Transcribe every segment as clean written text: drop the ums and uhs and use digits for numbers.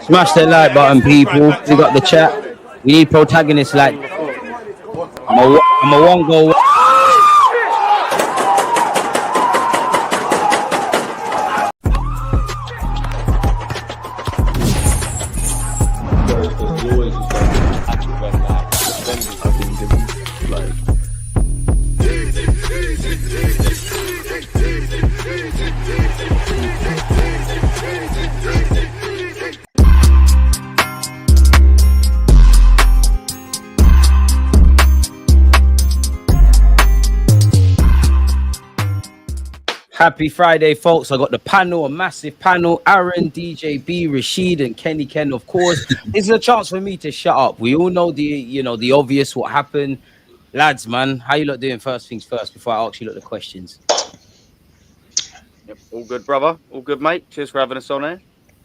Smash the like button, people. We got the chat. We need protagonists like I'm a one goal. Happy Friday, folks. I got the panel, a massive panel. Aaron, DJ B, Rashid, and Kenny Ken, of course. This is a chance for me to shut up. We all know the obvious, what happened. Lads, man, how you lot doing? First things first, before I ask you lot the questions. Yep, all good, brother. All good, mate. Cheers for having us on here.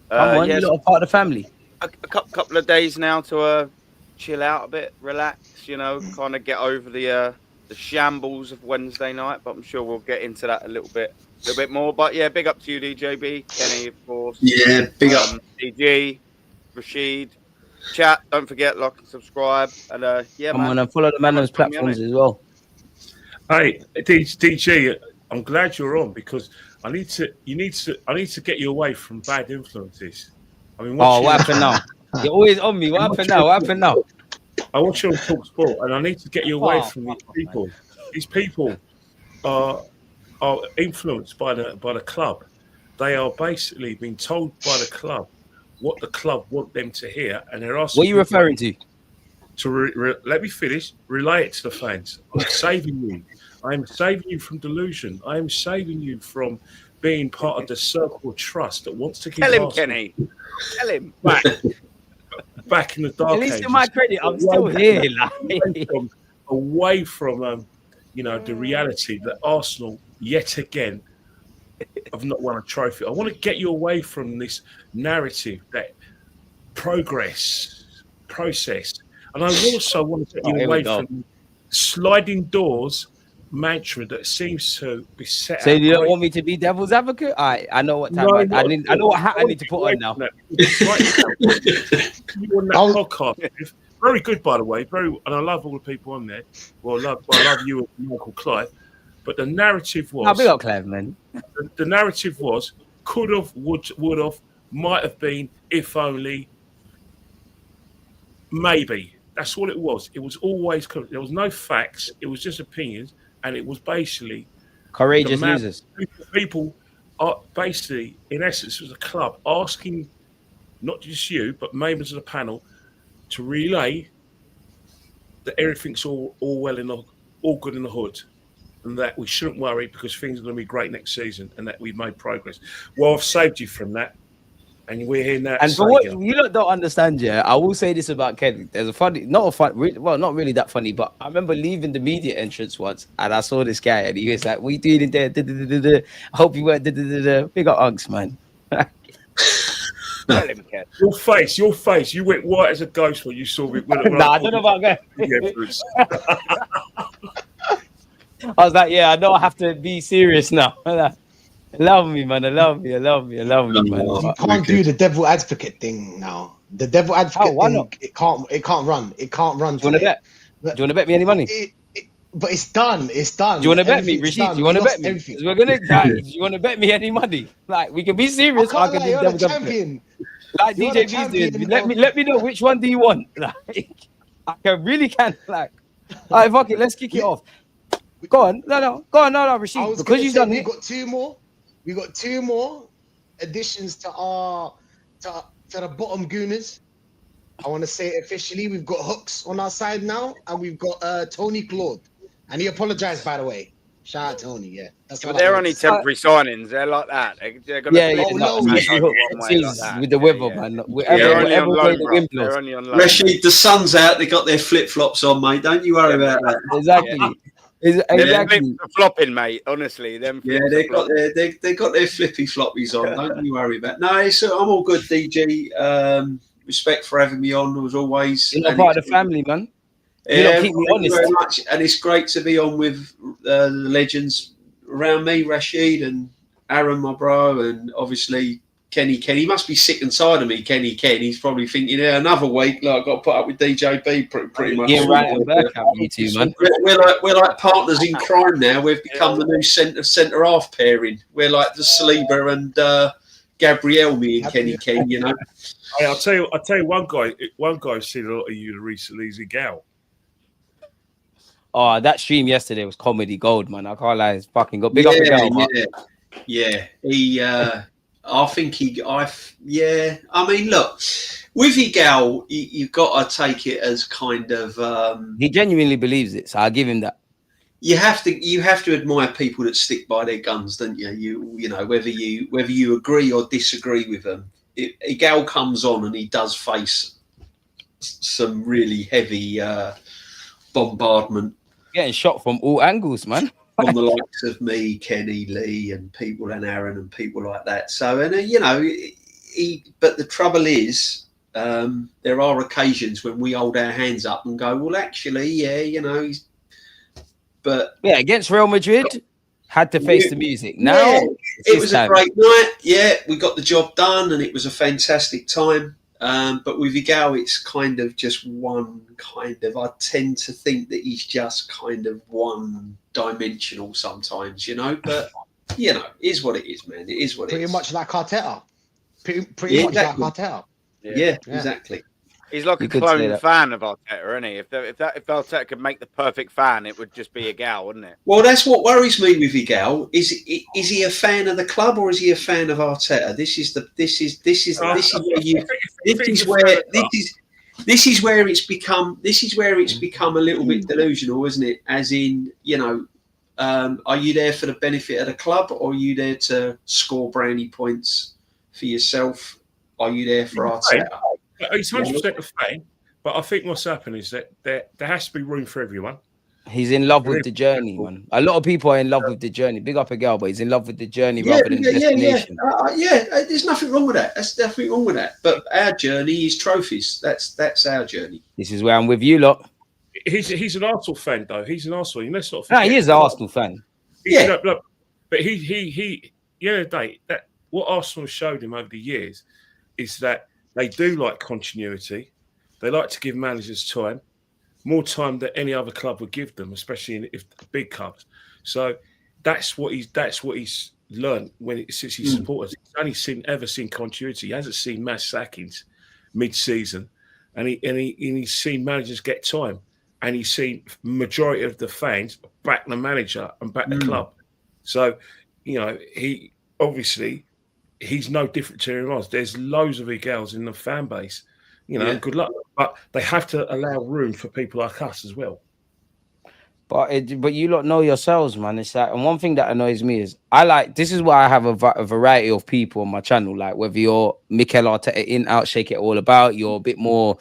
Come on, you lot are part of the family. A couple of days now to chill out a bit, relax, kind of get over the shambles of Wednesday night. But I'm sure we'll get into that a little bit more. But yeah, big up to you, DJB, Kenny, of course. Yeah, big up, DG, Rashid, chat. Don't forget, like and subscribe, and come on and follow the man on those platforms as well. Hey, DG, I'm glad you're on because I need to get you away from bad influences. I mean, what happened now? You're always on me. What happened now? What happened now? I watch you on Talk Sport, and I need to get you away from these people. Man. These people are influenced by the club. They are basically being told by the club what the club want them to hear, and they're asking. What are you referring to? Let me finish. Relay it to the fans. I'm saving you. I am saving you from delusion. I am saving you from being part of the circle of trust that wants to keep. Tell him, Kenny. Tell him. Back in the dark ages. At least ages, in my credit, I'm still here. Away from the reality that Arsenal yet again have not won a trophy. I want to get you away from this narrative that process, and I also want to get you away from sliding doors mantra that seems to be set. So you don't want me to be devil's advocate? I know what time I know what hat I need to put on now. You on that podcast, very good by the way, and I love all the people on there. Well, I love you and Michael Clive. But the narrative was. How big up, Clive, man? The narrative was could have, would have, might have been, if only, maybe. That's all it was. It was always there was no facts. It was just opinions. And it was basically courageous losers. People are basically, in essence, it was a club asking not just you, but members of the panel to relay that everything's all well all good in the hood, and that we shouldn't worry because things are going to be great next season, and that we've made progress. Well, I've saved you from that, and we're here now. And for what you lot don't understand, I will say this about Kenny. There's not really that funny, but I remember leaving the media entrance once, and I saw this guy, and he was like, "What you doing in there? I hope you weren't big up unks, man." Your face. You went white as a ghost when you saw me. Nah, I don't know about that. I was like, I know I have to be serious now. Allow me, man. Allow me, man. You can't do the devil advocate thing now. The devil advocate thing, it can't run. It can't run. Do you want to bet? Do you want to bet me any money? But it's done. Do you want to bet me, Rashid? Do you want to bet me? We're gonna die. Do you want to bet me any money? Like, we can be serious. I can you're the champion. Like DJ B's doing. Let me know which one do you want. Like, I really can. Like, all right, fuck it. Let's kick it off. Go on. No, Rashid. Because you've done it. We got two more additions to the bottom Gooners. I want to say it officially. We've got Hooks on our side now, and we've got Tony Claude. And he apologized, by the way. Shout out Tony, yeah. But they're only temporary signings. They're like that. They're gonna with the weather, man. They're only on Rashid, the sun's out. They got their flip flops on, mate. Don't you worry about that. Exactly. Exactly. Flopping, mate. Honestly, them. They got their flippy floppies on. Don't you worry about. No, I'm all good, DG. Respect for having me on as always. You're part of the family, man. Yeah, keep me honest. Very much, and it's great to be on with the legends around me, Rashid and Aaron, my bro, and obviously Kenny. He must be sick and tired of me, Kenny. He's probably thinking, yeah, another week. Like, I've got to put up with DJB pretty much. Yeah, right and back, you two, man. We're like partners in crime now. We've become the new centre half pairing. We're like the Saliba and Gabriel, me and Kenny. You know. Hey, I'll tell you, one guy seen a lot of you recently is a gal. Oh, that stream yesterday was comedy gold, man. I can't lie, it's fucking got big up again. Yeah. I mean, look, with Igal, you've got to take it as kind of. He genuinely believes it, so I'll give him that. You have to admire people that stick by their guns, don't you? You know, whether you agree or disagree with them. Igal comes on and he does face some really heavy bombardment. Getting shot from all angles, man. From the likes of me, Kenny, Lee, and people, and Aaron, and people like that. So, and you know, but the trouble is, there are occasions when we hold our hands up and go, well, actually, yeah, you know, but against Real Madrid, had to face the music. Now, it was a great night. Yeah, we got the job done, and it was a fantastic time. But with Igal, it's kind of just one kind of. I tend to think that he's just kind of one-dimensional sometimes, you know. But you know, it is what it is, man. It is what it is. Pretty much like Arteta. Pretty much like Arteta. Yeah, exactly. He's like a clone fan of Arteta, isn't he? If Arteta could make the perfect fan, it would just be Igal, wouldn't it? Well, that's what worries me with Igal. Is he a fan of the club or is he a fan of Arteta? This is where it's become a little bit delusional, isn't it? As in, you know, are you there for the benefit of the club or are you there to score brownie points for yourself? Are you there for Arteta? He's 100% a fan, but I think what's happened is that there has to be room for everyone. He's in love with the journey, man. A lot of people are in love with the journey. Big up Igal, but he's in love with the journey rather than the destination. There's nothing wrong with that. There's nothing wrong with that. But our journey is trophies. That's our journey. This is where I'm with you lot. He's an Arsenal fan, though. He's an Arsenal. You know, sort of. No, he is an Arsenal fan. Look, but he the other day, that what Arsenal showed him over the years is that they do like continuity. They like to give managers time, more time than any other club would give them, especially if big clubs. So that's what he's learned since he's supported. He's only ever seen continuity. He hasn't seen mass sackings mid-season, and he's seen managers get time, and he's seen majority of the fans back the manager and back the club. So, you know, he's no different to anyone else. There's loads of Igals in the fan base. You know, good luck. But they have to allow room for people like us as well. But you lot know yourselves, man. It's like, and one thing that annoys me is this is why I have a variety of people on my channel. Like whether you're Mikel Arteta in, out, shake it all about, you're a bit more,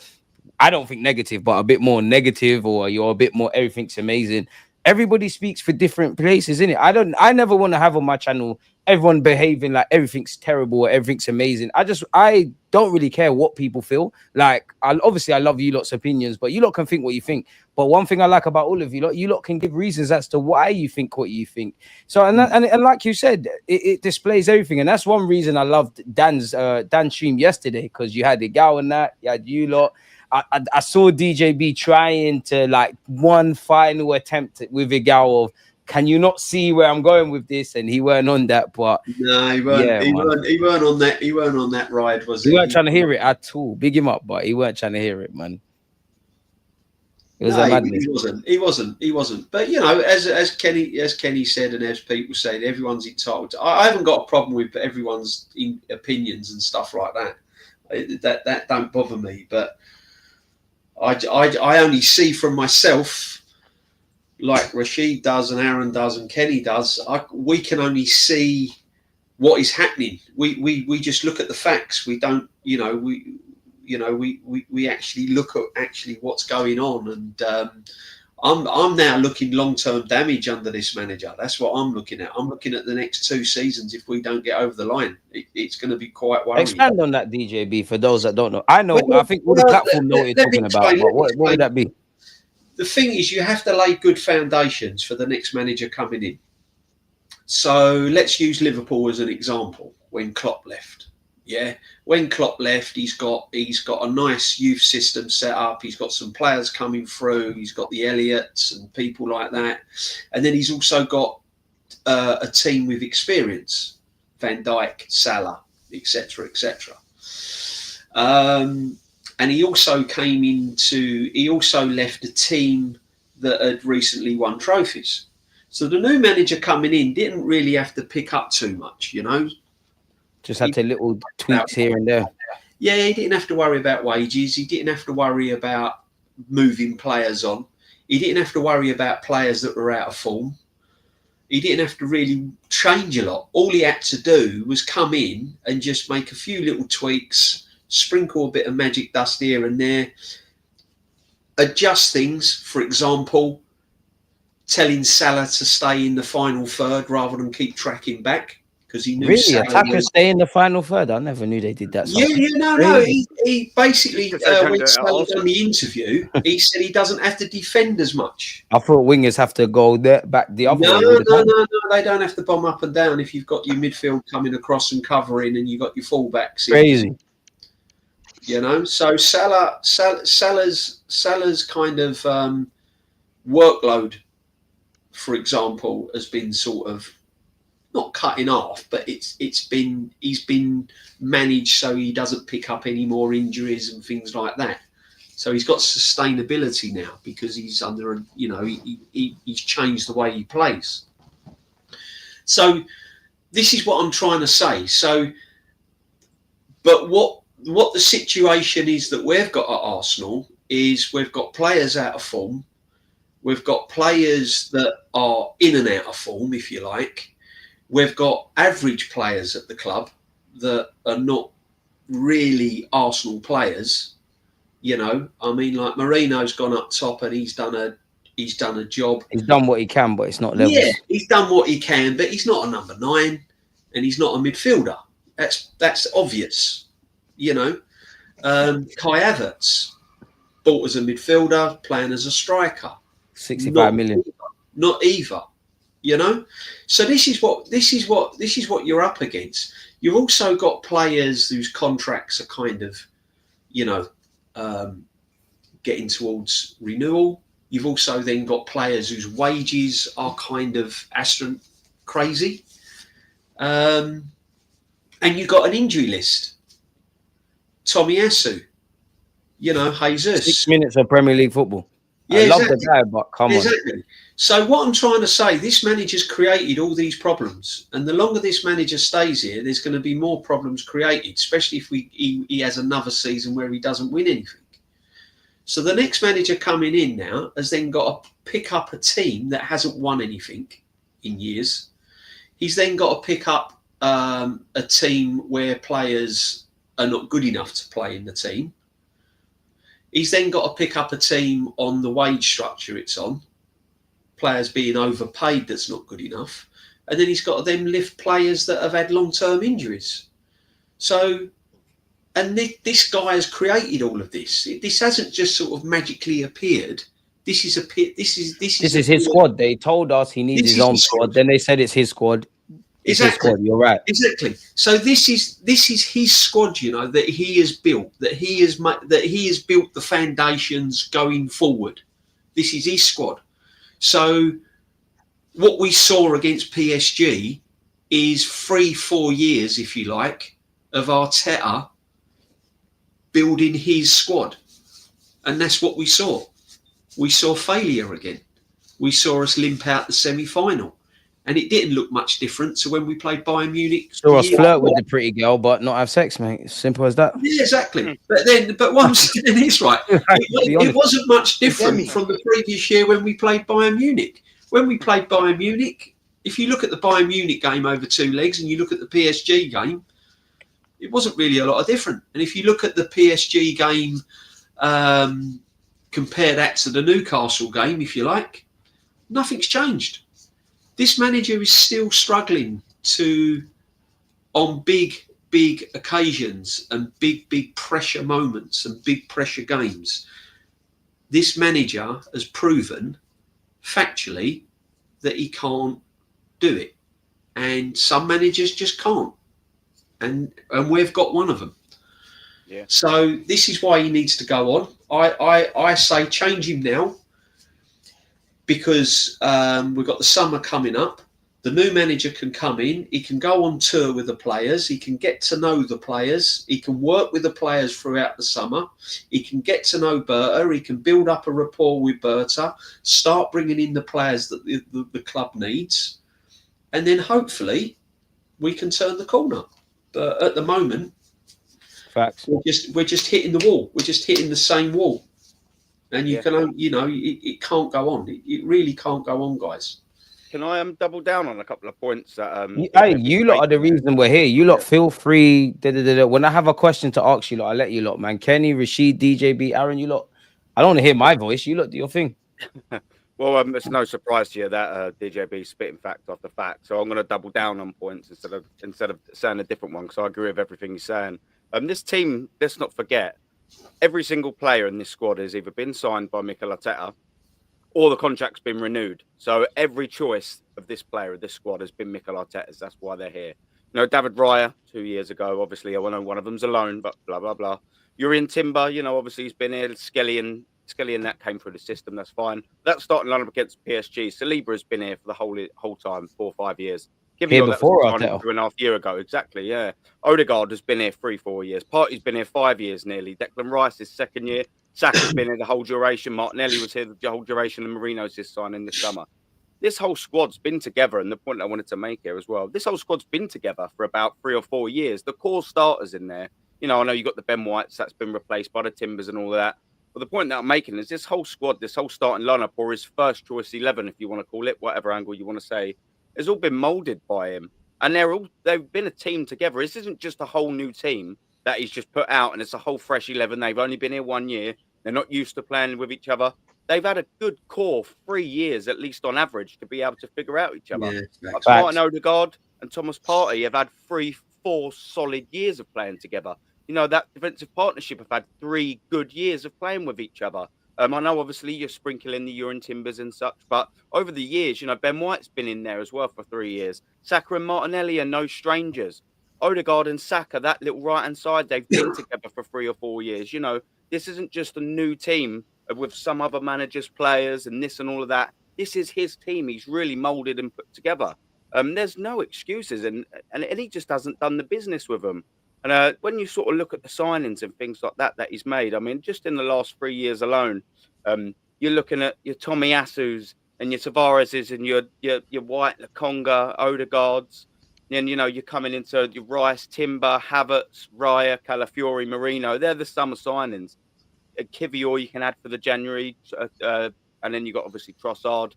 I don't think negative, but a bit more negative, or you're a bit more everything's amazing. Everybody speaks for different places, innit? I never want to have on my channel everyone behaving like everything's terrible or everything's amazing. I don't really care what people feel. Like, obviously I love you lot's opinions, but you lot can think what you think. But one thing I like about all of you lot can give reasons as to why you think what you think. So, and like you said, it displays everything. And that's one reason I loved Dan's stream yesterday, because you had the Igal and that, you had you lot. I saw DJB trying to like one final attempt with Igal of, can you not see where I'm going with this? And he weren't on that, but no, he weren't. He weren't on that. He weren't on that ride, was he? He weren't trying to hear it at all. Big him up, but he weren't trying to hear it, man. It was a madness. He wasn't. But you know, as Kenny said, and as people said, everyone's entitled. I haven't got a problem with everyone's opinions and stuff like that. That don't bother me. But I only see from myself, like Rashid does and Aaron does and Kenny does, we can only see what is happening. We just look at the facts. We don't, we actually look at what's going on. And I'm now looking long-term damage under this manager. That's what I'm looking at. I'm looking at the next 2 seasons. If we don't get over the line, it's going to be quite worrying. Expand on that, DJB, for those that don't know. I know. I think all the platform know what you're talking about. What would that be? The thing is, you have to lay good foundations for the next manager coming in. So let's use Liverpool as an example. When Klopp left, Yeah, when Klopp left, he's got a nice youth system set up. He's got some players coming through. He's got the Elliots and people like that, and then he's also got a team with experience: Van Dijk, Salah, etc., etc. And he also left a team that had recently won trophies. So the new manager coming in didn't really have to pick up too much, you know. Just had to little tweaks here and there. Yeah, he didn't have to worry about wages. He didn't have to worry about moving players on. He didn't have to worry about players that were out of form. He didn't have to really change a lot. All he had to do was come in and just make a few little tweaks, sprinkle a bit of magic dust here and there, adjust things. For example, telling Salah to stay in the final third rather than keep tracking back. Because he knew really attackers stay in the final third. I never knew they did that. No. He basically when Salah done the interview, he said he doesn't have to defend as much. I thought wingers have to go there back the other way. No. They don't have to bomb up and down if you've got your midfield coming across and covering, and you've got your fullbacks. Crazy. You know, so Salah's kind of workload, for example, has been sort of not cutting off, but he's been managed so he doesn't pick up any more injuries and things like that. So he's got sustainability now because he's under, he's changed the way he plays. So this is what I'm trying to say. So, but what the situation is that we've got at Arsenal is we've got players out of form. We've got players that are in and out of form, if you like. We've got average players at the club that are not really Arsenal players. You know, I mean, like Marino's gone up top and he's done a job. He's done what he can, but it's not levels. Yeah, he's done what he can, but he's not a number 9 and he's not a midfielder. That's obvious. You know, Kai Havertz bought as a midfielder, playing as a striker. 65 million. Not either. You know, so this is what you're up against. You've also got players whose contracts are kind of, getting towards renewal. You've also then got players whose wages are kind of crazy, and you've got an injury list. Tomiyasu, Jesus. 6 minutes of Premier League football. Yeah, I love the guy, but come on. So what I'm trying to say, this manager's created all these problems, and the longer this manager stays here, there's going to be more problems created, especially if he has another season where he doesn't win anything. So the next manager coming in now has then got to pick up a team that hasn't won anything in years. He's then got to pick up a team where players are not good enough to play in the team. He's then got to pick up a team on the wage structure it's on. Players being overpaid that's not good enough. And then he's got to then lift players that have had long-term injuries. So, and this guy has created all of this. This hasn't just sort of magically appeared. This is his squad. They told us he needs his own squad. Then they said it's his squad. It's his squad. You're right. Exactly. So this is his squad. That he has built. That he has built the foundations going forward. This is his squad. So what we saw against PSG is 3-4 years, if you like, of Arteta building his squad. And that's what we saw. We saw failure again. We saw us limp out the semi-final. And it didn't look much different to when we played Bayern Munich. Saw us flirt with the pretty girl, but not have sex, mate. It's simple as that. Yeah, exactly. But what I'm saying is, right, it wasn't much different from the previous year when we played Bayern Munich. When we played Bayern Munich, if you look at the Bayern Munich game over 2 legs and you look at the PSG game, it wasn't really a lot of different. And if you look at the PSG game, compare that to the Newcastle game, if you like, nothing's changed. This manager is still struggling on big occasions and big pressure moments and big pressure games. This manager has proven factually that he can't do it. And some managers just can't. and we've got one of them. Yeah. So this is why he needs to go on. I say change him now, because we've got the summer coming up. The new manager can come in. He can go on tour with the players. He can get to know the players. He can work with the players throughout the summer. He can get to know Berta. He can build up a rapport with Berta. Start bringing in the players that the club needs, and then hopefully we can turn the corner. But at the moment, Facts. we're just hitting the wall. We're just hitting the same wall, and you can, you know, it can't go on. It really can't go on, guys. Can I double down on a couple of points that Hey, you lot are the reason we're here. You lot feel free. When I have a question to ask you lot, I'll let you lot, man. Kenny, Rashid, DJB, Aaron, you lot. I don't want to hear my voice. You lot do your thing. Well, it's no surprise to you that DJB spitting fact after fact. So I'm going to double down on points instead of saying a different one, because I agree with everything you're saying. This team, let's not forget, every single player in this squad has either been signed by Mikel Arteta or the contract's been renewed. So every choice of this player of this squad has been Mikel Arteta's. That's why they're here. You know, David Raya 2 years ago, obviously, I know one of them's alone, but blah, blah, blah. Urian Timber, you know, obviously he's been here. Skelly and that came through the system. That's fine. That starting lineup against PSG. Saliba has been here for the whole time, 4 or 5 years. Here before Arteta. 2.5 years ago, exactly, yeah. Odegaard has been here 3-4 years. Partey's been here 5 years nearly. Declan Rice is second year. Saka's been here the whole duration. Martinelli was here the whole duration, and Marino's this signing this summer. This whole squad's been together, and the point I wanted to make here as well, this whole squad's been together for about 3 or 4 years. The core starters in there, you know, I know you got the Ben Whites, that's been replaced by the Timbers and all of that. But the point that I'm making is this whole squad, this whole starting lineup, or his first choice 11, if you want to call it, whatever angle you want to say, has all been moulded by him. And they've been a team together. This isn't just a whole new team that he's just put out and it's a whole fresh 11. They've only been here 1 year. They're not used to playing with each other. They've had a good core 3 years, at least on average, to be able to figure out each other. Yeah, like Martin Odegaard and Thomas Partey have had 3-4 solid years of playing together. You know, that defensive partnership have had 3 good years of playing with each other. I know, obviously, you're sprinkling the Urian Timbers and such, but over the years, you know, Ben White's been in there as well for 3 years. Saka and Martinelli are no strangers. Odegaard and Saka, that little right-hand side, they've been together for 3 or 4 years. You know, this isn't just a new team with some other managers, players, and this and all of that. This is his team. He's really moulded and put together. There's no excuses, and he just hasn't done the business with them. And when you sort of look at the signings and things like that he's made, I mean, just in the last 3 years alone, you're looking at your Tommy Asu's and your Tavares's and your White, Lokonga, Odegaards. And, you know, you're coming into your Rice, Timber, Havertz, Raya, Calafiori, Marino. They're the summer signings. Kivior you can add for the January. And then you've got, obviously, Trossard.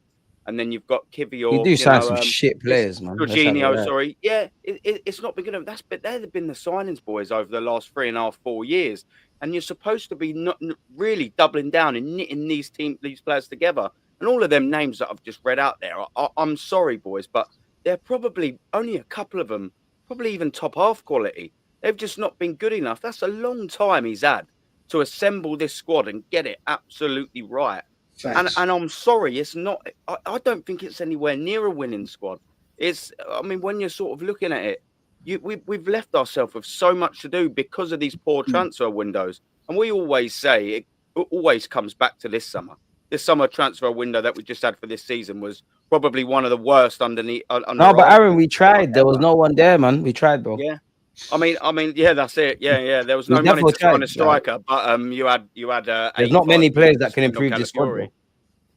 And then you've got Kivior. You do sign some shit players, man. Jorginho, sorry. Yeah, it's not been good. But they've been the signings, boys, over the last 3.5, 4 years. And you're supposed to be not really doubling down and knitting these players together. And all of them names that I've just read out there, I'm sorry, boys, but they're probably only a couple of them, probably even top half quality. They've just not been good enough. That's a long time he's had to assemble this squad and get it absolutely right. And I'm sorry, it's not. I don't think it's anywhere near a winning squad. I mean, when you're sort of looking at it, we've left ourselves with so much to do because of these poor transfer windows. And we always say it always comes back to this summer. This summer transfer window that we just had for this season was probably one of the worst underneath. No, but Aaron, we tried. There was no one there, man. We tried, bro. Yeah. I mean, yeah, that's it. Yeah. There was no money to sign a striker, but you had. There's not many players that can improve this squad, bro.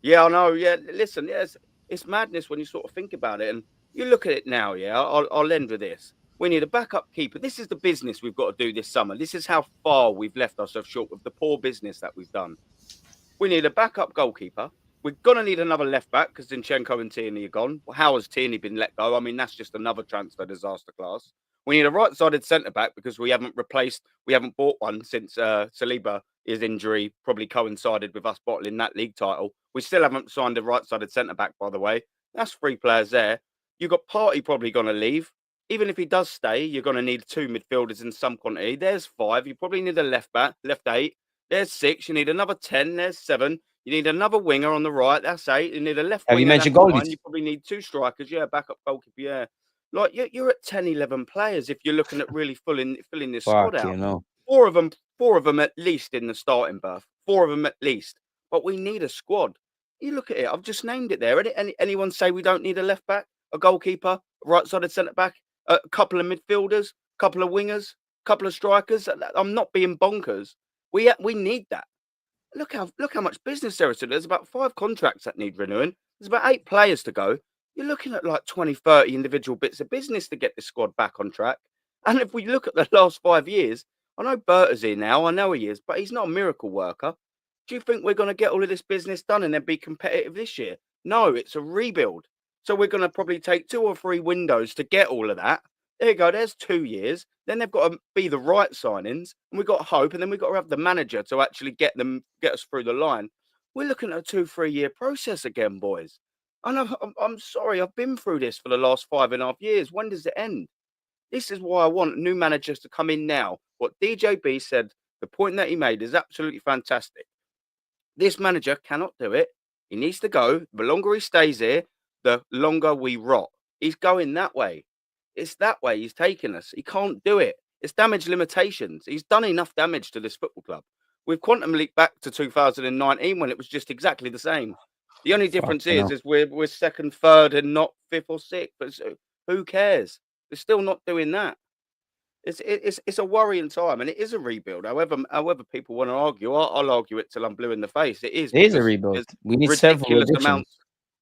Yeah, I know. Yeah, listen, yes, it's madness when you sort of think about it, and you look at it now. Yeah, I'll end with this. We need a backup keeper. This is the business we've got to do this summer. This is how far we've left ourselves short with the poor business that we've done. We need a backup goalkeeper. We're going to need another left back because Zinchenko and Tierney are gone. Well, how has Tierney been let go? I mean, that's just another transfer disaster class. We need a right-sided centre-back because we haven't bought one since Saliba, his injury probably coincided with us bottling that league title. We still haven't signed a right-sided centre-back, by the way. That's 3 players there. You've got Partey probably going to leave. Even if he does stay, you're going to need 2 midfielders in some quantity. There's 5. You probably need a left back, left 8. There's 6. You need another 10. There's 7. You need another winger on the right. That's 8. You need a left winger. Have you mentioned goalies? You probably need 2 strikers. Yeah, backup goalkeeper. Yeah. Like you're at 10, 11 players if you're looking at really filling this Fuck, squad out. you know. Four of them at least in the starting berth. Four of them at least. But we need a squad. You look at it. I've just named it there. Anyone say we don't need a left back, a goalkeeper, a right-sided centre back, a couple of midfielders, a couple of wingers, a couple of strikers? I'm not being bonkers. We need that. Look how much business there is. There's about 5 contracts that need renewing. There's about 8 players to go. You're looking at like 20, 30 individual bits of business to get this squad back on track. And if we look at the last 5 years, I know Berta's here now. I know he is, but he's not a miracle worker. Do you think we're going to get all of this business done and then be competitive this year? No, it's a rebuild. So we're going to probably take 2 or 3 windows to get all of that. There you go. There's 2 years. Then they've got to be the right signings, and we've got to hope, and then we've got to have the manager to actually get us through the line. We're looking at a 2-3 year process again, boys. And I'm sorry, I've been through this for the last 5.5 years. When does it end? This is why I want new managers to come in now. What DJB said, the point that he made is absolutely fantastic. This manager cannot do it. He needs to go. The longer he stays here, the longer we rot. He's going that way. It's that way he's taking us. He can't do it. It's damage limitations. He's done enough damage to this football club. We've quantum leaped back to 2019 when it was just exactly the same. The only difference is we're second, third, and not 5th or 6th. But who cares? We're still not doing that. It's a worrying time, and it is a rebuild. However people want to argue, I'll argue it till I'm blue in the face. It is a rebuild. We need several additions.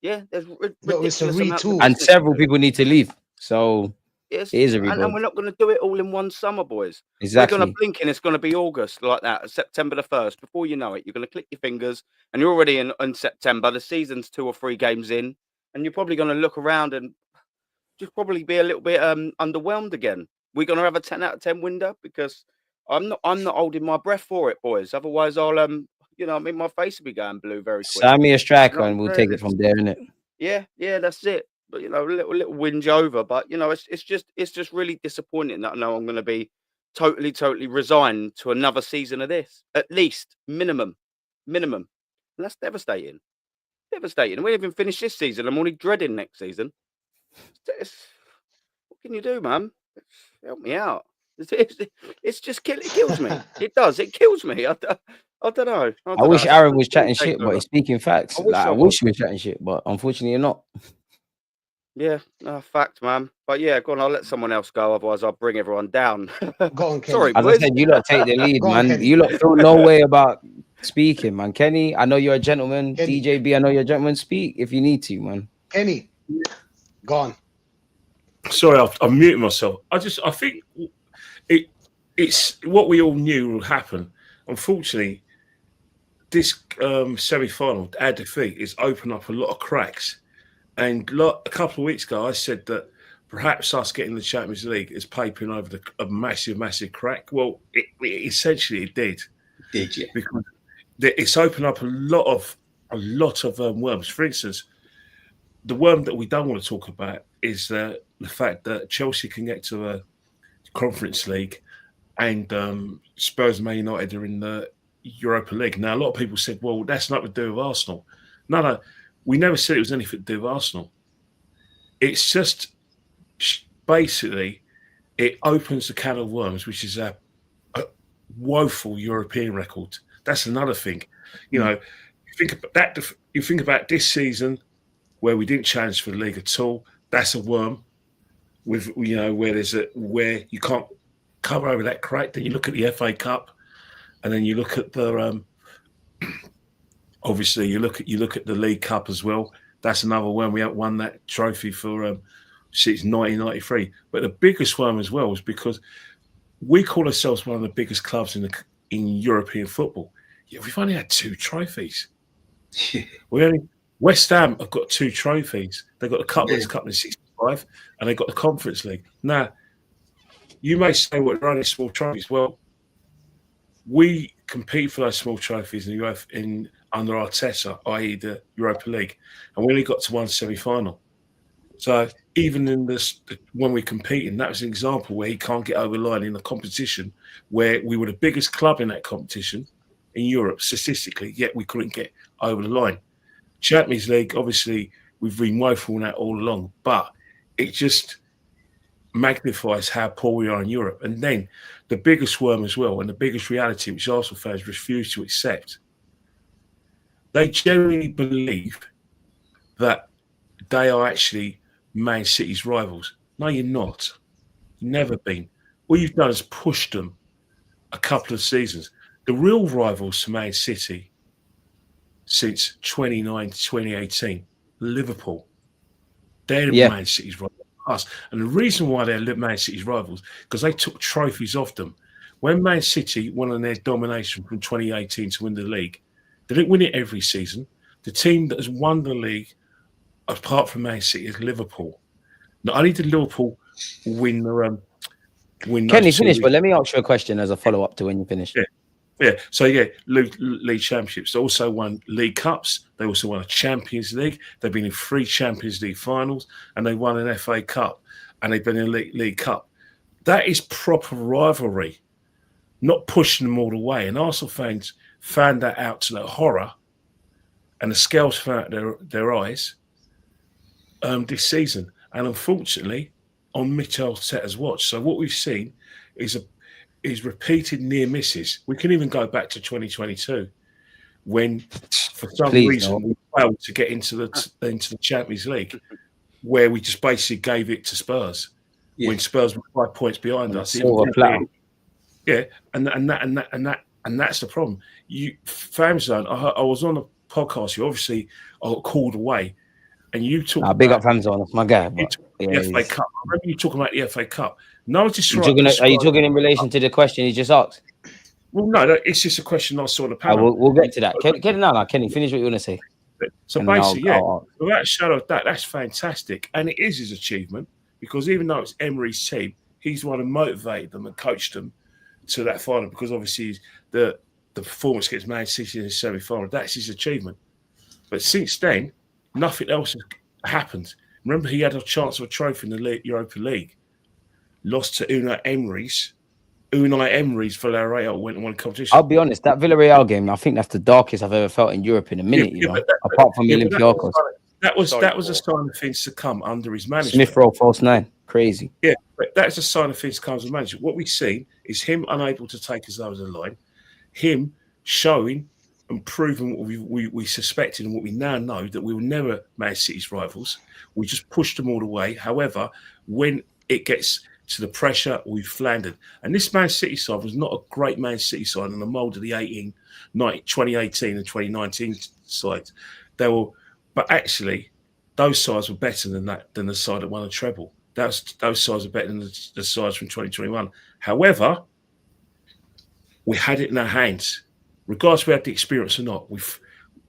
Yeah, there's ridiculous amounts. And several people need to leave. So yes, it is a rebuild. And we're not going to do it all in one summer, boys. Exactly. We're going to blink and it's going to be August like that, September the 1st. Before you know it, you're going to click your fingers and you're already in September. The season's 2 or 3 games in, and you're probably going to look around and just probably be a little bit underwhelmed again. We're going to have a 10 out of 10 window because I'm not holding my breath for it, boys. Otherwise, I'll my face will be going blue very quick. Sign me a striker and we'll take it from there, innit? Yeah, that's it. But a little whinge over. But it's just really disappointing that I know I'm going to be totally resigned to another season of this. At least minimum, and that's devastating. Devastating. We haven't even finished this season. I'm already dreading next season. What can you do, man? Help me out. It's just it kills me. It does. It kills me. I don't know. I wish Aaron was chatting shit, but he's speaking facts. I wish he was chatting shit, but unfortunately, you're not. Yeah, no, fact, man. But yeah, go on. I'll let someone else go. Otherwise, I'll bring everyone down. Go on, Kenny. Sorry, as boys. I said, you lot take the lead, man. Kenny. You lot feel no way about speaking, man. Kenny, I know you're a gentleman. Kenny. DJB, I know you're a gentleman. Speak if you need to, man. Kenny, go on. Sorry, I'm muting myself. I think it's what we all knew would happen. Unfortunately, this semi-final, our defeat, is opened up a lot of cracks. And a couple of weeks ago, I said that perhaps us getting the Champions League is papering over a massive crack. Well, it essentially did. Did you? Because it's opened up a lot of worms. For instance, the worm that we don't want to talk about is the fact that Chelsea can get to a Conference League and Spurs and Man United are in the Europa League. Now, a lot of people said, well, that's nothing to do with Arsenal. No, we never said it was anything to do with Arsenal. It's just basically it opens the can of worms, which is a woeful European record. That's another thing. You think about that. You think about this season where we didn't challenge for the league at all. That's a worm. With where you can't cover over that crack. Then you look at the FA Cup, and then you look at the obviously you look at the League Cup as well. That's another one. We haven't won that trophy for since 1993. But the biggest one as well is because we call ourselves one of the biggest clubs in European football. Yeah, we've only had 2 trophies. West Ham have got 2 trophies. They've got the Cup Winners' Cup in '65, and they've got the Conference League. Now, you may say, "Well, they're only small trophies." Well, we compete for those small trophies under Arteta, i.e. the Europa League, and we only got to one semi-final. So even in when we're competing, that was an example where he can't get over the line in a competition where we were the biggest club in that competition in Europe statistically, yet we couldn't get over the line. Champions League, obviously, we've been woeful in that all along, but it just magnifies how poor we are in Europe. And then the biggest worm as well, and the biggest reality, which Arsenal fans refuse to accept, they generally believe that they are actually Man City's rivals. No, you're not. You've never been. All you've done is pushed them a couple of seasons. The real rivals to Man City since 2018, Liverpool. They're Man City's rivals. Us. And the reason why they're Man City's rivals, because they took trophies off them. When Man City won on their domination from 2018 to win the league, they didn't win it every season. The team that has won the league, apart from Man City, is Liverpool. Not only did Liverpool win the Kenny, finish, but let me ask you a question as a follow-up to when you finish. Yeah. So, league championships. They also won League Cups. They also won a Champions League. They've been in 3 Champions League finals, and they won an FA Cup, and they've been in League Cup. That is proper rivalry, not pushing them all the way. And Arsenal fans found that out to their horror, and the scales found out their eyes this season. And unfortunately, on Mikel Arteta's watch. So what we've seen is repeated near misses. We can even go back to 2022 when, for some reason, we failed to get into the Champions League, where we just basically gave it to Spurs when Spurs were 5 points behind us. Yeah, and that's the problem. You fans don't. I was on a podcast. You obviously got called away, and you talk. Big up fans on. That's my guy. The FA Cup. I remember you talking about the FA Cup. No, just are you talking in relation to the question he just asked? Well, no, it's just a question I saw on the panel. We'll get to that. Kenny, finish what you want to say. So basically, without a shadow of doubt, that's fantastic, and it is his achievement, because even though it's Emery's team, he's the one who motivated them and coached them to that final, because obviously the performance against Man City in the semi-final, that's his achievement. But since then, nothing else has happened. Remember, he had a chance of a trophy in the Europa League. Lost to Unai Emery's Villarreal went and won competition. I'll be honest, that Villarreal game, I think that's the darkest I've ever felt in Europe in a minute, apart from Olympiacos. That was a sign of things to come under his management. Smith Rowe, false 9. Crazy. Yeah, but that's a sign of things to come as management. What we've seen is him unable to take us over the line, him showing and proving what we suspected and what we now know, that we were never Man City's rivals. We just pushed them all the way. However, when it gets to the pressure, we've floundered. And this Man City side was not a great Man City side in the mould of the 2018 and 2019 sides. But actually, those sides were better than the side that won a treble. Those sides are better than the sides from 2021. However, we had it in our hands. Regardless if we had the experience or not, we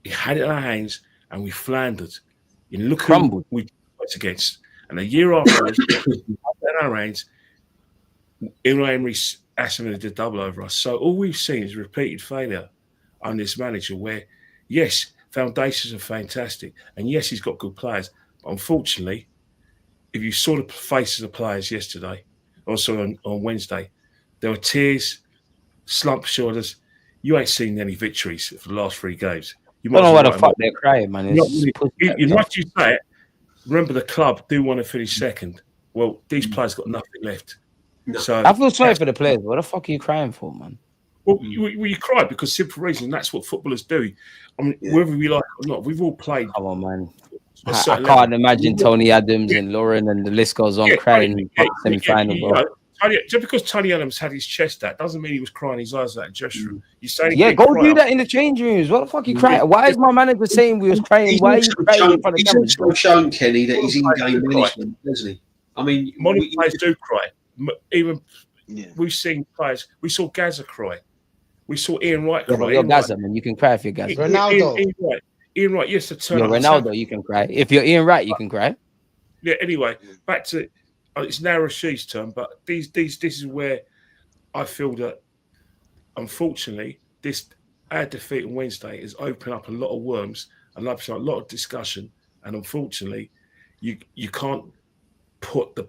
had it in our hands and we floundered. And look who we played against. And a year afterwards, we had it in our hands. Unai Emery did a double over us. So all we've seen is repeated failure on this manager where, yes, foundations are fantastic. And yes, he's got good players. But unfortunately, if you saw the faces of players yesterday, also on Wednesday, there were tears, slumped shoulders. You ain't seen any victories for the last 3 games. You don't know why the fuck they're crying, man. You must you say it. Remember, the club do want to finish second. Well, these players got nothing left. No. So I feel sorry for the players. What the fuck are you crying for, man? Well, you cry because simple reason. That's what footballers do. I mean, whether we like it or not, we've all played. Come on, man. I can't imagine Tony Adams and Lauren and the list goes on crying in semi-final, bro. Just because Tony Adams had his chest out doesn't mean he was crying his eyes out in dressing room. You say go do that in the change rooms. What the fuck are you crying? Why is my manager saying we was crying? Why are you crying in front of cameras? He's also shown, Kenny, that he's in-game management, doesn't he? I mean, modern players do cry. Even we've seen players. We saw Gaza cry. We saw Ian Wright cry. You're Gaza, man. You can cry if you're Gaza. Ronaldo. Ian Wright, yes, to turn you're Ronaldo, you can cry. If you're Ian Wright, you can cry. Yeah, anyway, back to it's now Rashid's turn, but this is where I feel that, unfortunately, our defeat on Wednesday has opened up a lot of worms and a lot of discussion, and unfortunately, you can't put the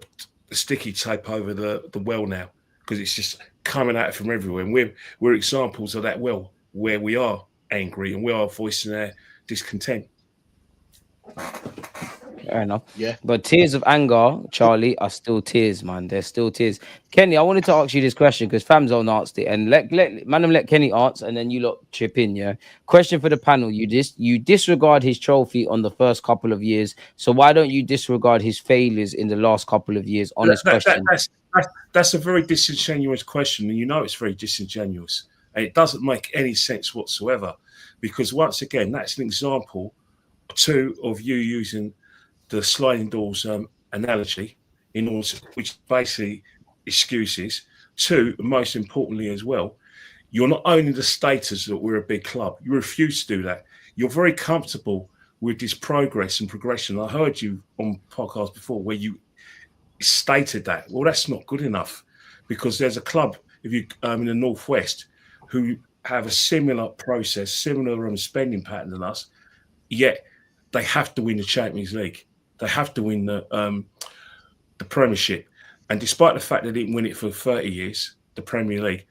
sticky tape over the well now, because it's just coming out from everywhere, and we're examples of that well where we are angry and we are voicing our discontent. Fair enough. Yeah. But tears of anger, Charlie, are still tears, man. They're still tears. Kenny, I wanted to ask you this question because Famzone asked it, and let Kenny answer, and then you lot chip in. Yeah. Question for the panel: you disregard his trophy on the first couple of years, so why don't you disregard his failures in the last couple of years? Honest question. That's a very disingenuous question, and you know it's very disingenuous, and it doesn't make any sense whatsoever. Because once again, that's an example, too, of you using the sliding doors analogy in order to, which basically excuses. Two, most importantly as well, you're not owning the status that we're a big club. You refuse to do that. You're very comfortable with this progress and progression. I heard you on podcasts before where you stated that. Well, that's not good enough, because there's a club if you in the Northwest who have a similar process, similar spending pattern than us, yet they have to win the Champions League. They have to win the Premiership. And despite the fact they didn't win it for 30 years, the Premier League,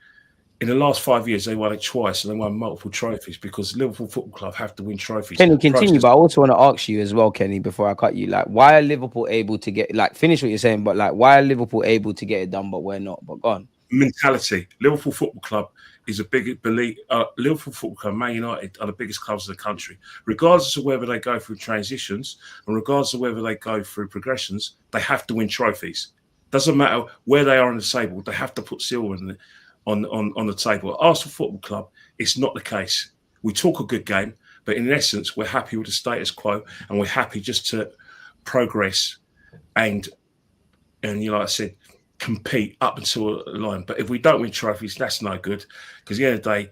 in the last 5 years, they won it twice and they won multiple trophies because Liverpool Football Club have to win trophies. Can you continue? But I also want to ask you as well, Kenny, before I cut you, like, why are Liverpool able to get, like, finish what you're saying, but like, why are Liverpool able to get it done, but we're not? But go on. Mentality. Liverpool Football Club is a big belief. Liverpool Football Club, Man United are the biggest clubs in the country. Regardless of whether they go through transitions and regardless of whether they go through progressions, they have to win trophies. Doesn't matter where they are on the table, they have to put silver on the table. At Arsenal Football Club, it's not the case. We talk a good game, but in essence, we're happy with the status quo and we're happy just to progress and you know, like I said, compete up until a line. But if we don't win trophies, that's no good, because at the end of the day,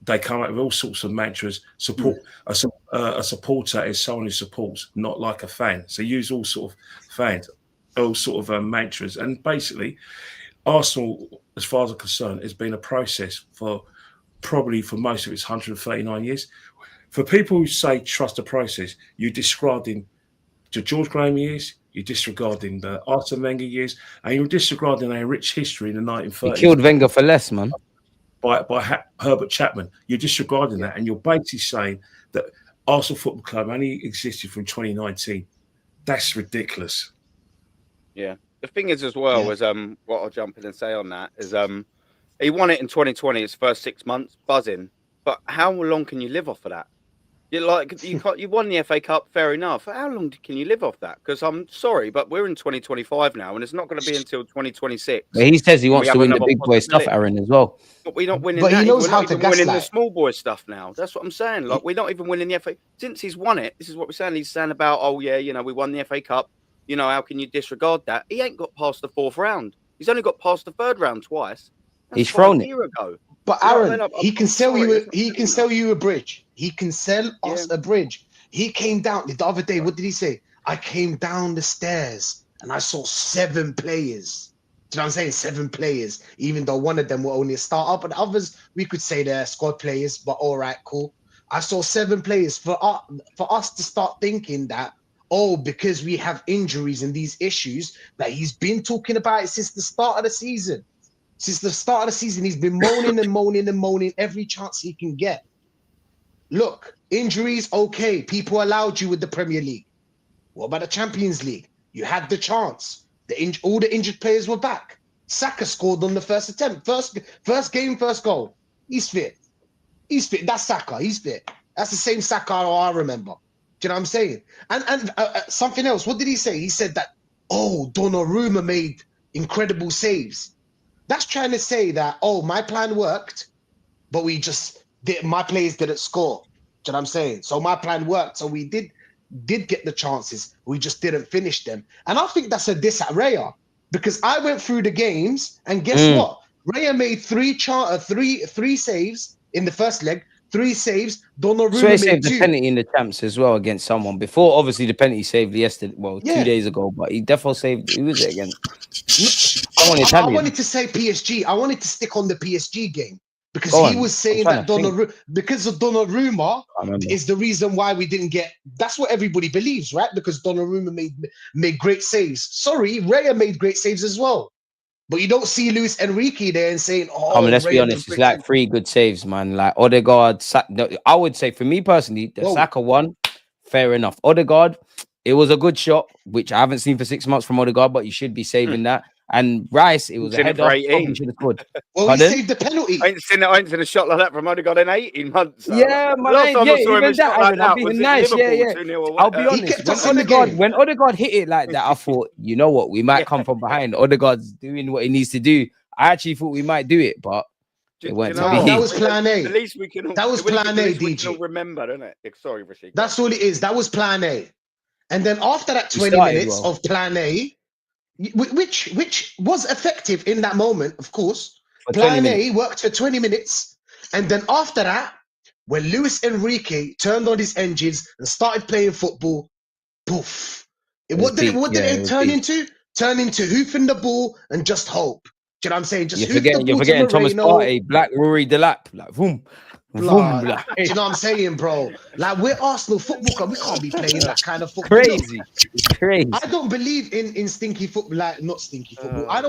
they come up with all sorts of mantras. Support a supporter is someone who supports, not like a fan. So use all sort of fans, all sort of mantras. And basically, Arsenal, as far as I'm concerned, has been a process for most of its 139 years. For people who say trust the process, you're discarding the George Graham years, you're disregarding the Arsene Wenger years, and you're disregarding a rich history in the 1930s. He killed Wenger for less, man. By Herbert Chapman. You're disregarding that, and you're basically saying that Arsenal Football Club only existed from 2019. That's ridiculous. Yeah. The thing is, as well, was what I'll jump in and say on that is he won it in 2020, his first 6 months, buzzing. But how long can you live off of that? You won the FA Cup, fair enough. How long can you live off that? Because I'm sorry, but we're in 2025 now, and it's not going to be until 2026. But he says he wants to win the big boy stuff, Aaron, as well. But we're not winning. But that. he knows we're how not to even winning the gaslight. small boy stuff now. That's what I'm saying. Like, we're not even winning the FA since he's won it. This is what we're saying. He's saying about, oh yeah, you know, we won the FA Cup. You know, how can you disregard that? He ain't got past the 4th round. He's only got past the 3rd round twice. He's thrown it. A year ago. But Aaron, he can sell you. He can sell you a bridge. He can sell us a bridge. He came down the other day. What did he say? I came down the stairs and I saw 7 players. Do you know what I'm saying? 7 players. Even though one of them were only a starter, but others we could say they're squad players. But all right, cool. I saw 7 players. For us to start thinking that, oh, because we have injuries and these issues that he's been talking about it since the start of the season. Since the start of the season, he's been moaning and moaning and moaning every chance he can get. Look, injuries, okay. People allowed you with the Premier League. What about the Champions League? You had the chance. All the injured players were back. Saka scored on the first attempt. First game, first goal. He's fit. He's fit. That's Saka. He's fit. That's the same Saka I remember. Do you know what I'm saying? And something else. What did he say? He said that, oh, Donnarumma made incredible saves. That's trying to say that, oh, my plan worked, but my players didn't score. Do you know what I'm saying? So my plan worked. So we did get the chances. We just didn't finish them. And I think that's a diss at Raya, because I went through the games and guess what? Raya made three saves in the first leg, 3 saves. Donnarumma So he saved made the 2. penalty in the champs as well against someone. Before, obviously, the penalty saved yesterday, 2 days ago, but he definitely saved. Who was it against? I wanted to say PSG. I wanted to stick on the PSG game because he was saying that because of Donnarumma is the reason why we didn't get. That's what everybody believes, right? Because Donnarumma made great saves. Sorry, Raya made great saves as well. But you don't see Luis Enrique there and saying, oh, I mean, let's be honest, it's like 3 good saves, man. Like Odegaard, I would say for me personally, the Saka one, fair enough. Odegaard, it was a good shot, which I haven't seen for 6 months from Odegaard, but you should be saving that. And Rice, it was a Seen it head for off. 18. Probably should have scored. Well, Pardon? he saved the penalty. I ain't seen a shot like that from Odegaard in 18 months. So. Yeah, The man. last time I saw him Even a shot that, like Aaron, I'm that being was at nice. Liverpool Yeah. 2-0 away. I'll be honest. kept us in the game. When Odegaard hit it like that, I thought, you know what, we might come from behind. Odegaard's doing what he needs to do. I actually thought we might do it, but it went to be. That was plan A. At least we can all, That was plan A, we can DJ. all remember, don't it? Sorry, Rashid. That's all it is. That was plan A. And then after that 20 started minutes well. of plan A, which was effective in that moment, of course. For 20 Plan A minutes. worked for 20 minutes. And then after that, when Luis Enrique turned on his engines and started playing football, poof. What did it turn into? Turn into hoofing the ball and just hope. Do you know what I'm saying? Just You're forgetting Thomas Partey, Black Rory Delap, like boom. Blah, Boom, like, do you know what I'm saying, bro? Like, we're Arsenal Football Club. We can't be playing that kind of football. Crazy. It's crazy. I don't believe in stinky football, like not stinky football. I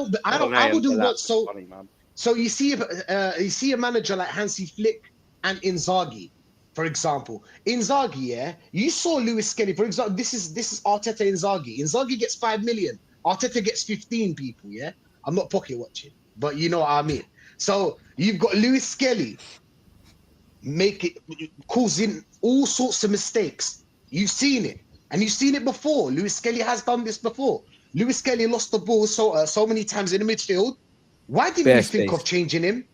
wouldn't want so. Funny, man. So you see a manager like Hansi Flick and Inzaghi, for example. Inzaghi, yeah, you saw Lewis Skelly, for example. This is Arteta Inzaghi. Inzaghi gets 5 million. Arteta gets 15 people. Yeah, I'm not pocket watching, but you know what I mean. So you've got Lewis Skelly causing all sorts of mistakes. You've seen it, and you've seen it before. Lewis Skelly has done this before. Lewis Skelly lost the ball so many times in the midfield. Why didn't you think of changing him?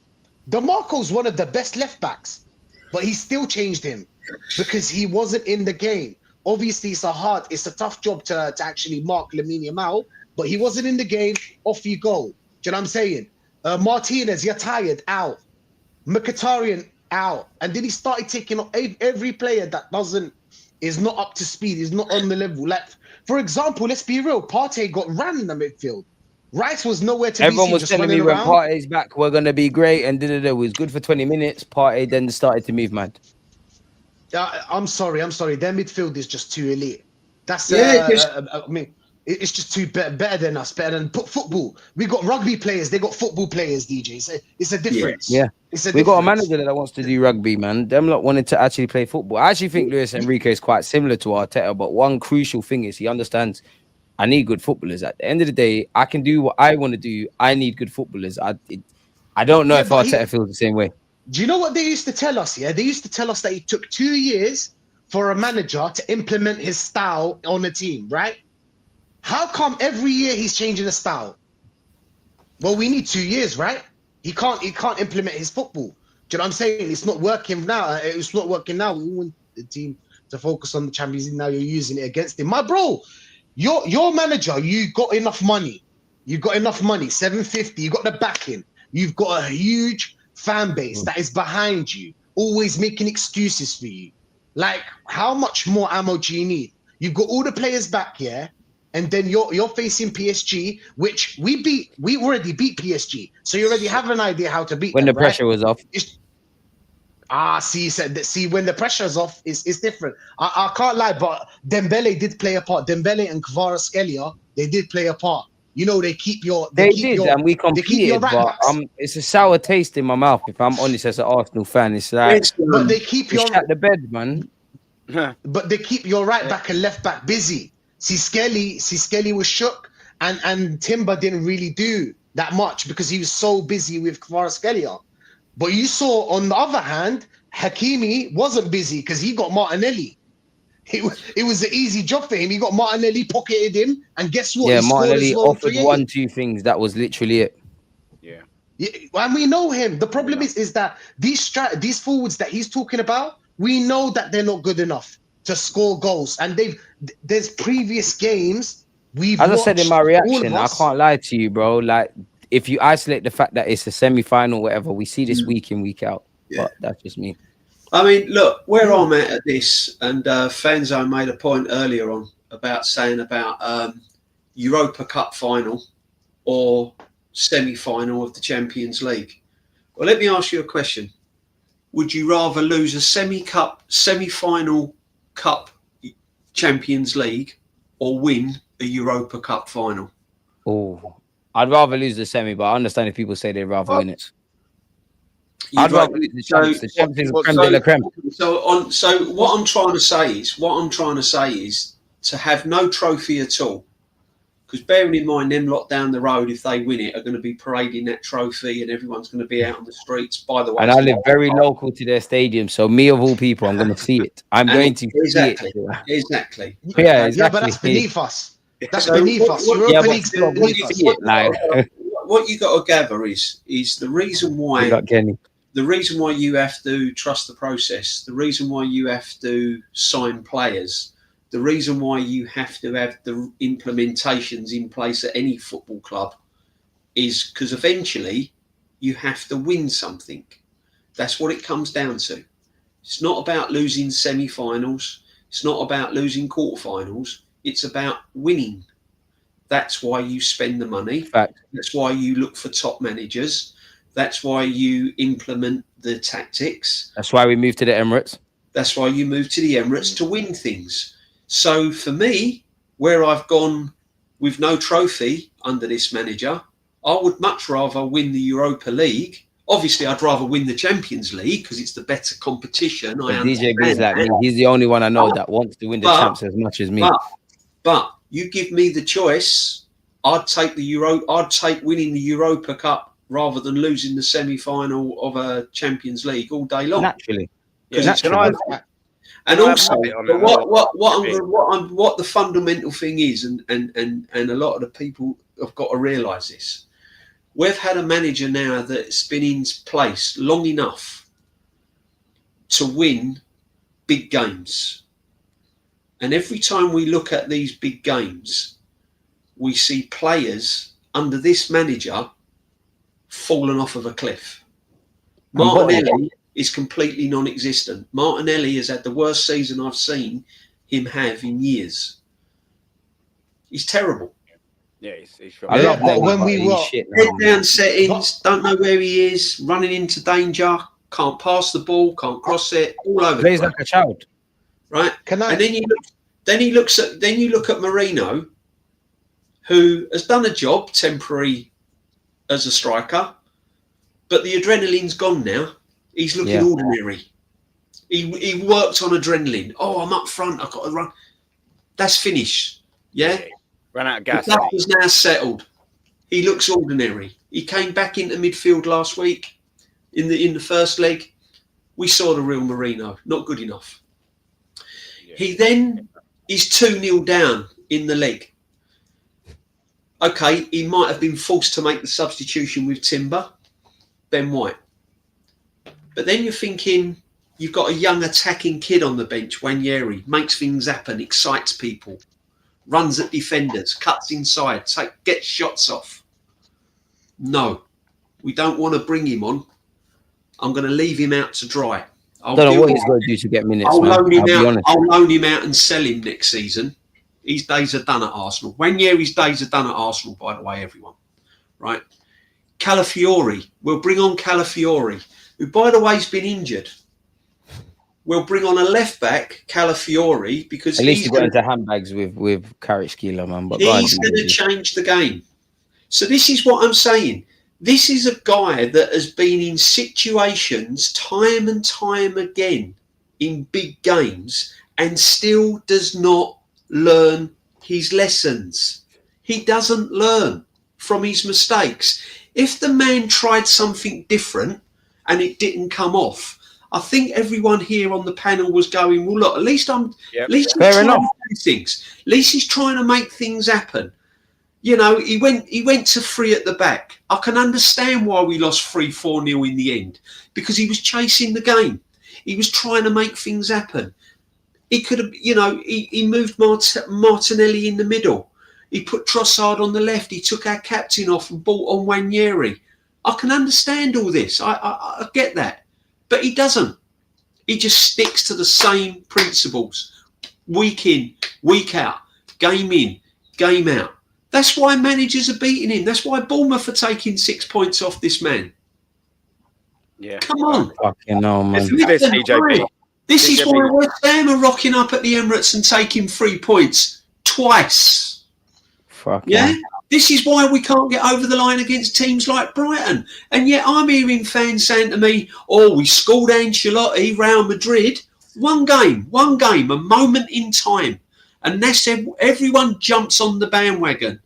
DeMarco's one of the best left backs, but he still changed him because he wasn't in the game. Obviously, it's a tough job to actually mark Lamine Yamal, but he wasn't in the game. Off you go. Do you know what I'm saying? Martinez, you're tired, out. Mkhitaryan, out. And then he started taking on every player that is not up to speed, is not on the level. Like, for example, let's be real, Partey got ran in the midfield. Rice was nowhere to Everyone be seen. was telling me when Partey's back, we're gonna be great, and it was good for 20 minutes. Partey then started to move mad. I'm sorry. Their midfield is just too elite. That's I mean, it's just too better than us, better than football. We got rugby players, they got football players, DJ. It's a difference. Yeah. We got a manager that wants to do rugby, man. Them lot wanted to actually play football. I actually think Luis Enrique is quite similar to Arteta, but one crucial thing is he understands I need good footballers. At the end of the day, I can do what I want to do. I need good footballers. I don't know if Arteta feels the same way. Do you know what they used to tell us? Yeah, they used to tell us that it took 2 years for a manager to implement his style on a team, right? How come every year he's changing the style? Well, we need 2 years, right? He can't implement his football. Do you know what I'm saying? It's not working now. It's not working now. We want the team to focus on the Champions League. Now you're using it against him. My bro, your manager, you got enough money. You got enough money, 750. You got the backing. You've got a huge fan base that is behind you, always making excuses for you. Like, how much more ammo do you need? You've got all the players back, yeah? And then you're facing PSG, which we already beat PSG. So you already have an idea how to beat when them, the pressure was off. See, when the pressure's off, it's different. I can't lie, but Dembele did play a part. Dembele and Kvaratskhelia, they did play a part. You know, they keep your... and we competed, but it's a sour taste in my mouth, if I'm honest, as an Arsenal fan. It's like... But they keep your... at the bed, man. But they keep your right back and left back busy. Skelly was shook, and Timber didn't really do that much because he was so busy with Kvaratskhelia. But you saw, on the other hand, Hakimi wasn't busy because he got Martinelli. It was an easy job for him. He got Martinelli, pocketed him, and guess what? Yeah, Martinelli offered 1-2 things. That was literally it. Yeah, and we know him. The problem is that these forwards that he's talking about, we know that they're not good enough to score goals. And there's previous games we've as I watched, said in my reaction, I can't lie to you, bro. Like, if you isolate the fact that it's a semi-final, whatever, we see this week in, week out. Yeah. But that's just me. I mean, look, where I'm at this, and Fanzo made a point earlier on saying about Europa Cup final or semi-final of the Champions League. Well, let me ask you a question. Would you rather lose a semi-final cup Champions League or win a Europa Cup final? Oh, I'd rather lose the semi, but I understand if people say they'd rather win it. I'd rather lose the Champions. The Champions is creme de la creme. So what I'm trying to say is to have no trophy at all. Because bearing in mind, them lot down the road, if they win it, are going to be parading that trophy and everyone's going to be out on the streets. By the way, And I live very local to their stadium, so me of all people, I'm going to see it. I'm going to exactly, see it. Exactly. Yeah, exactly. Yeah, but that's beneath us. That's So beneath us. what- Europa yeah, but League's still, beneath what us. you see it, like, What you got to gather is the reason why we got Kenny. the reason why you have to trust the process, the reason why you have to sign players, the reason why you have to have the implementations in place at any football club is because eventually you have to win something. That's what it comes down to. It's not about losing semi-finals. It's not about losing quarterfinals. It's about winning. That's why you spend the money. Fact. That's why you look for top managers. That's why you implement the tactics. That's why we moved to the Emirates. That's why you move to the Emirates to win things. So for me, where I've gone with no trophy under this manager, I would much rather win the Europa League. Obviously, I'd rather win the Champions League because it's the better competition. I DJ B's understand like me. that. He's the only one I know that wants to win the champs as much as me. But you give me the choice, I'd take winning the Europa Cup rather than losing the semi-final of a Champions League all day long. Naturally. Yeah, Naturally. And Can I also, have a bit on that? what the fundamental thing is, and a lot of the people have got to realise this. We've had a manager now that's been in place long enough to win big games. And every time we look at these big games, we see players under this manager fallen off of a cliff. Martinelli is completely non-existent. Martinelli has had the worst season I've seen him have in years. He's terrible. Yeah, he's I love but that. when we were Head down settings, don't know where he is, running into danger, can't pass the ball, can't cross it, all over. Plays like a child. Right? Can I? And then you look at Marino, who has done a job temporary as a striker, but the adrenaline's gone now. He's looking ordinary. He worked on adrenaline. Oh, I'm up front. I've got to run. That's finished. Yeah. ran out of gas. The dust is now settled. He looks ordinary. He came back into midfield last week in the first leg. We saw the real Marino. Not good enough. Yeah. He then is 2-0 down in the leg. Okay, he might have been forced to make the substitution with Timber, Ben White. But then you're thinking, you've got a young attacking kid on the bench, Wenger, makes things happen, excites people, runs at defenders, cuts inside, gets shots off. No, we don't want to bring him on. I'm going to leave him out to dry. I don't know what he's going to do to get minutes. I'll loan him out and sell him next season. His days are done at Arsenal. His days are done at Arsenal, by the way, everyone. Right? Calafiori. We'll bring on Calafiori, who, by the way, has been injured. We'll bring on a left back, Calafiori, because at least he got into handbags with Karačkila, man. But he's going to change the game. So this is what I'm saying. This is a guy that has been in situations time and time again in big games and still does not learn his lessons. He doesn't learn from his mistakes. If the man tried something different and it didn't come off, I think everyone here on the panel was going, well, look, at least he's fair enough. things. At least he's trying to make things happen. You know, he went to 3 at the back. I can understand why we lost 3-4-0 in the end, because he was chasing the game. He was trying to make things happen. He could have, he moved Martinelli in the middle. He put Trossard on the left. He took our captain off and brought on Wanyeri. I can understand all this. I get that. But he doesn't. He just sticks to the same principles. Week in, week out. Game in, game out. That's why managers are beating him. That's why Bournemouth are taking 6 points off this man. Yeah. Come on. Fucking no, man. This is why West Ham are rocking up at the Emirates and taking 3 points twice. Yeah. This is why we can't get over the line against teams like Brighton. And yet I'm hearing fans saying to me, we schooled Ancelotti, Real Madrid. One game, a moment in time. And everyone jumps on the bandwagon.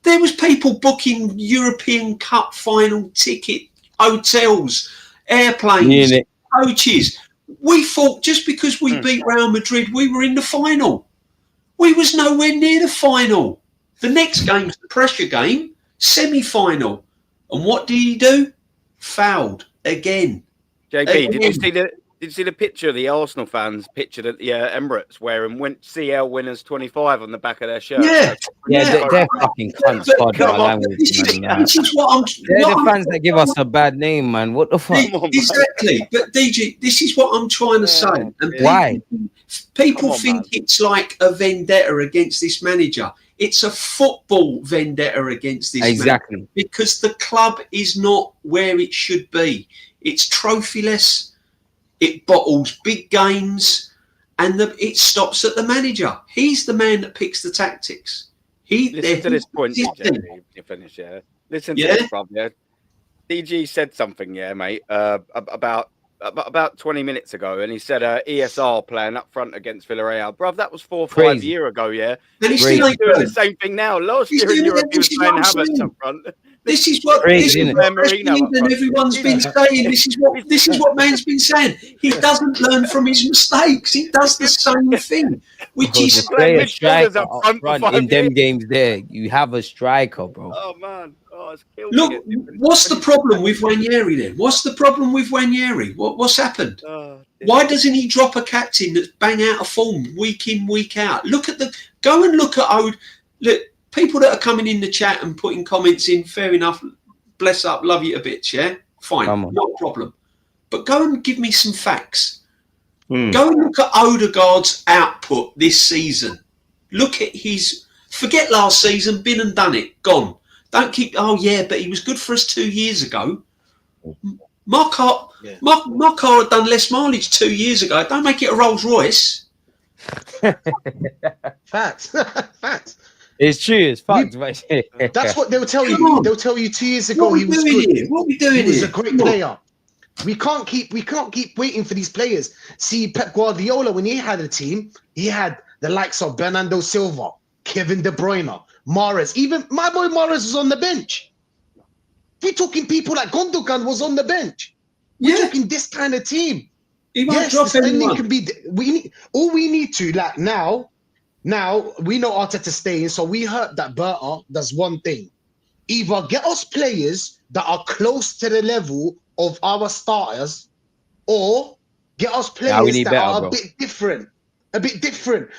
There was people booking European Cup final ticket, hotels, airplanes, coaches. We thought just because we beat Real Madrid, we were in the final. We was nowhere near the final. The next game's the pressure game, semi-final. And what did he do? Fouled again. JB, did you see the picture of the Arsenal fans pictured at the Emirates wearing CL winners 25 on the back of their shirt? They're fucking cunts. This is what I'm. They're the fans that give us a bad name, man. What the fuck? Exactly. But DJ, this is what I'm trying to say. And why? People think it's like a vendetta against this manager. It's a football vendetta against this manager because the club is not where it should be. It's trophyless. It bottles big games, and it stops at the manager. He's the man that picks the tactics. Listen to this point, DJ. You finish, yeah. Listen to this, bruv, yeah. DG said something, yeah, mate, about 20 minutes ago, and he said ESR playing up front against Villarreal. Bruv, that was 4 or 5 years ago, yeah. And he's still doing the same thing now. Last year in Europe, he was playing Havertz up front. This is what everyone's been saying. This is what man's been saying. He doesn't learn from his mistakes. He does the same thing, which is play a striker up front in them games. There, you have a striker, bro. Oh man, it's killed. Look, what's the problem with Ranieri then? What's the problem with Ranieri? What's happened? Why doesn't he drop a captain that's bang out of form week in, week out? Go and look at people that are coming in the chat and putting comments in, fair enough. Bless up, love you a bit, yeah? Fine, not a problem. But go and give me some facts. Go and look at Odegaard's output this season. Look at forget last season, been and done it, gone. Don't keep, but he was good for us 2 years ago. My car had done less mileage 2 years ago. Don't make it a Rolls Royce. Facts. Facts. It's true. It's fact. That's what they'll tell you. They'll tell you 2 years ago he was good. What are we doing? He was a great player. We can't keep waiting for these players. See, Pep Guardiola, when he had a team, he had the likes of Bernardo Silva, Kevin De Bruyne, Mahrez. Even my boy Mahrez was on the bench. We're talking people like Gundogan was on the bench. We're talking this kind of team. He won't drop anyone. All we need to Now, we know Arteta staying, so we heard that Berta does one thing. Either get us players that are close to the level of our starters, or get us players that are a bit different.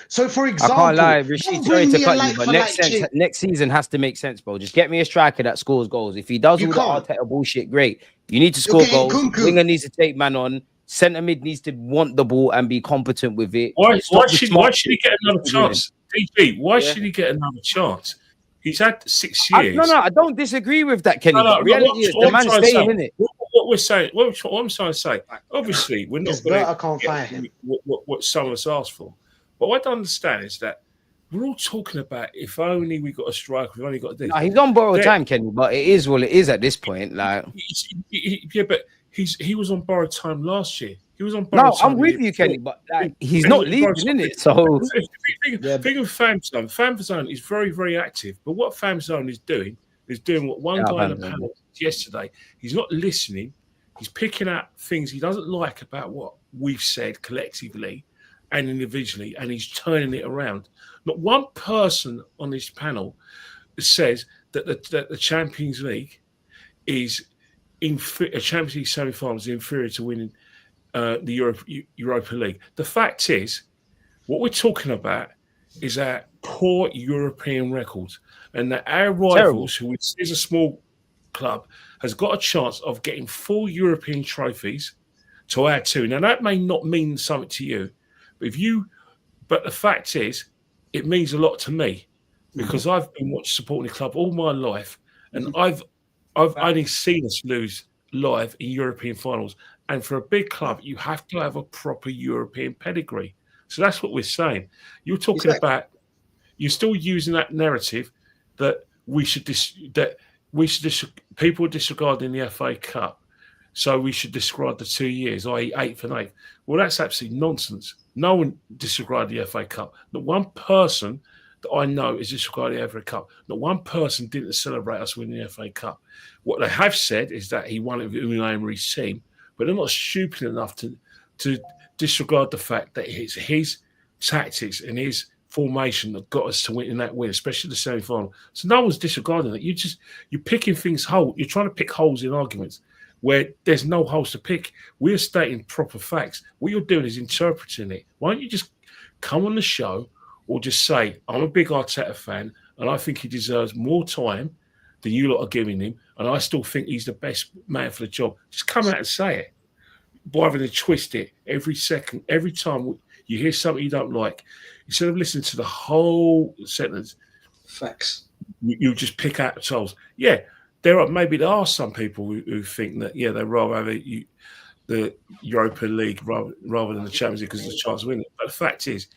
So, for example, I can't lie, Rashid, sorry to cut you, but next season has to make sense, bro. Just get me a striker that scores goals. If he does all the Arteta bullshit, great. You need to score goals. Wenger needs to take man on. Centre mid needs to want the ball and be competent with it. Why should he get another chance? DG, why should he get another chance? He's had 6 years. I don't disagree with that, Kenny. The reality is the man's staying in it. What we're saying, what I'm trying to say, obviously, we're not going to get what some of us asked for. But what I don't understand is that we're all talking about if only we got a striker, we've only got this. He's on borrowed time, Kenny, but it is what it is at this point. Like, but he was on borrowed time last year. He was on borrowed time. I'm with you, Kenny, but he's not leaving, isn't it? So think of FamZone. FamZone is very, very active. But what FamZone is doing what one guy in the panel did yesterday. He's not listening. He's picking out things he doesn't like about what we've said collectively and individually, and he's turning it around. Not one person on this panel says that the Champions League is a Champions League semi-final is inferior to winning the Europa League. The fact is, what we're talking about is our poor European records, and that our rivals, who is a small club, has got a chance of getting full European trophies to add to. Now, that may not mean something to you, but the fact is, it means a lot to me because I've been supporting the club all my life, and I've only seen us lose live in European finals. And for a big club, you have to have a proper European pedigree. So that's what we're saying. You're talking about, you're still using that narrative that people are disregarding the FA Cup. so we should disregard the 2 years, i.e. 8th and 8th. Well, that's absolutely nonsense. No one disregarded the FA Cup. Not one person that I know is disregarding the FA Cup. Not one person didn't celebrate us winning the FA Cup. What they have said is that he won it with Unai Emery's team, but they're not stupid enough to disregard the fact that it's his tactics and his formation that got us to win that win, especially the semi-final. So no one's disregarding it. You're picking things whole. You're trying to pick holes in arguments where there's no holes to pick. We're stating proper facts. What you're doing is interpreting it. Why don't you just come on the show or just say, I'm a big Arteta fan and I think he deserves more time than you lot are giving him, and I still think he's the best man for the job. Just come out and say it, rather than twist it every second, every time you hear something you don't like. Instead of listening to the whole sentence, facts, you just pick out the holes. Yeah, there are some people who think that, yeah, they'd rather have the Europa League rather than the Champions League because there's a chance of winning. But the fact is,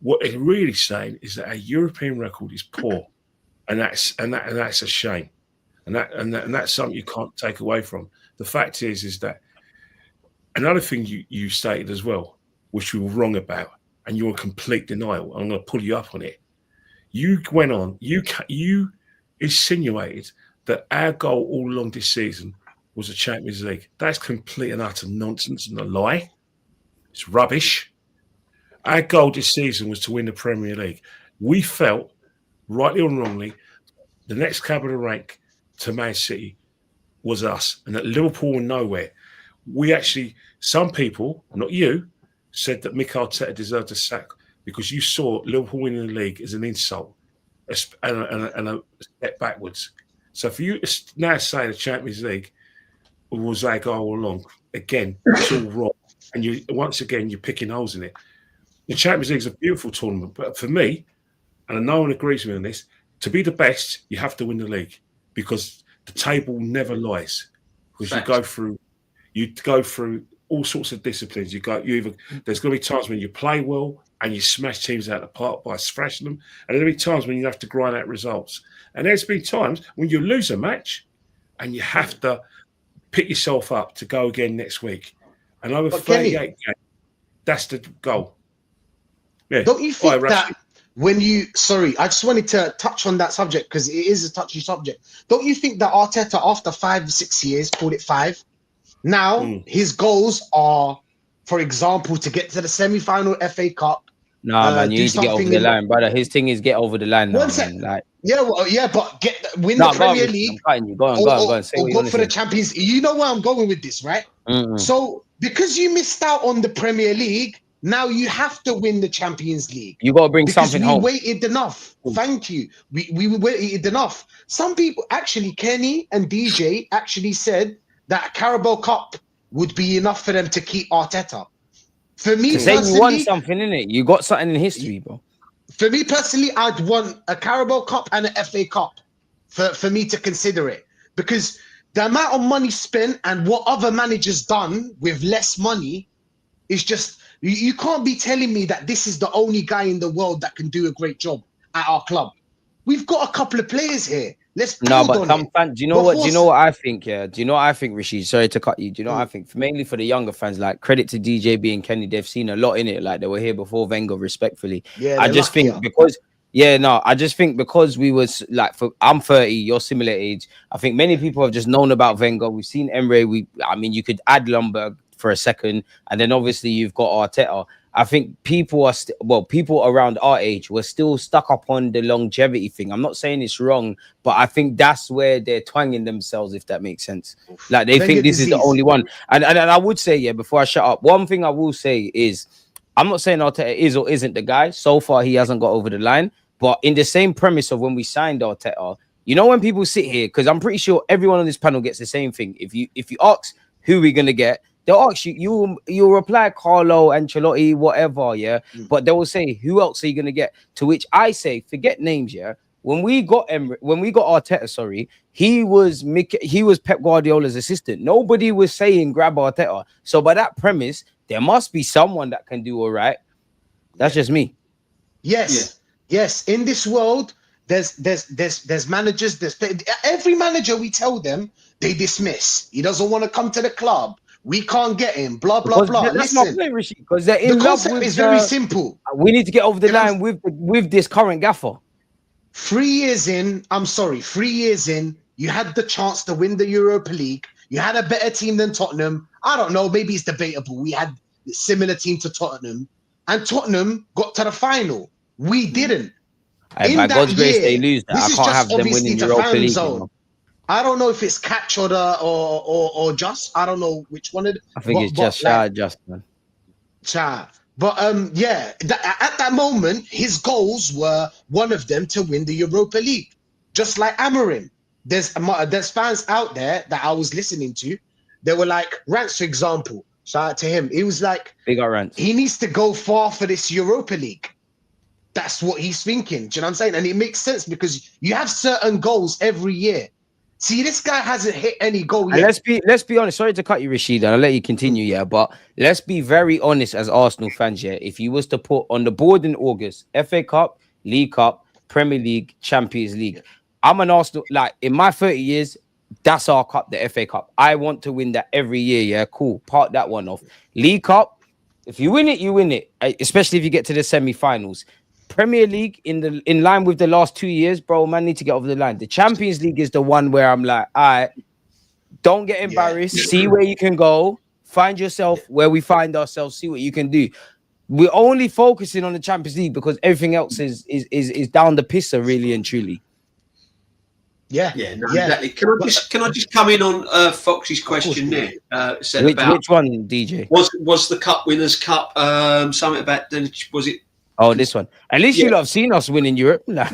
what it's really saying is that our European record is poor, and that's a shame, and that's something you can't take away from. The fact is that another thing you stated as well, which you were wrong about, and you're in complete denial. I'm going to pull you up on it. You went on. You insinuated that our goal all along this season was a Champions League. That's complete and utter nonsense and a lie. It's rubbish. Our goal this season was to win the Premier League. We felt, rightly or wrongly, the next cab of the rank to Man City was us, and that Liverpool were nowhere. We actually, some people, not you, said that Mikel Arteta deserved a sack because you saw Liverpool winning the league as an insult and a step backwards. So for you to now say the Champions League was our goal all along, again, it's all wrong. And you're picking holes in it. The Champions League is a beautiful tournament, but for me, and no one agrees with me on this, to be the best, you have to win the league because the table never lies. Because you go through all sorts of disciplines. There's going to be times when you play well and you smash teams out of the park by smashing them, and there'll be times when you have to grind out results. And there's been times when you lose a match and you have to pick yourself up to go again next week. And over 38 games, that's the goal. Yeah. Don't you think that I just wanted to touch on that subject because it is a touchy subject. Don't you think that Arteta, after 5-6 years, called it 5, now his goals are, for example, to get to the semi-final FA Cup? Nah, man, you need to get over the line, brother. His thing is get over the line now, man. Like, but win the Premier League. Go on. Say or go for the Champions. You know where I'm going with this, right? Mm-hmm. So because you missed out on the Premier League, now you have to win the Champions League. You got to bring something home. We waited enough. Thank you. We waited enough. Some people, actually, Kenny and DJ actually said that Carabao Cup would be enough for them to keep Arteta. For me personally, you won something in it. You got something in history, bro. For me personally, I'd want a Carabao Cup and an FA Cup for me to consider it, because the amount of money spent and what other managers done with less money is just. You can't be telling me that this is the only guy in the world that can do a great job at our club. We've got a couple of players here. Let's build on it. Do you know what I think? Yeah. Do you know what I think, Rashid? Sorry to cut you. Do you know what I think? Mainly for the younger fans, like credit to DJB and Kenny, they've seen a lot in it. Like they were here before Wenger, respectfully. Yeah, I just think because we was like, I'm 30, you're similar age. I think many people have just known about Wenger. We've seen Emre. You could add Lumberg for a second, and then obviously you've got Arteta. I think people around our age were still stuck up on the longevity thing. I'm not saying it's wrong, but I think that's where they're twanging themselves, if that makes sense. Like they think this is the only one. And I would say, before I shut up, one thing I will say is I'm not saying Arteta is or isn't the guy. So far, he hasn't got over the line. But in the same premise of when we signed Arteta, when people sit here, because I'm pretty sure everyone on this panel gets the same thing. If you ask who we're gonna get, they'll ask you'll reply Carlo, Ancelotti, whatever, but they will say, who else are you gonna get? To which I say, forget names, When we got Arteta, he was Pep Guardiola's assistant. Nobody was saying grab Arteta. So by that premise, there must be someone that can do all right. That's just me. Yes. In this world, there's managers. Every manager, we tell them they dismiss. He doesn't want to come to the club. We can't get him. Blah blah Because blah. that's my Listen, point, Rishi. Because they're the in love concept with. is very simple. We need to get over the You know, line with this current gaffer. 3 years in, 3 years in, you had the chance to win the Europa League. You had a better team than Tottenham. I don't know, maybe it's debatable. We had a similar team to Tottenham, and Tottenham got to the final. We didn't. Hey, by God's grace, they lose that. I this is can't just have them obviously winning to Europa fan League. zone. I don't know if it's catch or just. I don't know which one it. I think it's just shy, just man. But yeah, at that moment, his goals were one of them to win the Europa League, just like Amorim. There's fans out there that I was listening to. They were like, Rance, for example. Shout out to him. He was like, Big up Rance. He needs to go far for this Europa League. That's what he's thinking. Do you know what I'm saying? And it makes sense because you have certain goals every year. See, this guy hasn't hit any goal yet. And let's be honest. Sorry to cut you, Rashid, and I'll let you continue, yeah. But let's be very honest as Arsenal fans, yeah. If you was to put on the board in August, FA Cup, League Cup, Premier League, Champions League, I'm an Arsenal, like in my 30 years, that's our cup, the FA Cup. I want to win that every year, yeah. Cool. Part that one off. League Cup, if you win it, you win it. Especially if you get to the semi-finals. Premier League in line with the last 2 years, bro, man, need to get over the line. The Champions League is the one where I'm like, all right, don't get embarrassed. See where you can go. Find yourself where we find ourselves. See what you can do. We're only focusing on the Champions League because everything else is down the pisser, really and truly. Exactly. Can I just come in on Fox's question there? Which one, DJ? Was the Cup Winners' Cup something about? Was it? Oh, this one. At least you'll have seen us win in Europe. I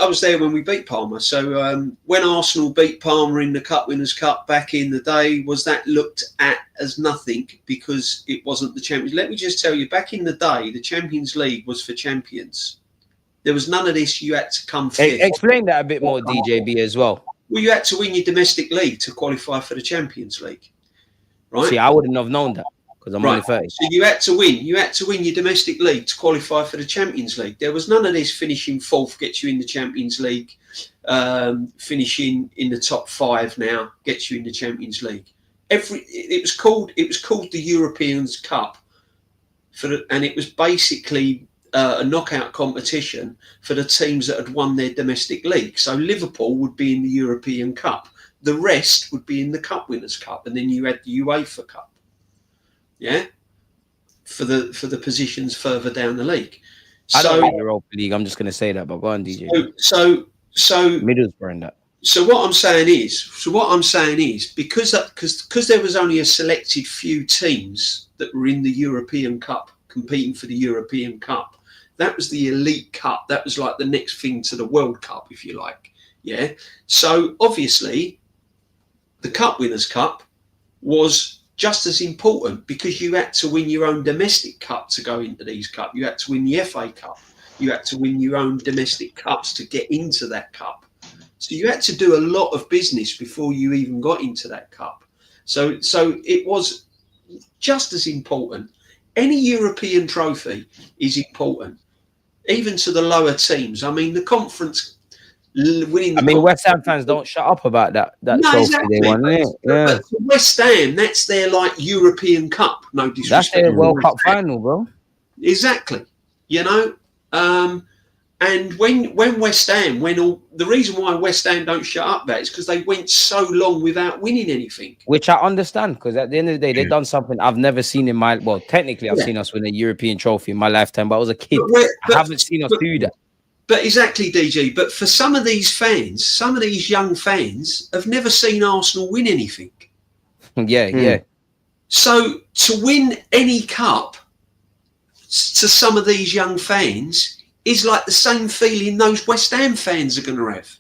was there when we beat Parma. So when Arsenal beat Parma in the Cup Winners' Cup back in the day, was that looked at as nothing because it wasn't the Champions? Let me just tell you, back in the day, the Champions League was for champions. There was none of this. You had to come fifth. Explain that a bit more, DJB, as well. Well, you had to win your domestic league to qualify for the Champions League, right? See, I wouldn't have known that because I'm only 30. So you had to win. You had to win your domestic league to qualify for the Champions League. There was none of this finishing fourth gets you in the Champions League, finishing in the top 5 now gets you in the Champions League. It was called the Europeans Cup, and it was basically a knockout competition for the teams that had won their domestic league. So Liverpool would be in the European Cup. The rest would be in the Cup Winners' Cup, and then you had the UEFA Cup. Yeah, for the positions further down the league. I don't like Europa League. I'm just going to say that, but go on, DJ. So Middlesbrough in that. So what I'm saying is because there was only a selected few teams that were in the European Cup competing for the European Cup. That was the elite cup. That was like the next thing to the World Cup, if you like. Yeah. So obviously, the Cup Winners' Cup was just as important because you had to win your own domestic cup to go into these cups. You had to win the FA Cup. You had to win your own domestic cups to get into that cup. So you had to do a lot of business before you even got into that cup. So it was just as important. Any European trophy is important, even to the lower teams. I mean, the conference winning. West Ham fans don't shut up about that trophy exactly. They won. But for West Ham, that's their like European Cup. No disrespect. That's their World Cup final, bro. Exactly. You know, and when West Ham, the reason why West Ham don't shut up that is because they went so long without winning anything. Which I understand, because at the end of the day, they've done something I've never seen in my... Well, technically, I've seen us win a European trophy in my lifetime, but I was a kid. I haven't seen us do that. But exactly, DG. But for some of these fans, some of these young fans have never seen Arsenal win anything. Yeah. So to win any cup to some of these young fans is like the same feeling those West Ham fans are going to have.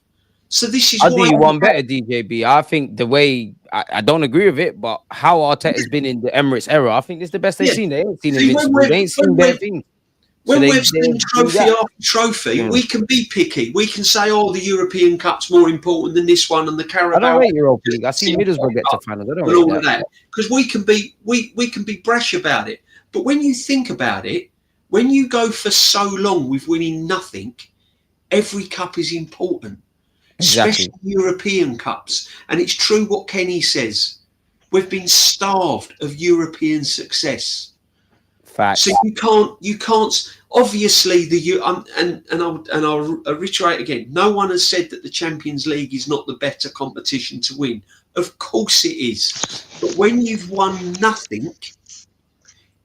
So this is I'll do you one better, DJB. I think the way... I don't agree with it, but how Arteta's been in the Emirates era, I think it's the best they've seen. They ain't seen Invincible. They ain't seen their thing. When we've seen trophy after trophy, we can be picky. We can say, "Oh, the European Cup's more important than this one," and the Carabao. I don't rate Europa League. I see Middlesbrough get to finals. I don't rate that because we can be brash about it. But when you think about it, when you go for so long with winning nothing, every cup is important Exactly. especially European Cups. And it's true what Kenny says. We've been starved of European success. Facts. So you can't. Obviously, I'll reiterate again. No one has said that the Champions League is not the better competition to win. Of course it is. But when you've won nothing,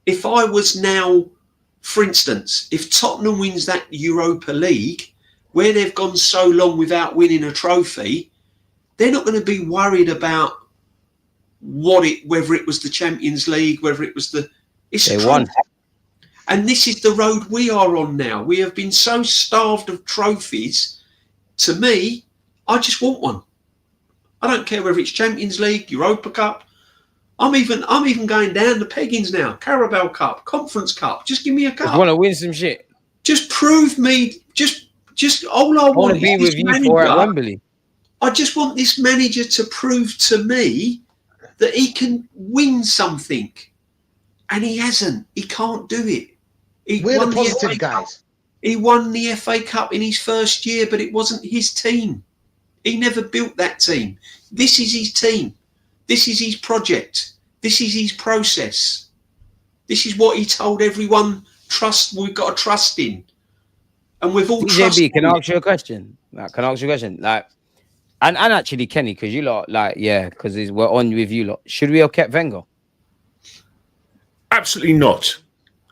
if I was now, for instance, if Tottenham wins that Europa League, where they've gone so long without winning a trophy, they're not going to be worried about whether it was the Champions League, whether it was they won. And this is the road we are on now. We have been so starved of trophies. To me, I just want one. I don't care whether it's Champions League, Europa Cup. I'm even going down the peggings now. Carabao Cup, Conference Cup. Just give me a cup. I want to win some shit. Just prove me. Just all I want to be is with this you manager. for at Wembley. I just want this manager to prove to me that he can win something, and he hasn't. He can't do it. We're the positive guys. He won the FA Cup in his first year, but it wasn't his team. He never built that team. This is his team. This is his project. This is his process. This is what he told everyone. We've got to trust in. And we've all trusted. Can I ask you a question? Like, and actually, Kenny, because you lot, like, yeah, because we're on with you lot. Should we have kept Wenger? Absolutely not.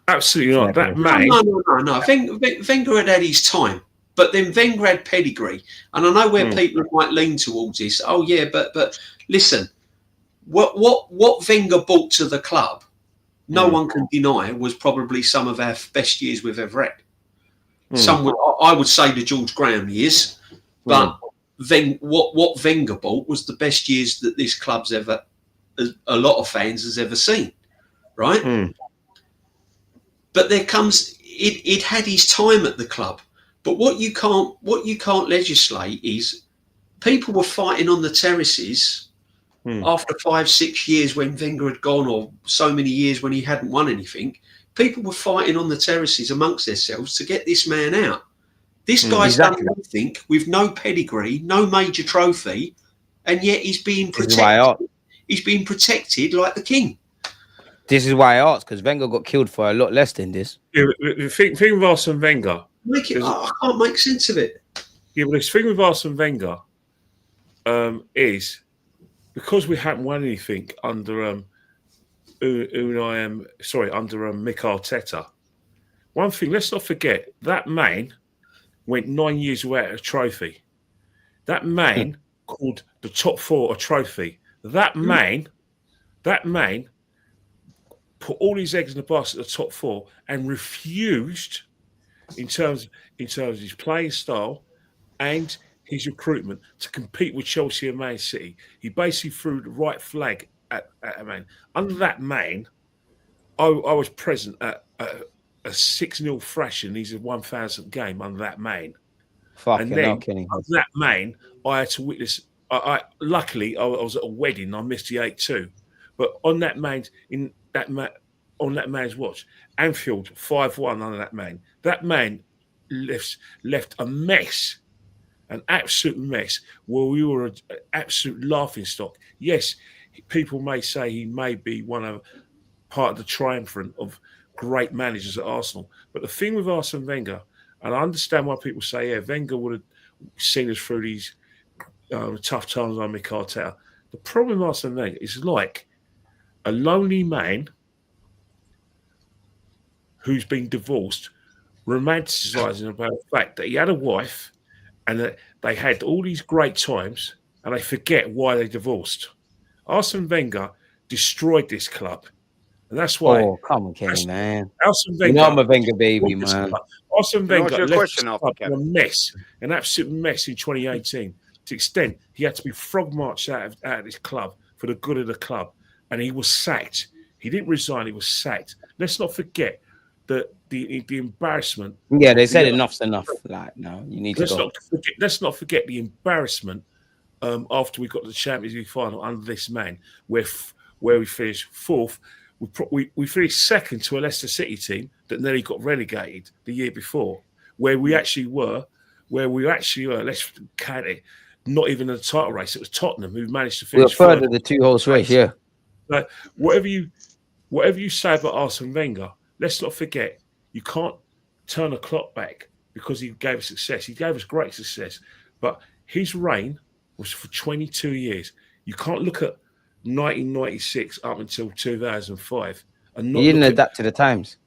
Absolutely not. That man. No. Wenger had his time, but then Wenger had pedigree, and I know where people might lean towards this. Oh yeah, but listen, what Wenger brought to the club, no one can deny, was probably some of our best years we've ever had. I would say the George Graham years, but then what Wenger brought was the best years that this club's ever, a lot of fans has ever seen, right? But there comes it had his time at the club. But what you can't legislate is people were fighting on the terraces after 5-6 years when Wenger had gone, or so many years when he hadn't won anything. People were fighting on the terraces amongst themselves to get this man out. This guy's done nothing with no pedigree, no major trophy, and yet he's being protected. He's being protected like the king. This is why I asked, because Wenger got killed for a lot less than this. Yeah, the thing with Arsene Wenger. I can't make sense of it. Yeah, but the thing with Arsene Wenger is because we haven't won anything under under Mick Arteta. One thing, let's not forget, that man went 9 years without a trophy. That man called the top four a trophy. That man put all his eggs in the basket at the top four and refused, in terms of his playing style and his recruitment, to compete with Chelsea and Man City. He basically threw the right flag at a man. Under that man, I was present at a 6-0 thrashing. He's a 1,000th game under that man. Fucking hell, Kenny. Under that man, I had to witness. Luckily, I was at a wedding. I missed the 8-2, but on that man's watch, Anfield 5-1 under that man. That man left a mess, an absolute mess, where we were an absolute laughingstock. Yes, people may say he may be part of the triumvirate of great managers at Arsenal, but the thing with Arsene Wenger, and I understand why people say, yeah, Wenger would have seen us through these tough times on Mick Arteta. The problem with Arsene Wenger is like a lonely man who's been divorced, romanticising about the fact that he had a wife and that they had all these great times, and they forget why they divorced. Arsene Wenger destroyed this club, and that's why. Oh, come on, Kenny, man! Arsene Wenger, you know I'm a Wenger baby, man. Arsene Wenger left this club in a mess, an absolute mess in 2018. To the extent he had to be frog marched out of this club for the good of the club, and he was sacked. He didn't resign; he was sacked. Let's not forget the embarrassment. Yeah, they said enough's enough. Like, no, you need to go. Let's not forget the embarrassment after we got to the Champions League final under this man, where we finished fourth. We finished second to a Leicester City team that nearly got relegated the year before, where we actually were. Let's count it. not even in the title race. It was Tottenham who managed to We were finish third of the 2-horse race, yeah. Like whatever you say about Arsene Wenger, let's not forget you can't turn a clock back because he gave us success. He gave us great success, but his reign was for 22 years. You can't look at 1996 up until 2005 and not He didn't look at, adapt to the times.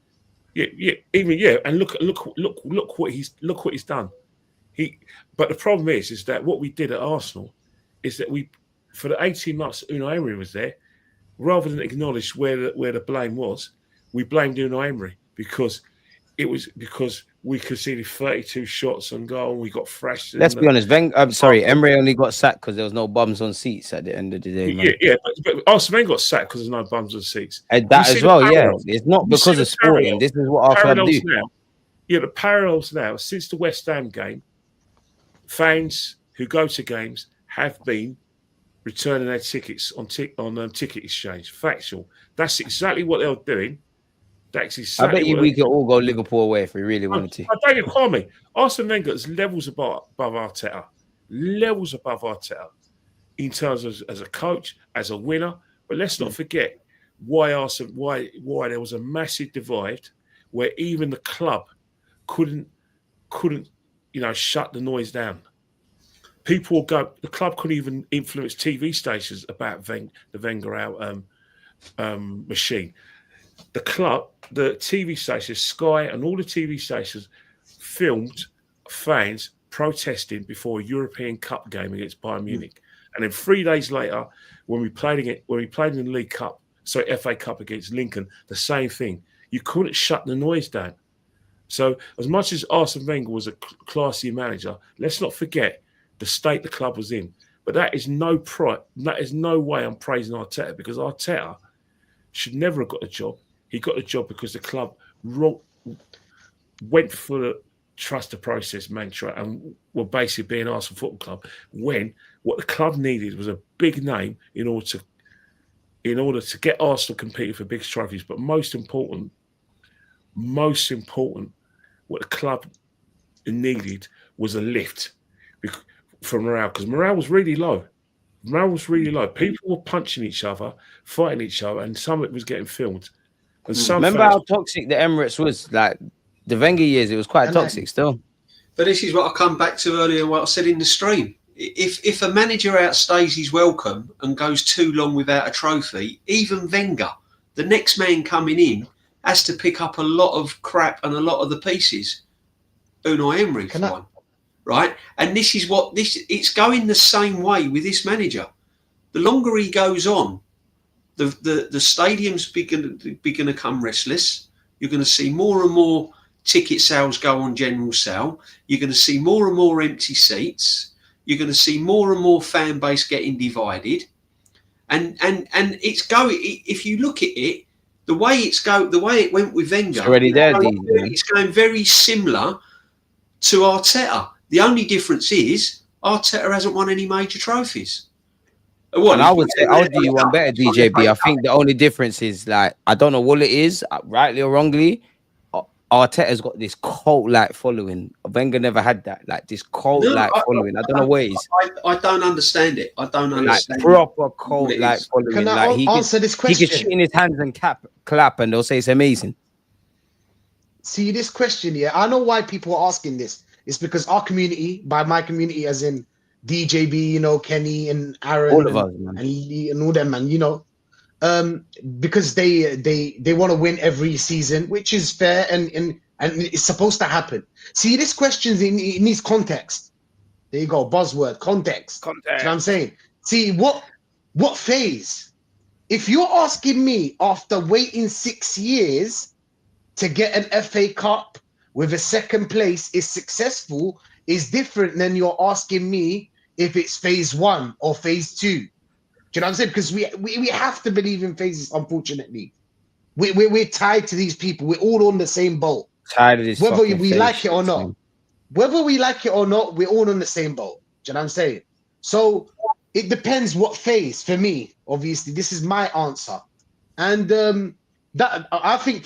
and look what he's done. But the problem is that what we did at Arsenal is that we, for the 18 months Unai Emery was there, rather than acknowledge where the blame was, we blamed Unai Emery because we conceded 32 shots on goal. We got thrashed. Let's be honest. Emery only got sacked because there was no bums on seats at the end of the day, man. But Arsene Wenger got sacked because there's no bums on seats. And that as well, yeah. It's not because of Sporting. This is what our club do. The parallels now, since the West Ham game, fans who go to games have been returning their tickets on ticket exchange. Factual. That's exactly what they're doing. That's exactly. I bet you we could all go Liverpool away if we really wanted to. I beg your pardon. Arsene Wenger is levels above Arteta. Levels above Arteta in terms of as a coach, as a winner. But let's not forget why there was a massive divide where even the club couldn't shut the noise down. People will go. The club couldn't even influence TV stations about the Wenger out machine. The club, the TV stations, Sky, and all the TV stations filmed fans protesting before a European Cup game against Bayern Munich, and then 3 days later, when we played in the League Cup, FA Cup against Lincoln, the same thing. You couldn't shut the noise down. So, as much as Arsene Wenger was a classy manager, let's not forget the state the club was in. But that is no way I'm praising Arteta, because Arteta should never have got the job. He got the job because the club went for the trust the process mantra and were basically being Arsenal Football Club, when what the club needed was a big name in order to get Arsenal competing for big trophies. But most important, what the club needed was a lift for morale, because morale was really low. People were punching each other, fighting each other, and some of it was getting filmed. And remember how toxic the Emirates was? Like the Wenger years, it was quite toxic still. But this is what I come back to earlier, what I said in the stream. If a manager outstays his welcome and goes too long without a trophy, even Wenger, the next man coming in, has to pick up a lot of crap and a lot of the pieces. Unai Emery for one, right? And this is it's going the same way with this manager. The longer he goes on, the stadium's going to become restless. You're going to see more and more ticket sales go on general sale. You're going to see more and more empty seats. You're going to see more and more fan base getting divided. And it's going. If you look at it, the way it went with Wenger, it's already there. It's going very similar to Arteta. The only difference is Arteta hasn't won any major trophies. And I would do you one better, DJB. I think the only difference is, like, I don't know what it is, rightly or wrongly, Arteta's got this cult-like following. Wenger never had that, like this cult-like following. I don't know what it is. I don't understand it. I don't understand. Like proper cult-like following. Can I answer this question? He could shit in his hands and clap, and they'll say it's amazing. See this question here. I know why people are asking this. It's because our community, by my community, as in DJB, Kenny and Aaron, all of us, man, and Lee and all them, man, because they want to win every season, which is fair and it's supposed to happen. See, this question it needs context. There you go, buzzword, context. You know what I'm saying? See, what phase? If you're asking me after waiting 6 years to get an FA Cup with a second place is successful, is different than you're asking me if it's phase 1 or phase 2. Do you know what I'm saying? Because we have to believe in phases, unfortunately. We're tied to these people. We're all on the same boat. Tired of this. Whether we like it or not. Whether we like it or not, we're all on the same boat. Do you know what I'm saying? So it depends what phase for me. Obviously, this is my answer. And that I think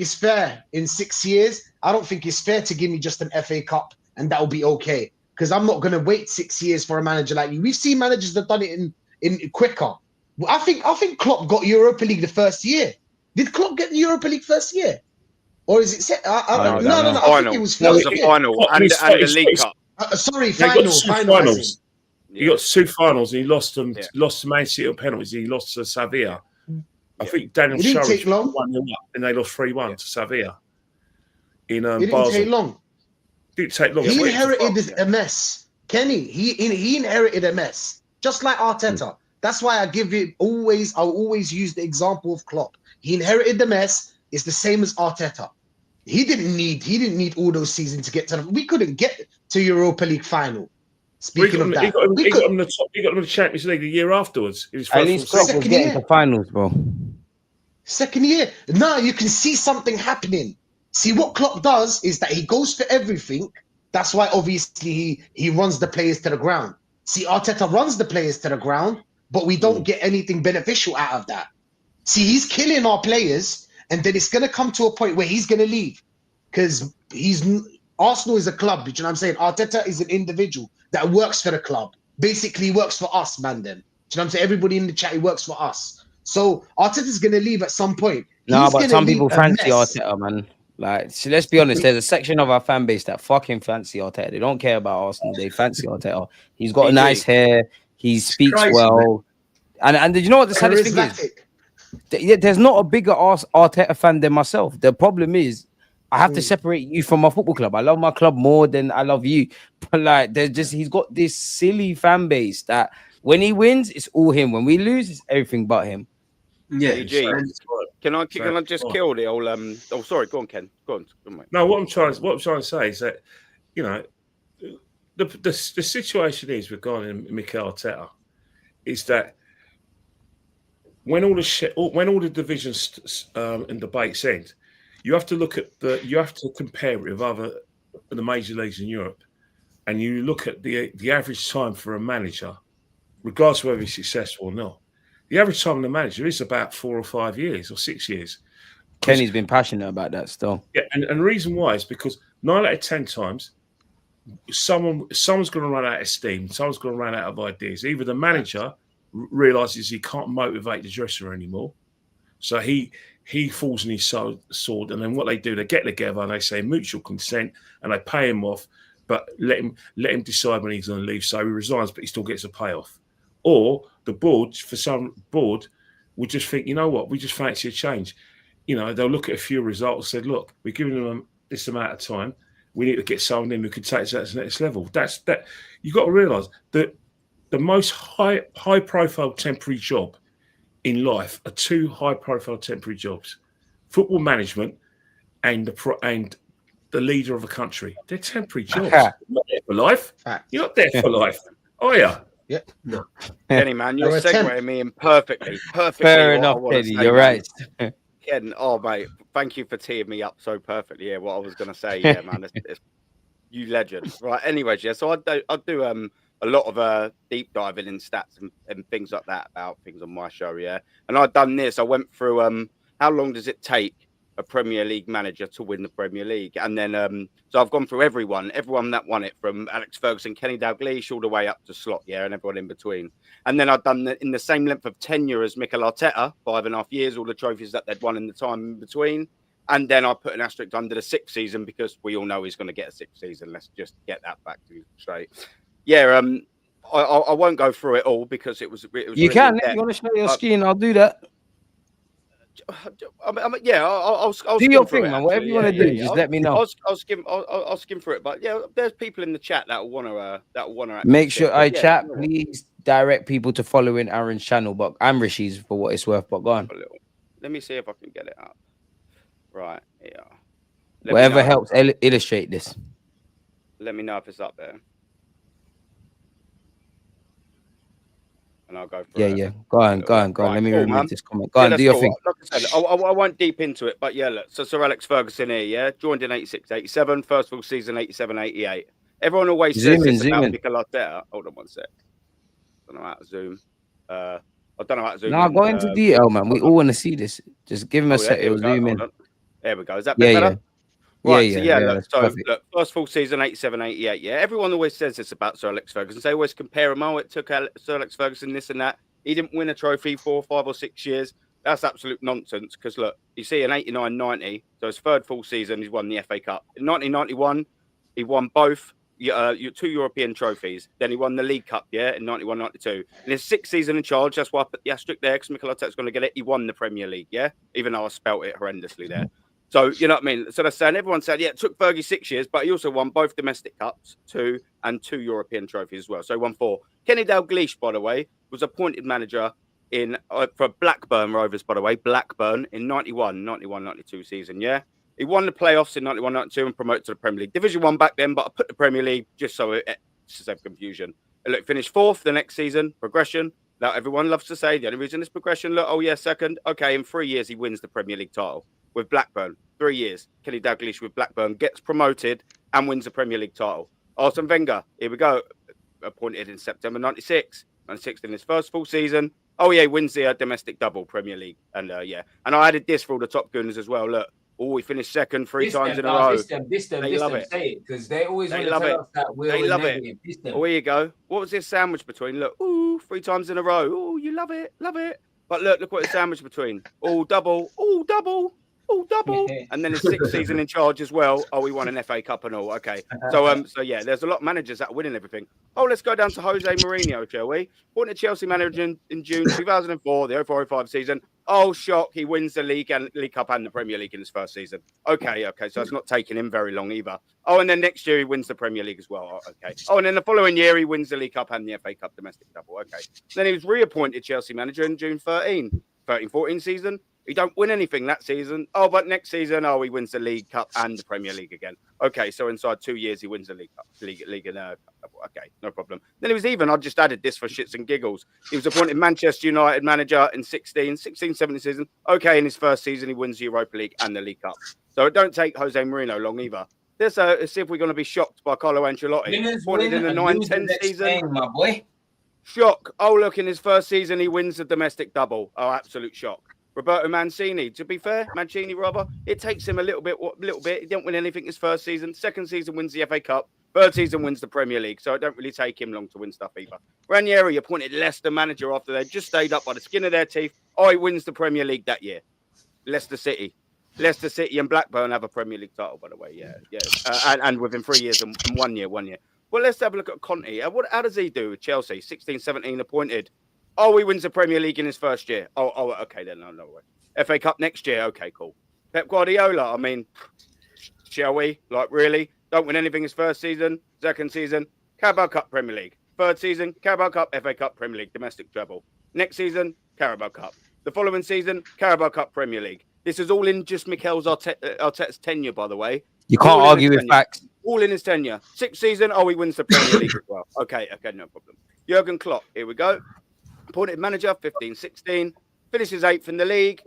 it's fair in 6 years. I don't think it's fair to give me just an FA Cup and that'll be okay. because I'm not going to wait 6 years for a manager like you. We've seen managers that have done it in quicker. I think Klopp got Europa League the first year. Did Klopp get the Europa League first year? Or is it set? No. I think it was That was first the year. final and the League Cup. Sorry, They got two final. finals. He got 2 finals and he lost them. Lost to Man City on penalties. He lost to Sevilla. I think Daniel It didn't take Sturridge long. 1-0 up and they lost 3-1 to Sevilla. In It didn't Basel. take long. Didn't take long. He inherited a mess. Kenny, he inherited a mess. Just like Arteta. That's why I'll always use the example of Klopp. He inherited the mess. It's the same as Arteta. He didn't need all those seasons to get to we couldn't get to Europa League final. Speaking of that, he got him the Champions League the year afterwards. At least Klopp was getting to finals, bro. Second year. No, you can see something happening. See, what Klopp does is that he goes for everything. That's why, obviously, he runs the players to the ground. See, Arteta runs the players to the ground, but we don't get anything beneficial out of that. See, he's killing our players, and then it's going to come to a point where he's going to leave. Because Arsenal is a club, you know what I'm saying? Arteta is an individual that works for the club. Basically, works for us, man, then. Do you know what I'm saying? Everybody in the chat, he works for us. So, Arteta's going to leave at some point. No, but some people fancy Arteta, man. Like, so let's be honest, there's a section of our fan base that fucking fancy Arteta. They don't care about Arsenal. They fancy Arteta. He's got nice hair. He speaks well. And you know what the saddest thing is? There's not a bigger Arteta fan than myself. The problem is, I have to separate you from my football club. I love my club more than I love you. But like, he's got this silly fan base that when he wins, it's all him. When we lose, it's everything but him. Yeah. Can I just kill the old Oh, sorry. Go on, Ken. Go on, mate. No, what I'm trying to say is that, you know, the situation is regarding Mikel Arteta is that when all the divisions and debates end, you have to look at you have to compare it with the major leagues in Europe, and you look at the average time for a manager, regardless of whether he's successful or not. The average time of the manager is about 4 or 5 years or 6 years. Kenny's been passionate about that still. Yeah, and the reason why is because 9 out of 10 times, someone's going to run out of steam. Someone's going to run out of ideas. Either the manager realizes he can't motivate the dresser anymore, so he falls on his sword. And then what they do, they get together and they say mutual consent, and they pay him off, but let him decide when he's going to leave. So he resigns, but he still gets a payoff. Or the board would just think, you know what, we just fancy a change. You know, they'll look at a few results, said, look, we're giving them this amount of time. We need to get someone in who can take us to the next level. That you've got to realise that the most high profile temporary job in life are 2 high profile temporary jobs: football management and the leader of a country. They're temporary jobs. You're not there for life. You're not there for life, are you? Yeah. No. Kenny, man, you're segueing me in perfectly. Fair enough, Kenny. You're right. Ken, oh mate, thank you for teeing me up so perfectly. Yeah, what I was gonna say, yeah, man, it's you legend. Right. Anyways, yeah. So I do a lot of deep diving in stats and things like that about things on my show. Yeah, and I've done this. I went through how long does it take a Premier League manager to win the Premier League, and then so I've gone through everyone that won it, from Alex Ferguson, Kenny Dalglish, all the way up to Slot, yeah, and everyone in between. And then I've done in the same length of tenure as Mikel Arteta, 5.5 years, all the trophies that they'd won in the time in between. And then I put an asterisk under the 6th season because we all know he's going to get a 6th season. Let's just get that back to you straight. Yeah, I won't go through it all because it was you can. If you want to show your skin, I'll do that. Yeah, I'll do your thing, man. Whatever you want to do, just let me know. I'll skim through it. But yeah, there's people in the chat that will want to. Make sure I chat. Please direct people to following Aaron's channel. But I'm Rishi's for what it's worth. But go on. Let me see if I can get it up. Right. Yeah. Whatever helps illustrate this. Let me know if it's up there. And I'll go through it. Yeah. Go on. Right, let me remove this comment. Go on, do your thing. Like I said, I won't deep into it, but yeah, look. So Sir Alex Ferguson here, yeah, joined in 86-87, first full season 87-88. Everyone always says this about Mikel Arteta. Hold on one sec. I don't know how to zoom. I don't know how to zoom. No, go into detail, man. We all want to see this. Just give him a sec. It'll zoom in. There we go. Is that better? Right, look, that's so perfect. look, first full season, 87, 88, yeah. Everyone always says this about Sir Alex Ferguson. They always compare him, it took Sir Alex Ferguson this and that. He didn't win a trophy 4, 5 or 6 years. That's absolute nonsense because, look, you see in 89, 90, so his third full season, he's won the FA Cup. In 1991, he won both 2 European trophies. Then he won the League Cup, in 91, 92. In his 6th season in charge, that's why I put the asterisk there because Mikel Arteta's going to get it. He won the Premier League, even though I spelt it horrendously there. So, you know what I mean? So they're saying, everyone said, it took Fergie 6 years, but he also won both domestic cups, 2 and 2 European trophies as well. So he won 4. Kenny Dalglish, by the way, was appointed manager for Blackburn Rovers, by the way, Blackburn in 91-92 season, He won the playoffs in 91-92 and promoted to the Premier League. Division 1 back then, but I put the Premier League just so it to save confusion. Look, finished 4th the next season, progression. Now, everyone loves to say the only reason is progression. Look, 2nd. Okay, in 3 years, he wins the Premier League title. With Blackburn, 3 years. Kenny Dalglish with Blackburn gets promoted and wins the Premier League title. Arsene Wenger, here we go, appointed in September 96 and 6th in his first full season. He wins the domestic double Premier League. And and I added this for all the top Gooners as well. Look, we finished 2nd 3 times in a row. This them, say it because they always want to tell us that we're They love negative. it. Here you go. What was this sandwich between? Look, 3 times in a row. You love it. But look what it's sandwiched between. All double. And then his 6th season in charge as well. We won an FA Cup and all. Okay. So there's a lot of managers that are winning everything. Let's go down to Jose Mourinho, shall we? Appointed Chelsea manager in June 2004, the 04-05 season. Shock. He wins the League Cup and the Premier League in his first season. Okay. So it's not taking him very long either. And then next year he wins the Premier League as well. Okay. And then the following year he wins the League Cup and the FA Cup domestic double. Okay. Then he was reappointed Chelsea manager in June 13-14 season. He don't win anything that season. But next season, he wins the League Cup and the Premier League again. Okay, so inside 2 years, he wins the League Cup, League and okay, no problem. Then he was I just added this for shits and giggles. He was appointed Manchester United manager in 16-17 season. Okay, in his first season, he wins the Europa League and the League Cup. So it don't take Jose Mourinho long either. Let's see if we're going to be shocked by Carlo Ancelotti. Appointed in the 9-10 season. My boy. Shock. Look, in his first season, he wins the domestic double. Absolute shock. Roberto Mancini, to be fair, it takes him a little bit. He didn't win anything his first season. 2nd season wins the FA Cup. 3rd season wins the Premier League. So it don't really take him long to win stuff either. Ranieri appointed Leicester manager after they just stayed up by the skin of their teeth. He wins the Premier League that year. Leicester City and Blackburn have a Premier League title, by the way. And within 3 years and 1 year. Well, let's have a look at Conte. How does he do with Chelsea? 16-17 appointed. He wins the Premier League in his first year. Okay, then no way. FA Cup next year. Okay, cool. Pep Guardiola. Shall we? Really? Don't win anything his first season. 2nd season, Carabao Cup, Premier League. 3rd season, Carabao Cup, FA Cup, Premier League, domestic treble. Next season, Carabao Cup. The following season, Carabao Cup, Premier League. This is all in just Mikel Arteta's tenure, by the way. You can't argue with facts. All in his tenure. 6th season, he wins the Premier League as well. Okay, no problem. Jurgen Klopp. Here we go. Appointed manager, 15-16, finishes 8th in the league.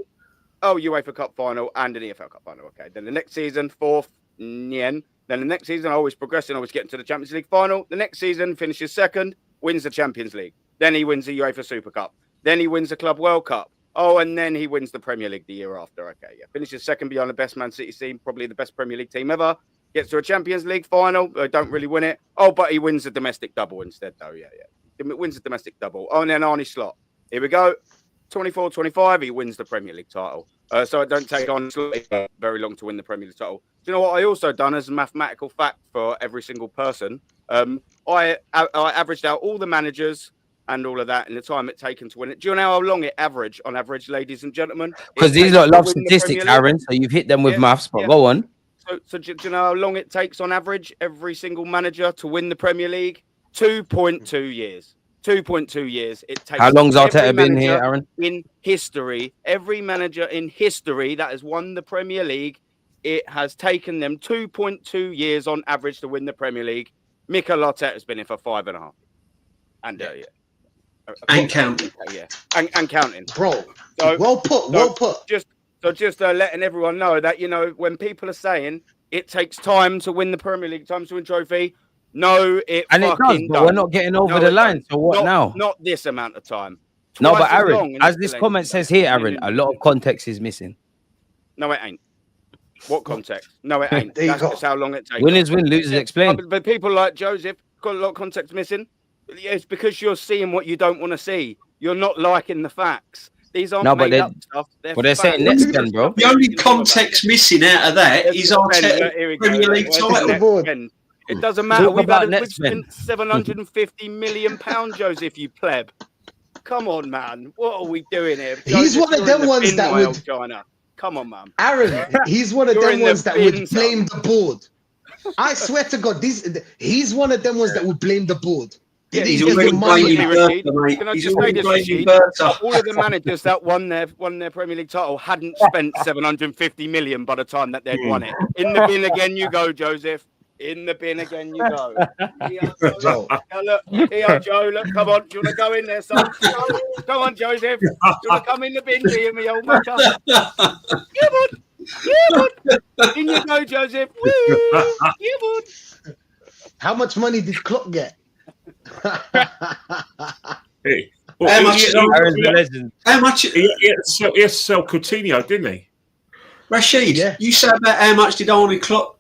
UEFA Cup final and an EFL Cup final. Okay, then the next season, 4th, Then the next season, always progressing, always getting to the Champions League final. The next season, finishes 2nd, wins the Champions League. Then he wins the UEFA Super Cup. Then he wins the Club World Cup. And then he wins the Premier League the year after. Okay, finishes 2nd behind the best Man City team, probably the best Premier League team ever. Gets to a Champions League final. Don't really win it. But he wins the domestic double instead, though. Wins the domestic double. And then Arne Slot. Here we go. 24-25, he wins the Premier League title. So it don't take on very long to win the Premier League title. Do you know what I also done as a mathematical fact for every single person? I averaged out all the managers and all of that in the time it taken to win it. Do you know how long it on average, ladies and gentlemen? Because these lot love statistics, Aaron, so you've hit them with maths, but go on. So do you know how long it takes on average every single manager to win the Premier League? 2.2 years. 2.2 years. It takes. How long's Arteta been here, Aaron? In history, every manager in history that has won the Premier League, it has taken them 2.2 years on average to win the Premier League. Mikel Arteta has been here for 5.5. And and counting. And counting. Bro, well put. Just letting everyone know that, when people are saying it takes time to win the Premier League, time to win trophy. No, it does, but we're not getting over the line. So what now? Not this amount of time. No, but Aaron, as this comment says here, Aaron, a lot of context is missing. No, it ain't. What context? No, it ain't. There you That's go. just how long it takes. Winners win, losers explain. But people like Joseph got a lot of context missing. Yeah, it's because you're seeing what you don't want to see. You're not liking the facts. These aren't made up stuff. They're saying next gen, bro. The only context missing out of that is Arteta Premier League title. It doesn't matter. Talk We've about spent £750 million, Joseph, you pleb. Come on, man. What are we doing here? He's one of them ones that would. China. Come on, man. Aaron, he's one of them ones that would blame the board. I swear to God, he's one of them ones that would blame the board. Yeah, he's already blaming Bertha, Can I just say this, Rashid? All of the managers that won their Premier League title hadn't spent £750 million by the time that they'd won it. In the bin again you go, Joseph. In the bin again you go. Joe, look, Joe, look, come on. Do you want to go in there, son? Come on, Joseph. Do you want to come in the bin, do you, me old mucker? Come on. In you go, Joseph. Woo! How much money did Klopp get? Hey, how much? How much? He had to sell Coutinho, didn't he? Rashid, you said about how much did only Klopp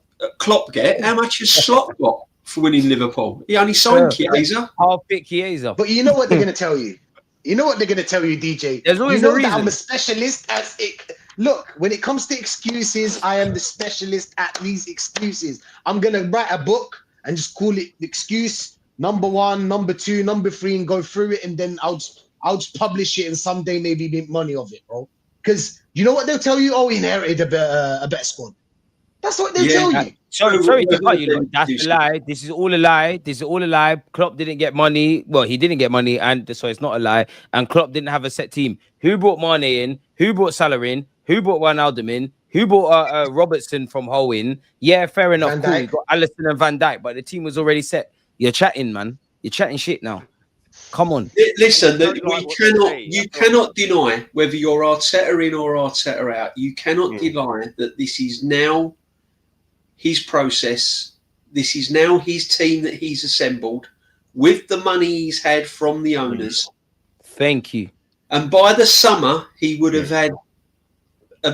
get? How much has Slot got for winning Liverpool? He only signed Chiesa. I'll pick Chiesa. But you know what they're going to tell you? You know what they're going to tell you, DJ? There's always you know a reason. That I'm a specialist at it. Look, when it comes to excuses, I am the specialist at these excuses. I'm going to write a book and just call it excuse number 1, number 2, number 3, and go through it, and then I'll just publish it and someday maybe make money of it, bro. Because you know what they'll tell you? Oh, he inherited a better squad. That's what they'll tell you. Sorry to cut you. That's a lie. This is all a lie. Klopp didn't get money. Well, he didn't get money, and so it's not a lie. And Klopp didn't have a set team. Who brought Mane in? Who brought Salah in? Who brought Wijnaldum in? Who brought Robertson from Hull in? Yeah, fair enough. Cool. You got Alisson and Van Dijk, but the team was already set. You're chatting, man. You're chatting shit now. Come on. Listen, you cannot deny whether you're Arteta in or Arteta out. You cannot deny that this is now his process. This is now his team that he's assembled with the money he's had from the owners. Thank you. And by the summer, he would have had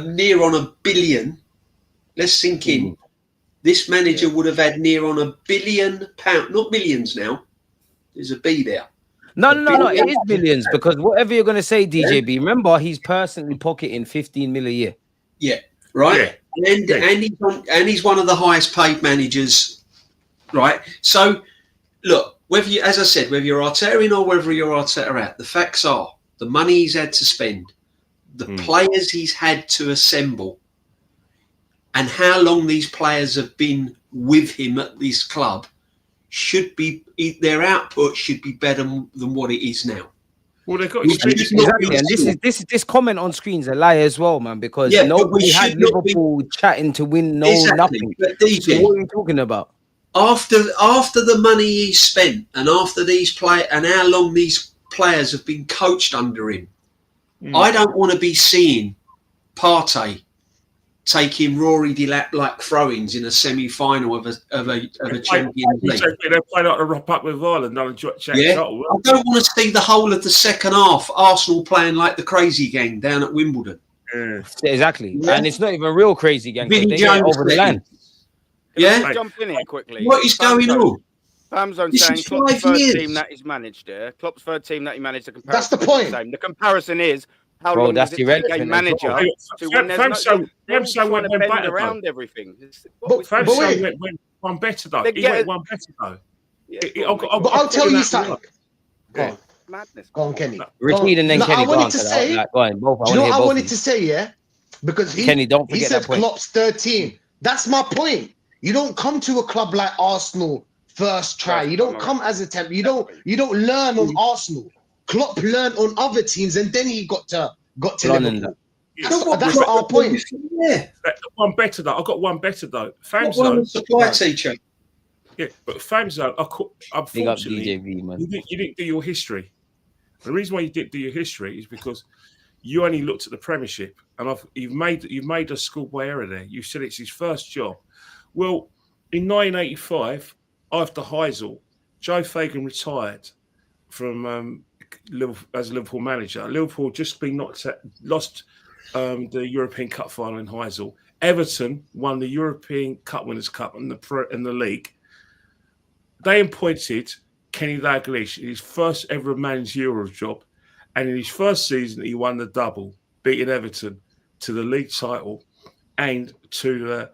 near on £1 billion. Let's sink in. This manager would have had near on £1 billion, not millions now. There's a B there. No. It is billions because whatever you're going to say, DJB, remember he's personally pocketing 15 million a year. Yeah, right. Yeah. And he's one of the highest paid managers, right? So, look, whether you're Arteta in or whether you're Arteta out, the facts are the money he's had to spend, the players he's had to assemble, and how long these players have been with him at this club their output should be better than what it is now. Well, they've got exactly, and this comment on screen's a lie as well, man. Because nobody had Liverpool chatting to win nothing. But DJ, so what are you talking about? After the money he spent, and after these and how long these players have been coached under him, I don't want to be seeing Partey taking Rory Delap like throw-ins in a semi-final of a Champions League. They play like a rock up with Ireland. I don't want to see the whole of the second half Arsenal playing like the crazy gang down at Wimbledon. Exactly, and it's not even real crazy gang. They get over the line. Jump in here quickly. What is going on? Famzone saying Klopp's third team that he's managed there. Klopp's third team that he managed. The comparison. That's the point. The comparison is. How long does it take a manager to when there's no bend around everything? But Famzone went one better though. He went one better though. But I'll tell you something. Madness. Go on, Kenny. Rashid and then Kenny. I wanted to say. Do you know what I wanted to say? Yeah, because Kenny, don't forget he said that point. Klopp's third team. That's my point. You don't come to a club like Arsenal first try. You don't come as a temp. You don't learn on Arsenal. Klopp learned on other teams, and then he got to Liverpool. That's our point. Yeah, one better though. I got one better though. Famzone, supply teacher. Yeah, but Famzone, unfortunately, DJV, man. You didn't do your history. The reason why you didn't do your history is because you only looked at the Premiership, and you've made a schoolboy error there. You said it's his first job. Well, in 1985, after Heysel, Joe Fagan retired from as a Liverpool manager. Liverpool just been lost the European Cup final in Heysel. Everton won the European Cup Winners' Cup and the league. They appointed Kenny Dalglish in his first ever managerial job, and in his first season, he won the double, beating Everton to the league title and to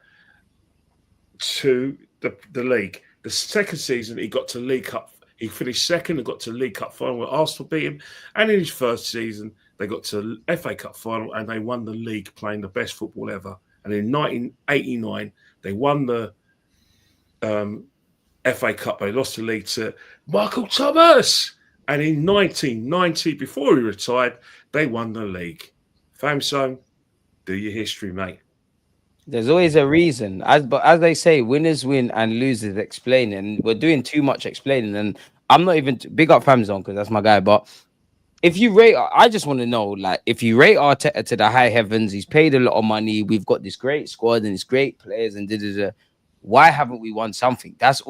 the league. The second season, he got to League Cup. He finished second and got to League Cup final where Arsenal beat him. And in his first season, they got to FA Cup final and they won the league, playing the best football ever. And in 1989, they won the FA Cup. They lost the league to Michael Thomas. And in 1990, before he retired, they won the league. Famson, do your history, mate. There's always a reason. But as they say, winners win and losers explain. And we're doing too much explaining. And I'm not even big up Famzone because that's my guy. But if you rate, I just want to know, like, if you rate Arteta to the high heavens, he's paid a lot of money. We've got this great squad and these great players and why haven't we won something? That's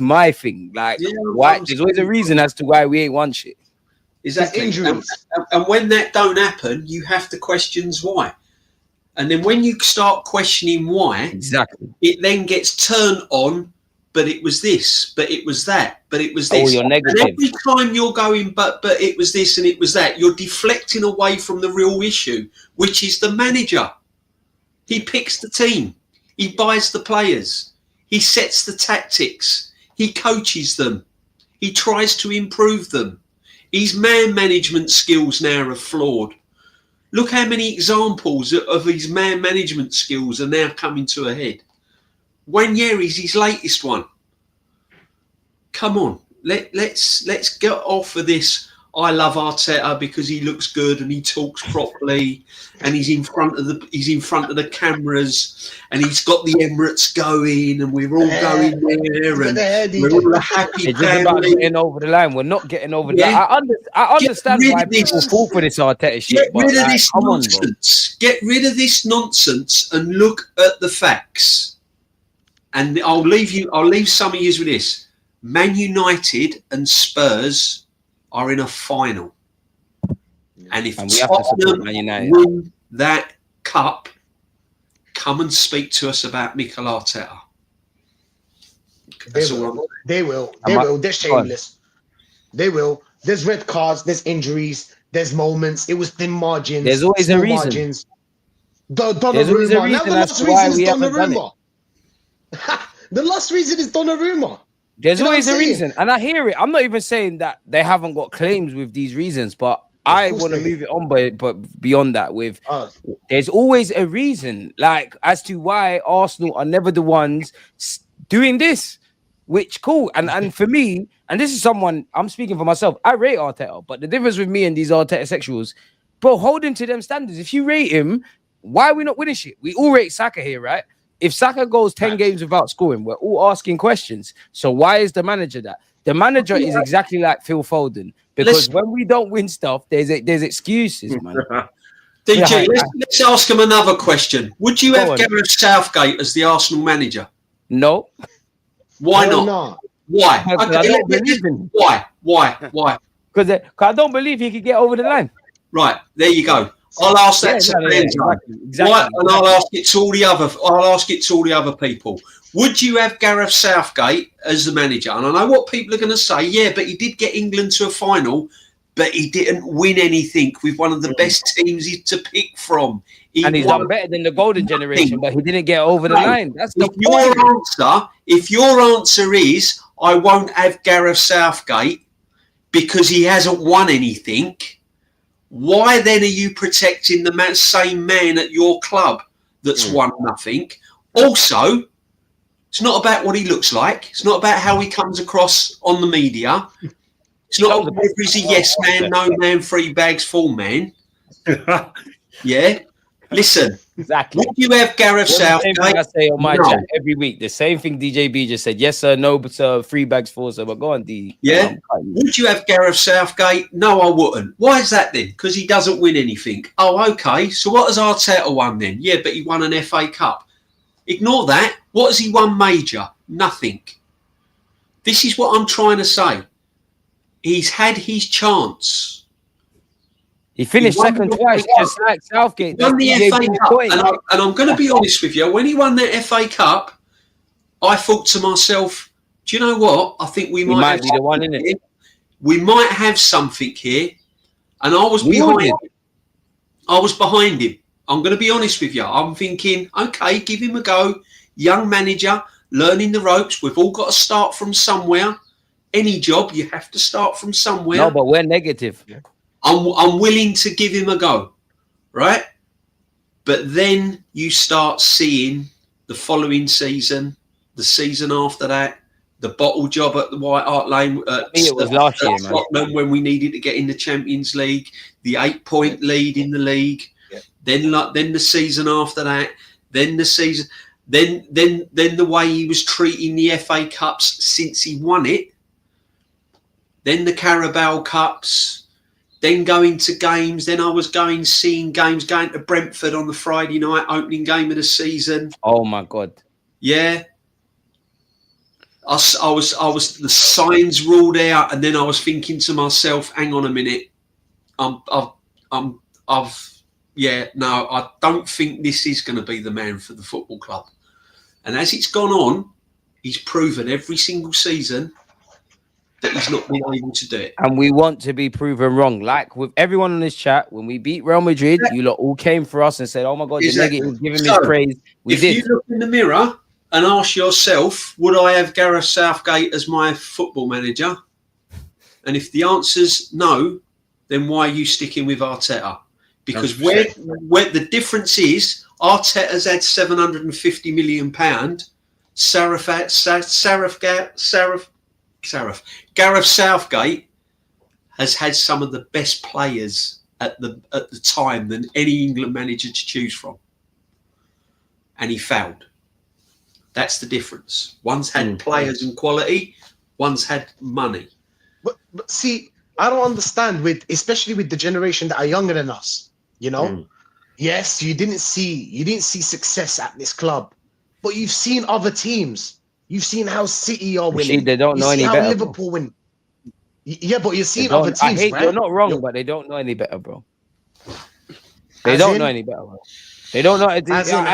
my thing. Like, why? There's always a reason as to why we ain't won shit. Exactly. And when that don't happen, you have to question why. And then when you start questioning why, exactly, it then gets turned on. But it was this, but it was that, but it was this. Oh, you're negative. And every time you're going, but it was this and it was that, you're deflecting away from the real issue, which is the manager. He picks the team. He buys the players. He sets the tactics. He coaches them. He tries to improve them. His man management skills now are flawed. Look how many examples of his man management skills are now coming to a head. Wenger is his latest one. Come on, let's get off of this. I love Arteta because he looks good and he talks properly, and he's in front of the cameras, and he's got the Emirates going, and we're all going there, and we're all a happy it's just about family. getting over the line. We're not getting over the line. I understand why people fall for this Arteta shit. Get rid of this nonsense. Get rid of this nonsense and look at the facts. And I'll leave some of you with this. Man United and Spurs are in a final. And if Tottenham win that cup, come and speak to us about Mikel Arteta. They will. They're shameless. They will. There's red cards, there's injuries, there's moments. It was thin margins. There's always a reason. Margins. There's always a reason as to why we haven't done it. The last reason is Donnarumma. There's always a reason, and I hear it. I'm not even saying that they haven't got claims with these reasons, but I want to move it on. But beyond that, there's always a reason, like as to why Arsenal are never the ones doing this. Which cool, and for me, and this is someone I'm speaking for myself. I rate Arteta, but the difference with me and these Arteta sexuals, bro, hold him to them standards. If you rate him, why are we not winning shit? We all rate Saka here, right? If Saka goes 10 games without scoring, we're all asking questions. So why is the manager that? The manager is exactly like Phil Foden. Because when we don't win stuff, there's excuses, man. DJ, let's ask him another question. Would you have Gareth Southgate as the Arsenal manager? No. Why not? Why? I don't believe in him. Why? Because I don't believe he could get over the line. Right, there you go. I'll ask that to Enzo. Exactly. Why? And I'll ask it to all the other people. Would you have Gareth Southgate as the manager? And I know what people are going to say. Yeah, but he did get England to a final, but he didn't win anything with one of the best teams to pick from. And he's done better than the golden generation, but he didn't get over the line. That's the point. If your answer is, I won't have Gareth Southgate because he hasn't won anything, why then are you protecting the same man at your club that's won nothing? Also, it's not about what he looks like. It's not about how he comes across on the media. It's not whether he's a yes man, no man, 3 bags full man. Yeah. Listen. Exactly. Would you have Gareth Southgate? I say on my chat every week. The same thing DJB just said. Yes, sir. No, but sir. 3 bags full, sir. But go on, D. Yeah. Would you have Gareth Southgate? No, I wouldn't. Why is that then? Because he doesn't win anything. Oh, okay. So what has Arteta won then? Yeah, but he won an FA Cup. Ignore that. What has he won major? Nothing. This is what I'm trying to say. He's had his chance. He finished won second the twice, FA just like Southgate. He won the That's FA DJ Cup, point. and I'm going to be honest with you. When he won that FA Cup, I thought to myself, "Do you know what? I think we might be the one, innit? here. We might have something here." And I was We all behind. did. I was behind him. I'm going to be honest with you. I'm thinking, okay, give him a go. Young manager, learning the ropes. We've all got to start from somewhere. Any job, you have to start from somewhere. No, but we're negative. I'm willing to give him a go, right? But then you start seeing the following season, the season after that, the bottle job at the White Hart Lane. I think it was last year, man. Tottenham, when we needed to get in the Champions League, the 8-point lead in the league. Yeah. Then the season after that, then the season, then the way he was treating the FA Cups since he won it. Then the Carabao Cups. Then going to games. Then I was seeing games, going to Brentford on the Friday night, opening game of the season. Oh my God. Yeah. I was the signs ruled out, and then I was thinking to myself, hang on a minute. I don't think this is going to be the man for the football club. And as it's gone on, he's proven every single season that he's not been able to do it. And we want to be proven wrong. Like with everyone on this chat, when we beat Real Madrid, you lot all came for us and said, oh my God, Exactly. the negative, give him his praise. We did. If you look in the mirror and ask yourself, would I have Gareth Southgate as my football manager? And if the answer's no, then why are you sticking with Arteta? Because where the difference is, Arteta's had £750 million. Gareth Southgate has had some of the best players at the time than any England manager to choose from, and he failed. That's the difference. One's had players and quality, one's had money. But see, I don't understand especially with the generation that are younger than us. You know, yes, you didn't see success at this club, but you've seen other teams. You've seen how City are winning. They don't know any better. Liverpool win. Yeah, but you've seen other teams, right? You're not wrong, but they don't know any better, bro. They don't know any better, bro. They don't know. I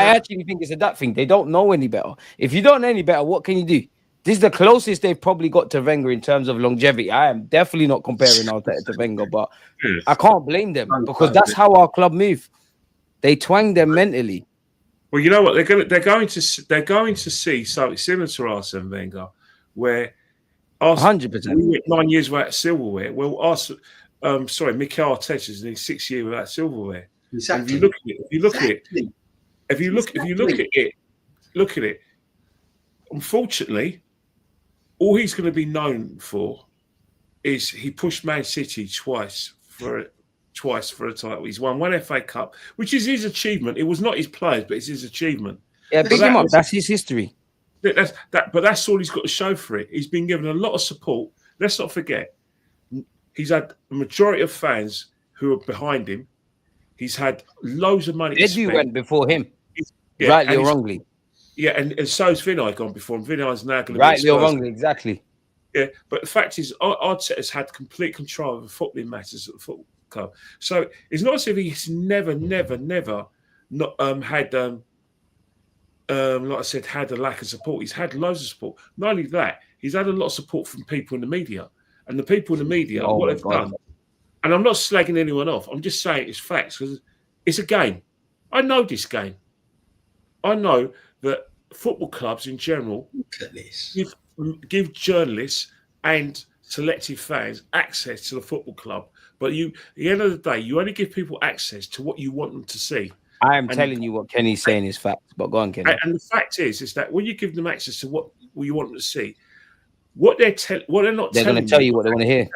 actually think it's a that thing. They don't know any better. If you don't know any better, what can you do? This is the closest they've probably got to Wenger in terms of longevity. I am definitely not comparing Arteta to Wenger, but I can't blame them because that's how our club move. They twang them mentally. Well, you know what? They're going to see something similar to Arsenal and Wenger, where Arsenal 100%. 9 years without silverware. Well, Arsenal, Mikel Arteta's in 6 years without silverware. Exactly. If you look at it. Unfortunately, all he's going to be known for is he pushed Man City twice for a title. He's won one FA Cup, which is his achievement. It was not his players, but it's his achievement. Yeah, big him up. That's his history. But that's all he's got to show for it. He's been given a lot of support. Let's not forget, he's had a majority of fans who are behind him. He's had loads of money. Edu went before him, rightly or wrongly. Yeah, and so's Vinay gone before him. Vinay's now going to rightly or wrongly, exactly. Yeah, but the fact is, Arteta's had complete control of the footballing matters at the football club. So it's not as if he's never not had, like I said, had a lack of support. He's had loads of support. Not only that, he's had a lot of support from people in the media, and the people in the media, what they've done. And I'm not slagging anyone off. I'm just saying it's facts because it's a game. I know this game. I know that football clubs in general give journalists and selective fans access to the football club. But at the end of the day, you only give people access to what you want them to see. I am telling you what Kenny's saying is facts, but go on, Kenny. And the fact is that when you give them access to what you want them to see, what they're going to tell you what they want to hear.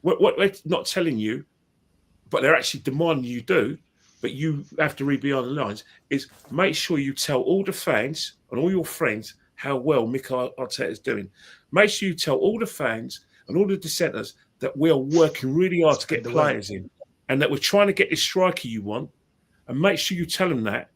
What they're not telling you, but they're actually demanding you do, but you have to read beyond the lines, is make sure you tell all the fans and all your friends how well Mikel Arteta is doing. Make sure you tell all the fans and all the dissenters that we are working really hard to get players in and that we're trying to get this striker you want. And make sure you tell them that.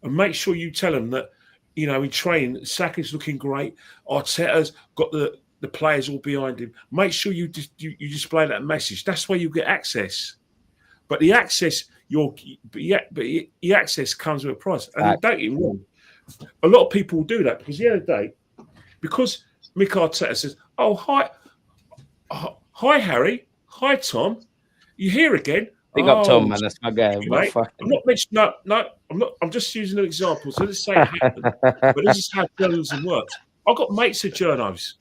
And make sure you tell them that, in training, Saka's looking great. Arteta's got the players all behind him. Make sure you display that message. That's why you get access. But the access, the access comes with a price. And don't get me wrong, a lot of people do that because the other day, because Mick Arteta says, "Oh, hi, Harry, hi, Tom, you here again?" Big up Tom, man. That's my guy. Mate, I'm not mentioning I'm not. I'm just using an example. So let's say it happened, but this is how journalism works. I've got mates who journos.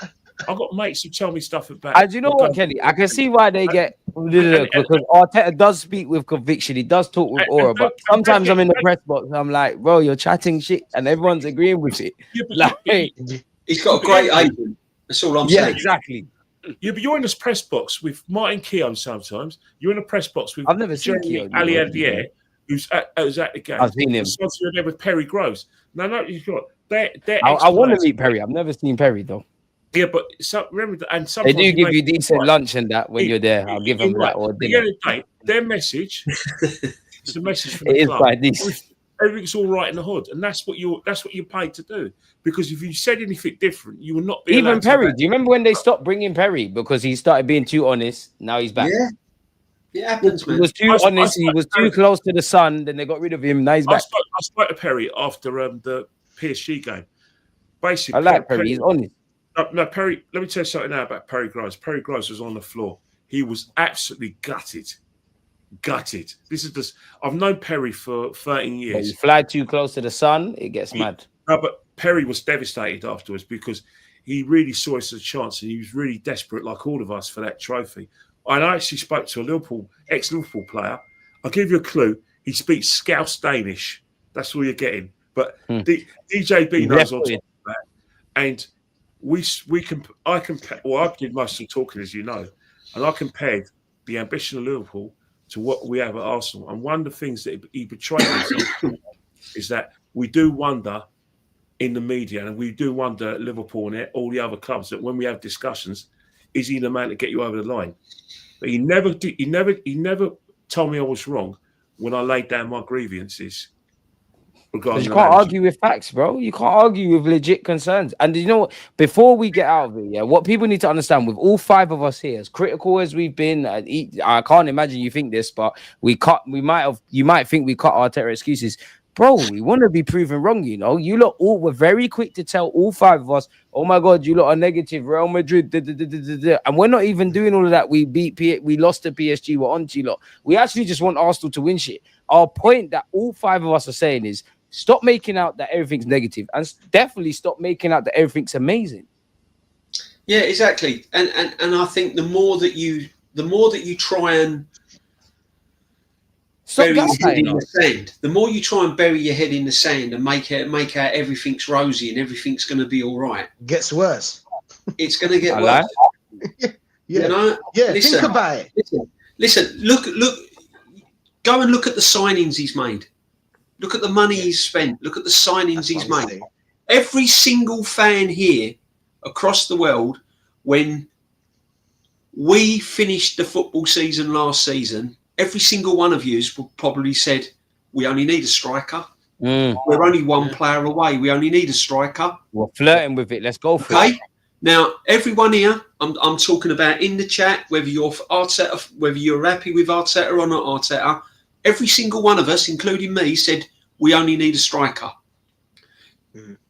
I've got mates who tell me stuff about. And you know what, Kelly? I can see why they get because Arteta does speak with conviction. He does talk with aura, but sometimes I'm in the press box and I'm like, bro, you're chatting shit, and everyone's agreeing with it. He's got a great agent. That's all I'm saying. Exactly. Yeah, but you're in this press box with Martin Keown sometimes. You're in a press box with I've never seen Keown. Ali Adier, who's at the game. I've seen him. You're there with Perry Groves. No, you've got. I want to meet Perry. I've never seen Perry though. Yeah, but remember, and they do give you decent lunch and that when you're there. I'll give them that or dinner. The other day, their message. It's a message from the club. Quite decent. Everything's all right in the hood, and that's what you're paid to do. Because if you said anything different, you will not be. Even Perry. Do you remember when they stopped bringing Perry because he started being too honest? Now he's back. Yeah, it happens, man. He was too honest. He was too close to the sun. Then they got rid of him. Now he's back. I spoke to Perry after the PSG game. Basically, I like Perry. He's honest. No, Perry. Let me tell you something now about Perry Groves. Perry Groves was on the floor. He was absolutely gutted. This is just. I've known Perry for 13 years. When you fly too close to the sun, it gets mad. No, but Perry was devastated afterwards because he really saw us as a chance and he was really desperate, like all of us, for that trophy. And I actually spoke to a ex-Liverpool player. I'll give you a clue. He speaks Scouse Danish. That's all you're getting. But DJB knows what I'm talking about. And I did most of the talking, as you know, and I compared the ambition of Liverpool to what we have at Arsenal. And one of the things that he betrayed himself is that we do wonder in the media, and we do wonder at Liverpool and all the other clubs, that when we have discussions, is he the man to get you over the line? But he never told me I was wrong when I laid down my grievances. Because you can't argue with facts, bro. You can't argue with legit concerns. And you know what? Before we get out of it, what people need to understand, with all five of us here, as critical as we've been, I can't imagine you think this, but you might think we cut Arteta excuses. Bro, we want to be proven wrong, you know. You lot all were very quick to tell all five of us, oh my God, you lot are negative, Real Madrid, and we're not even doing all of that. We lost to PSG, we're on to you lot. We actually just want Arsenal to win shit. Our point that all five of us are saying is, stop making out that everything's negative, and definitely stop making out that everything's amazing. Yeah, exactly. And I think the more that you try and bury your head in the sand, the more you try and bury your head in the sand and make out everything's rosy and everything's going to be all right, gets worse. It's going to get worse. Yeah. You know? Yeah. Think about it. Listen. Look. Go and look at the signings he's made. Look at the money he's spent. Look at the signings he's made. Every single fan here across the world, when we finished the football season last season, every single one of you probably said, we only need a striker. We're only one player away. We only need a striker. We're flirting with it. Let's go for it. Now, everyone here, I'm talking about in the chat, whether you're for Arteta, whether you're happy with Arteta or not Arteta, every single one of us, including me, said we only need a striker.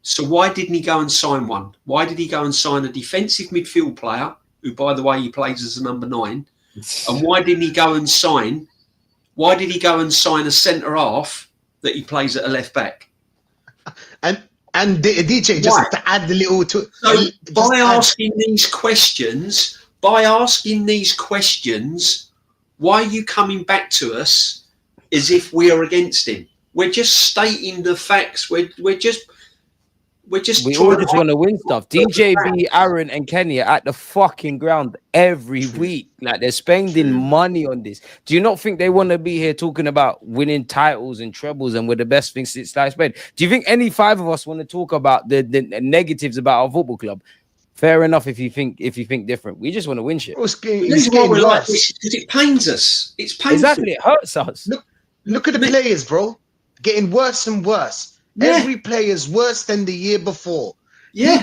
So why didn't he go and sign one? Why did he go and sign a defensive midfield player, who, by the way, he plays as a number 9? And why didn't he go and sign? Why did he go and sign a centre half that he plays at a left back? And DJ, just to add the little to. So by asking these questions, why are you coming back to us as if we are against him? We're just stating the facts. We all just want to win stuff. DJB, Aaron, and Kenny are at the fucking ground every week. Like, they're spending money on this. Do you not think they want to be here talking about winning titles and trebles and we're the best thing since sliced bread? Do you think any five of us want to talk about the negatives about our football club? Fair enough if you think different. We just want to win shit. This is why we're like this, because it pains us. It's painful. Exactly, it hurts us. Look at the players, bro. Getting worse and worse. Yeah. Every player is worse than the year before. Yeah.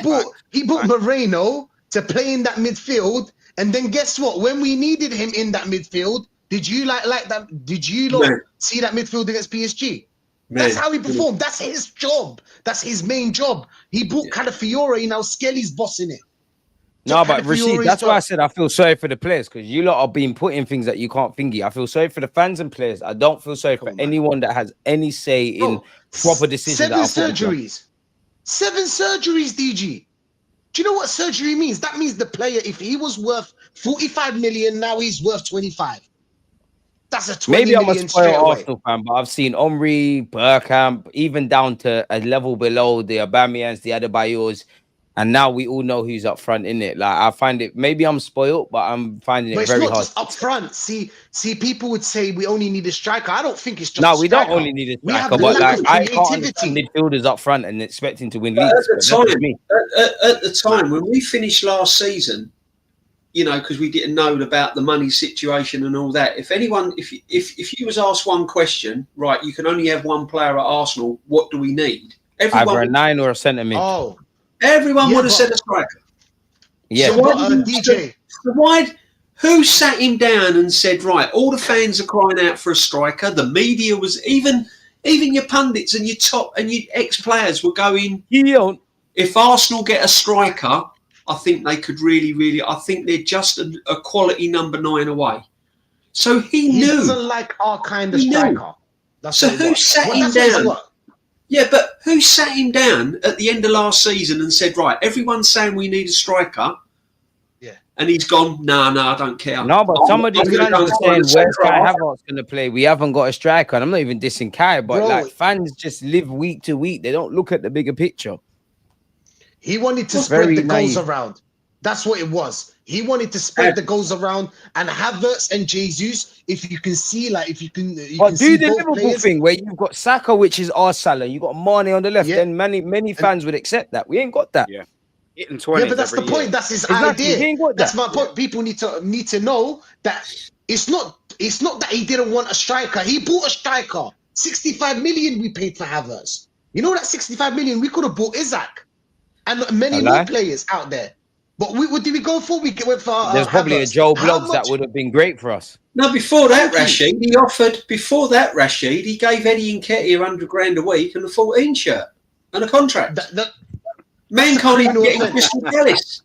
He bought Moreno to play in that midfield, and then guess what? When we needed him in that midfield, Did you like that? Did you see that midfield against PSG? Man. That's how he performed. That's his job. That's his main job. He brought Calafiore, now Skelly's bossing it. No, but Rashid, that's why I said I feel sorry for the players, because you lot are being put in things that you can't thingy. I feel sorry for the fans and players. I don't feel sorry for anyone that has any say in proper decisions. 7 surgeries. 7 surgeries, DG. Do you know what surgery means? That means the player, if he was worth 45 million, now he's worth 25. That's a 20 Maybe I'm a million straight spoiled away. Arsenal fan, but I've seen Omri, Bergkamp, even down to a level below the Aubameyangs, the Adebayors, and now we all know who's up front in it. Like, I find it, maybe I'm spoiled, but I'm finding it very hard. But it's not just up front. See, people would say we only need a striker. I don't think it's just no, we don't only need a striker, but like, I can't understand midfielders up front and expecting to win leagues. At the time, when we finished last season, you know, because we didn't know about the money situation and all that. If you was asked one question, right, you can only have one player at Arsenal, what do we need? Either a 9 or a centre mid. Oh, everyone would have said a striker. Yeah, so DJ. Who sat him down and said, right, all the fans are crying out for a striker. The media was even your pundits and your top and your ex-players were going, if Arsenal get a striker, I think they could really, I think they're just a quality number 9 away. So he knew. He doesn't like our kind of striker. So who sat him down? Yeah, but who sat him down at the end of last season and said, right, everyone's saying we need a striker. Yeah. And he's gone, no, I don't care. No, but somebody fans are saying, where's Kai Havertz going to play? We haven't got a striker. And I'm not even dissing Kai, but like fans just live week to week. They don't look at the bigger picture. He wanted to spread the goals around. That's what it was. He wanted to spread the goals around, and Havertz and Jesus, if you can see, like, if you can do the Liverpool thing where you've got Saka, which is our Salah, you got Mane on the left, then many fans would accept that. We ain't got that. Yeah. But that's the point. That's his idea. That's my point. People need to know that it's not that he didn't want a striker. He bought a striker. 65 million we paid for Havertz. You know that 65 million we could have bought Isaac and many more players out there. But what did we go for? We went for there's probably a Joe Bloggs that would have been great for us. No, before that, Rashid, he gave Eddie Nketiah 100 grand a week and a 14 shirt and a contract. Man can't even get in Crystal Palace.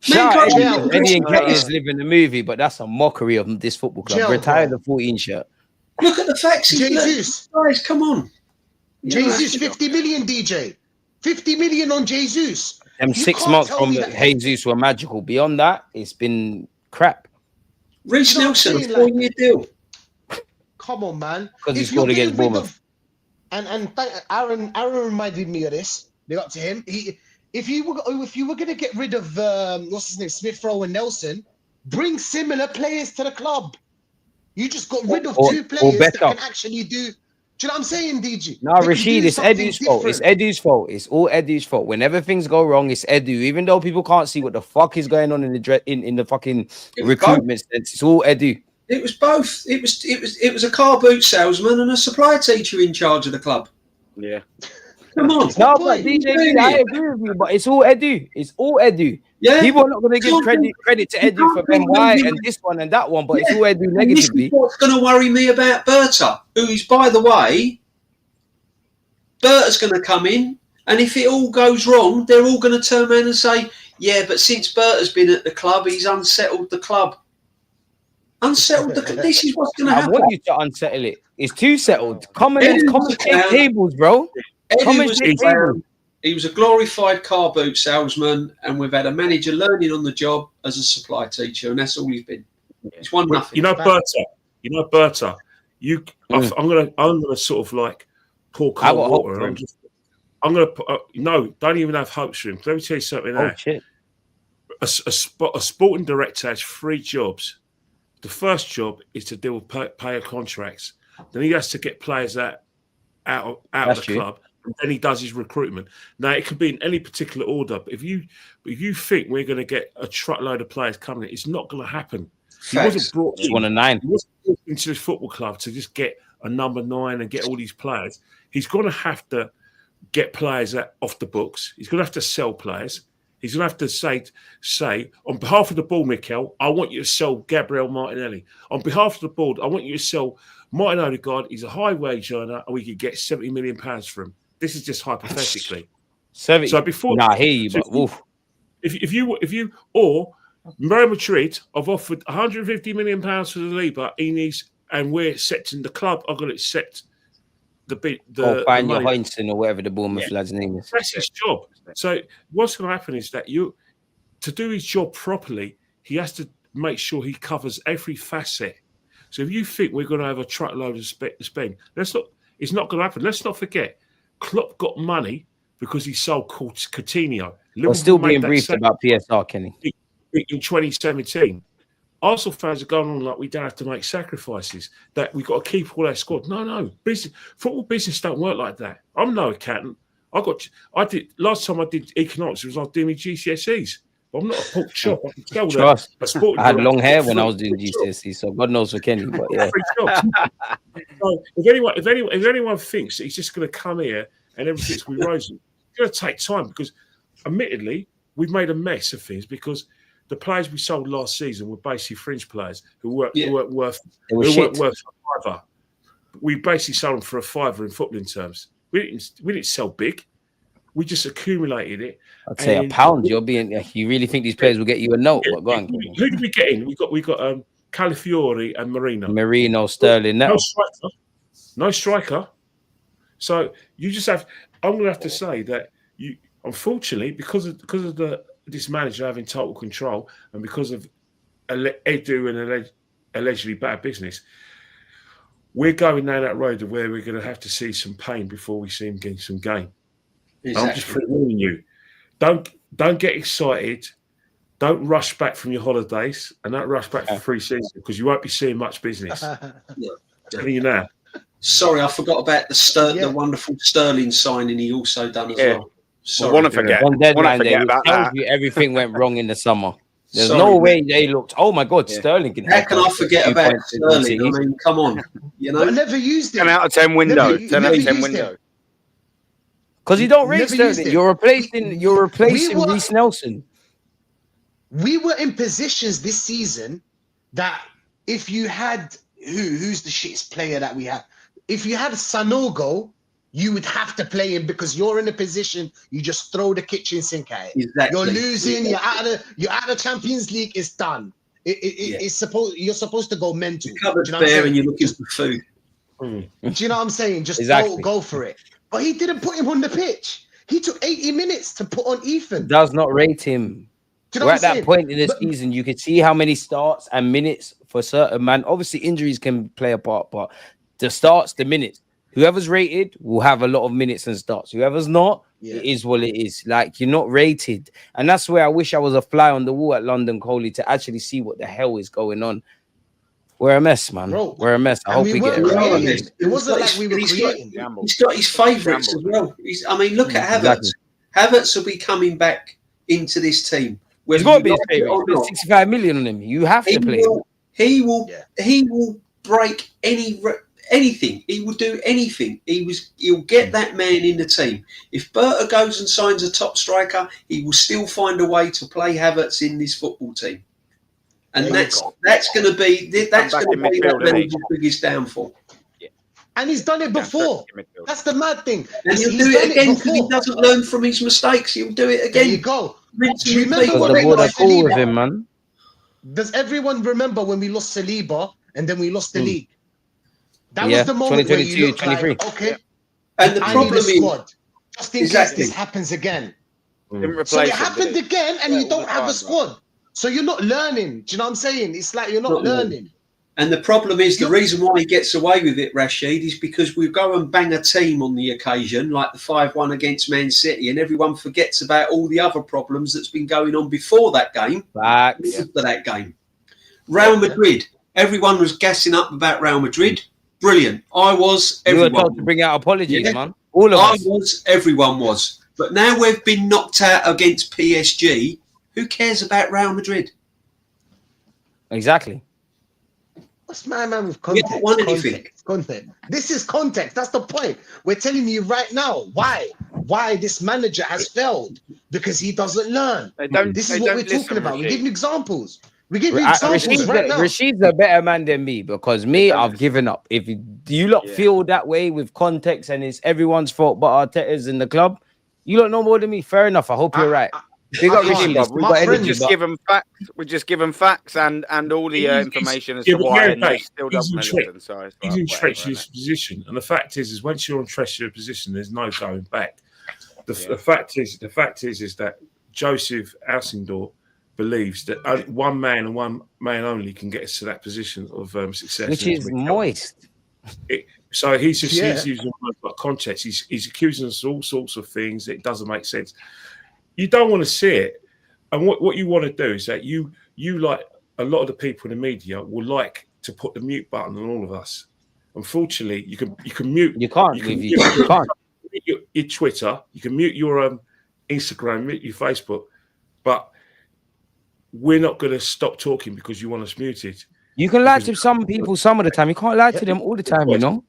Eddie Nketiah is living the movie, but that's a mockery of this football club. Retire the 14 shirt. Look at the facts. Jesus, guys, come on. Jesus, 50 million, DJ. 50 million on Jesus. Them 6 months from Jesus were magical. Beyond that, it's been crap. Reece Nelson, a 4-year deal. Come on, man. Because he scored against Bournemouth. And Aaron reminded me of this. They got to him. If you were going to get rid of what's his name, Smith Rowe and Nelson, bring similar players to the club. You just got rid of 2 players that can actually do. Do you know what I'm saying, DG? No, Rashid, it's Edu's fault. It's Edu's fault. It's all Edu's fault. Whenever things go wrong, it's Edu. Even though people can't see what the fuck is going on in the fucking recruitment sense, it's all Edu. It was both. It was a car boot salesman and a supply teacher in charge of the club. Yeah. Come on. No, but DJ, I agree with you, but it's all Edu. It's all Edu. Yeah. People are not going to give credit to Edu for Ben White and this one and that one, but it's all Edu negatively. This is what's going to worry me about Berta, who is, by the way, Berta's going to come in, and if it all goes wrong, they're all going to turn around and say, yeah, but since Berta's been at the club, he's unsettled the club. Unsettled the club. This is what's going to happen. I want you to unsettle it. It's too settled. Common tables, bro. He was a glorified car boot salesman, and we've had a manager learning on the job as a supply teacher, and that's all he's been. It's 1-0. You know, Berta. I'm gonna sort of like pour cold water. I'm gonna put. No, don't even have hopes for him. Let me tell you something. Oh shit! A sporting director has 3 jobs. The first job is to deal with player contracts. Then he has to get players out of the club. And then he does his recruitment. Now, it could be in any particular order, but if you think we're going to get a truckload of players coming in, it's not going to happen. He wasn't brought into this football club to just get a number 9 and get all these players. He's going to have to get players off the books. He's going to have to sell players. He's going to have to say, on behalf of the board, Mikel, I want you to sell Gabriel Martinelli. On behalf of the board, I want you to sell Martin Odegaard. He's a high wage earner, and we could get £70 million from. This is just hypothetically. 70. So before, I hear you, but woof. If you or Real Madrid have offered £150 million for the Liga, and we're setting the club. I'm going to accept the find the your money. Heinsohn or whatever the Bournemouth lad's name is. That's his job. So what's going to happen is that to do his job properly, he has to make sure he covers every facet. So if you think we're going to have a truckload of spend, it's not going to happen. Let's not forget, Klopp got money because he sold Coutinho. We're still being briefed about PSR, Kenny. In 2017. Arsenal fans are going on like we don't have to make sacrifices, that we've got to keep all our squad. No. Football business don't work like that. I'm no accountant. Last time I did economics, it was like doing my GCSEs. I'm not a pork chop. I can tell Trust. that. I had long hair when I was doing GCSE, so God knows for Kenny. But yeah. So if anyone thinks that he's just going to come here and everything's going to be rosy, it's going to take time, because, admittedly, we've made a mess of things, because the players we sold last season were basically fringe players who weren't worth a fiver. We basically sold them for a fiver in footballing terms. We didn't sell big. We just accumulated it. I'd say a pound. You really think these players will get you a note? What, go on. Who did we get in? We got Calafiori and Marino, Sterling. No striker. So you just have. I'm going to have to say that you, unfortunately, because of this manager having total control, and because of Edu and allegedly bad business, we're going down that road of where we're going to have to see some pain before we see him getting some gain. Exactly. I'm just forewarning you. Don't get excited. Don't rush back from your holidays, and don't rush back for pre-season, because you won't be seeing much business. Telling you now. Sorry, I forgot about the wonderful Sterling signing he also done as well. I want to forget. One deadline there about tells that. you everything went wrong in the summer. There's no way they looked. Oh my God, Sterling can. How can I forget about Sterling? I mean, come on, you know. I never used it. 10 out of 10 window. 10 out of 10 window. Because you don't rate Sterling. You're replacing Reece Nelson. We were in positions this season that if you had who's the shittest player that we have? If you had Sanogo, you would have to play him, because you're in a position you just throw the kitchen sink at it. Exactly. You're losing. You're out of the Champions League. It's done. It's you're supposed to go mental. The cupboard's bare and you're looking for food. Do you know what I'm saying? Just go for it. But he didn't put him on the pitch. He took 80 minutes to put on Ethan. Does not rate him. We're at that point in the season, you could see how many starts and minutes for certain man. Obviously, injuries can play a part, but the starts, the minutes. Whoever's rated will have a lot of minutes and starts. Whoever's not, it is what it is. Like, you're not rated. And that's where I wish I was a fly on the wall at London Coley to actually see what the hell is going on. We're a mess, man. Bro, we're a mess. I hope we get it right. It wasn't like we were creating. He's got his favourites as well. Look at Havertz. Exactly. Havertz will be coming back into this team. He's got to be his favourite. 65 million on him. You have to play. He will break anything. He will do anything. He'll get that man in the team. If Berta goes and signs a top striker, he will still find a way to play Havertz in this football team. And that's going to be the biggest downfall. Yeah. And he's done it before. That's the mad thing. And he'll do it again because he doesn't learn from his mistakes. He'll do it again. There you go. Remember when we lost Saliba with him, man? Does everyone remember when we lost Saliba and then we lost the league? That was the moment 2022, where you looked like, okay. And the problem is, just in case this happens again. So it happened again, and you don't have a squad. So you're not learning. Do you know what I'm saying? It's like you're not learning. And the problem is, the reason why he gets away with it, Rashid, is because we go and bang a team on the occasion, like the 5-1 against Man City, and everyone forgets about all the other problems that's been going on before that game. After that game. Real Madrid. Everyone was gassing up about Real Madrid. Brilliant. I was. Everyone. You were told to bring out apologies, man. All of us. I was. Everyone was. But now we've been knocked out against PSG. Who cares about Real Madrid? Exactly. What's my man with context? Context. This is context. That's the point. We're telling you right now. Why why this manager has failed, because he doesn't learn. This is what we're talking about. We give you examples. We give you examples right now. Rashid's a better man than me, because me, I've given up. If you lot feel that way with context and it's everyone's fault but Arteta's in the club, you don't know more than me. Fair enough. I hope you're right. We just give them facts. We just give them facts and all the information as to why, and they still doesn't listen. He's entrenched in his position, and the fact is once you're entrenched in a position, there's no going back. The fact is that Joseph Alcindor believes that one man and one man only can get us to that position of success, which is moist. So he's just using context. He's accusing us of all sorts of things. It doesn't make sense. You don't want to see it, and what you want to do is that you like a lot of the people in the media will like to put the mute button on all of us. Unfortunately, you can mute. You can't. You can't. Your Twitter. You can mute your Instagram, mute your Facebook, but we're not going to stop talking because you want us muted. You can lie to some people some of the time. You can't lie to them all the time. You know.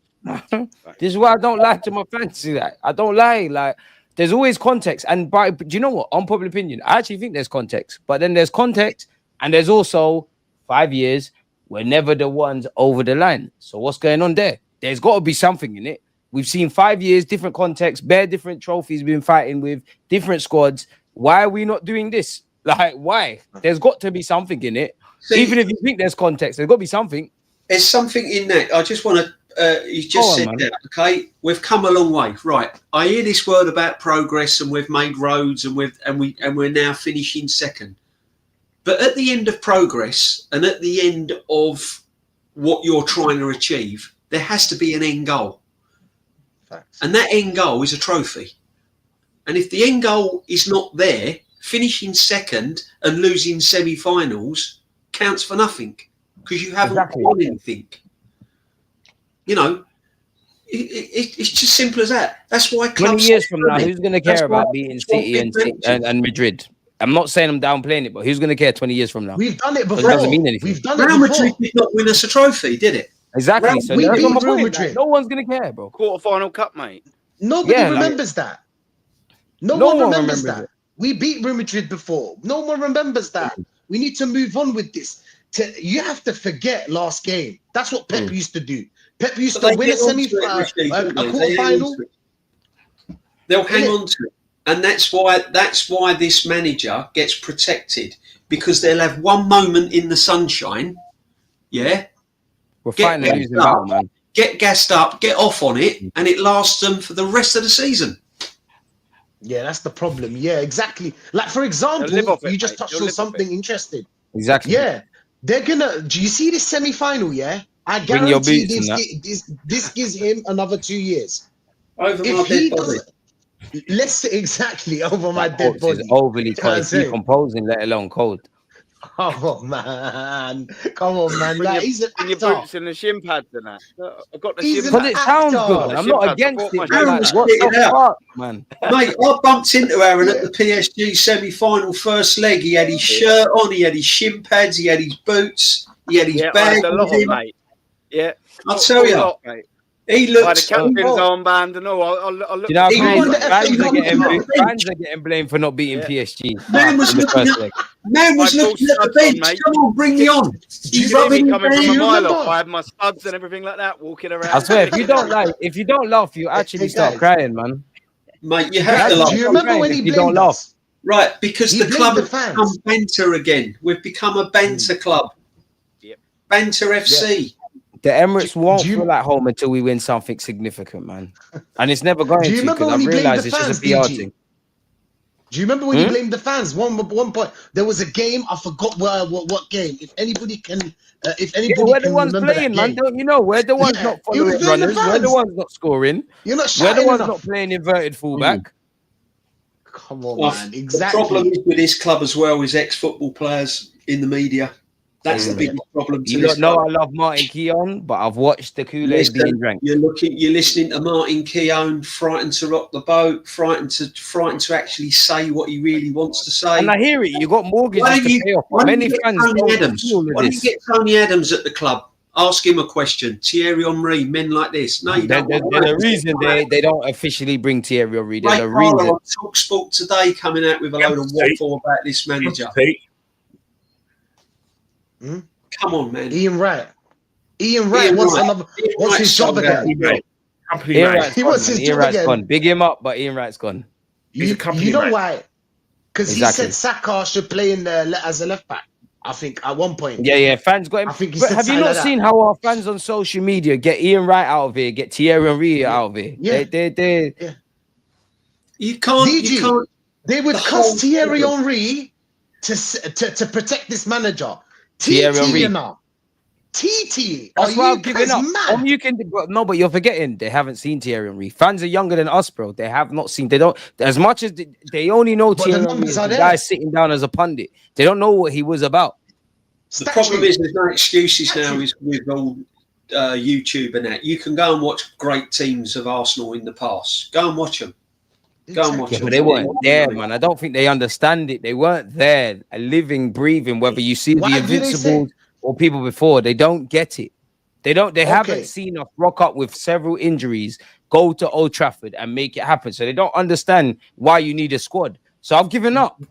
This is why I don't lie to my fans. That I don't lie. Like, there's always context, and do you know what? Unpopular opinion. I actually think there's context, but then there's context, and there's also 5 years. We're never the ones over the line. So what's going on there? There's got to be something in it. We've seen 5 years, different contexts, bare different trophies we've been fighting with, different squads. Why are we not doing this? Like, why? There's got to be something in it. See, even if you think there's context, there's got to be something. There's something in that. I just want to. You just said that, okay? We've come a long way, right? I hear this word about progress, and we've made roads, and we're now finishing second. But at the end of progress, and at the end of what you're trying to achieve, there has to be an end goal. Facts. And that end goal is a trophy. And if the end goal is not there, finishing second and losing semi-finals counts for nothing, because you haven't won anything. You know, it's just simple as that. That's why 20 years from now, who's going to care about beating City and Madrid? I'm not saying I'm downplaying it, but who's going to care 20 years from now? We've done it before. It doesn't mean anything. We've done it before. Real Madrid did not win us a trophy, did it? Exactly. So we beat Real Madrid. No one's going to care, bro. Quarter-final cup, mate. Nobody remembers that. No one remembers that. We beat Real Madrid before. No one remembers that. We need to move on with this. You have to forget last game. That's what Pep used to do. Pep used to win a semi-final, a quarter-final. They'll hang on to it. And that's why this manager gets protected, because they'll have one moment in the sunshine, We're fighting a losing battle, man. Get gassed up, get off on it, and it lasts them for the rest of the season. Yeah, that's the problem. Yeah, exactly. Like, for example, you just touched on something interesting. Exactly. Yeah. They're gonna. Do you see this semi-final? Yeah, I guarantee this gives him another 2 years. Over my dead body. Let's say exactly over my dead body. Is overly decomposing, let alone cold. Oh man, come on, man! Like, he's an actor. Your boots and the shin pads and that. I've got the shin pads. But it sounds good. I'm not against it. Like, what the fuck, man? Mate, I bumped into Aaron at the PSG semi-final first leg. He had his shirt on, he had his shin pads, he had his boots, he had his bag. Mate. Yeah, I'll tell you. Lot, mate. He looks. By the captain's armband and all. I'll look. You know, fans are getting blamed for not beating PSG. Man was looking at the bench. Come on, bring me on. He's coming from a mile off. I had my studs and everything like that, walking around. I swear, if you don't laugh, you actually start crying, man. Mate, you have to laugh. Do you remember when he blamed us? Right, because the club has become banter again. We've become a banter club. Yep. Banter FC. The Emirates won't feel like home until we win something significant, man. And it's never going to, because I've realised it's just a PR thing. Do you remember when you blamed the fans? One point, there was a game, I forgot what game. If anybody can, we're the ones playing, man. Don't you know? We're the ones not following runners. We're the ones not scoring. You're not. We're the ones not playing inverted fullback. Come on, man. Exactly. The problem with this club as well is ex-football players in the media. That's the biggest problem. You don't know I love Martin Keown, but I've watched the Kool-Aid being drank. You're listening to Martin Keown, frightened to rock the boat, frightened to actually say what he really wants to say. And I hear it. You got mortgages to pay off. Many fans Why don't you get Tony Adams at the club? Ask him a question. Thierry Henry, men like this. No, you don't. There's a reason they don't officially bring Thierry Henry. There's Ray a reason. Parlour on TalkSport today coming out with a load of waffle about this manager. Come on, man. Ian Wright. What's his job again? He wants his job again. Gone. Big him up, but Ian Wright's gone. You know why? Because he said Saka should play in as a left back. I think at one point. Yeah. Fans got him. I think have you not seen how our fans on social media get Ian Wright out of here, get Thierry Henry out of here? Yeah. They You can't. They would cuss Thierry Henry to protect this manager. Thierry Henry. TT. That's why I've given up. But you're forgetting they haven't seen Thierry Henry. Fans are younger than us, bro. They have not seen. They don't. As much as they only know Thierry Henry is the guy sitting down as a pundit. They don't know what he was about. The problem is there's no excuses now with all YouTube and that. You can go and watch great teams of Arsenal in the past. Go and watch them. But they weren't there, man. I don't think they understand it. They weren't there, a living, breathing. Whether you see the Invincibles or people before, they don't get it. They haven't seen us rock up with several injuries, go to Old Trafford and make it happen. So they don't understand why you need a squad. So I've given up.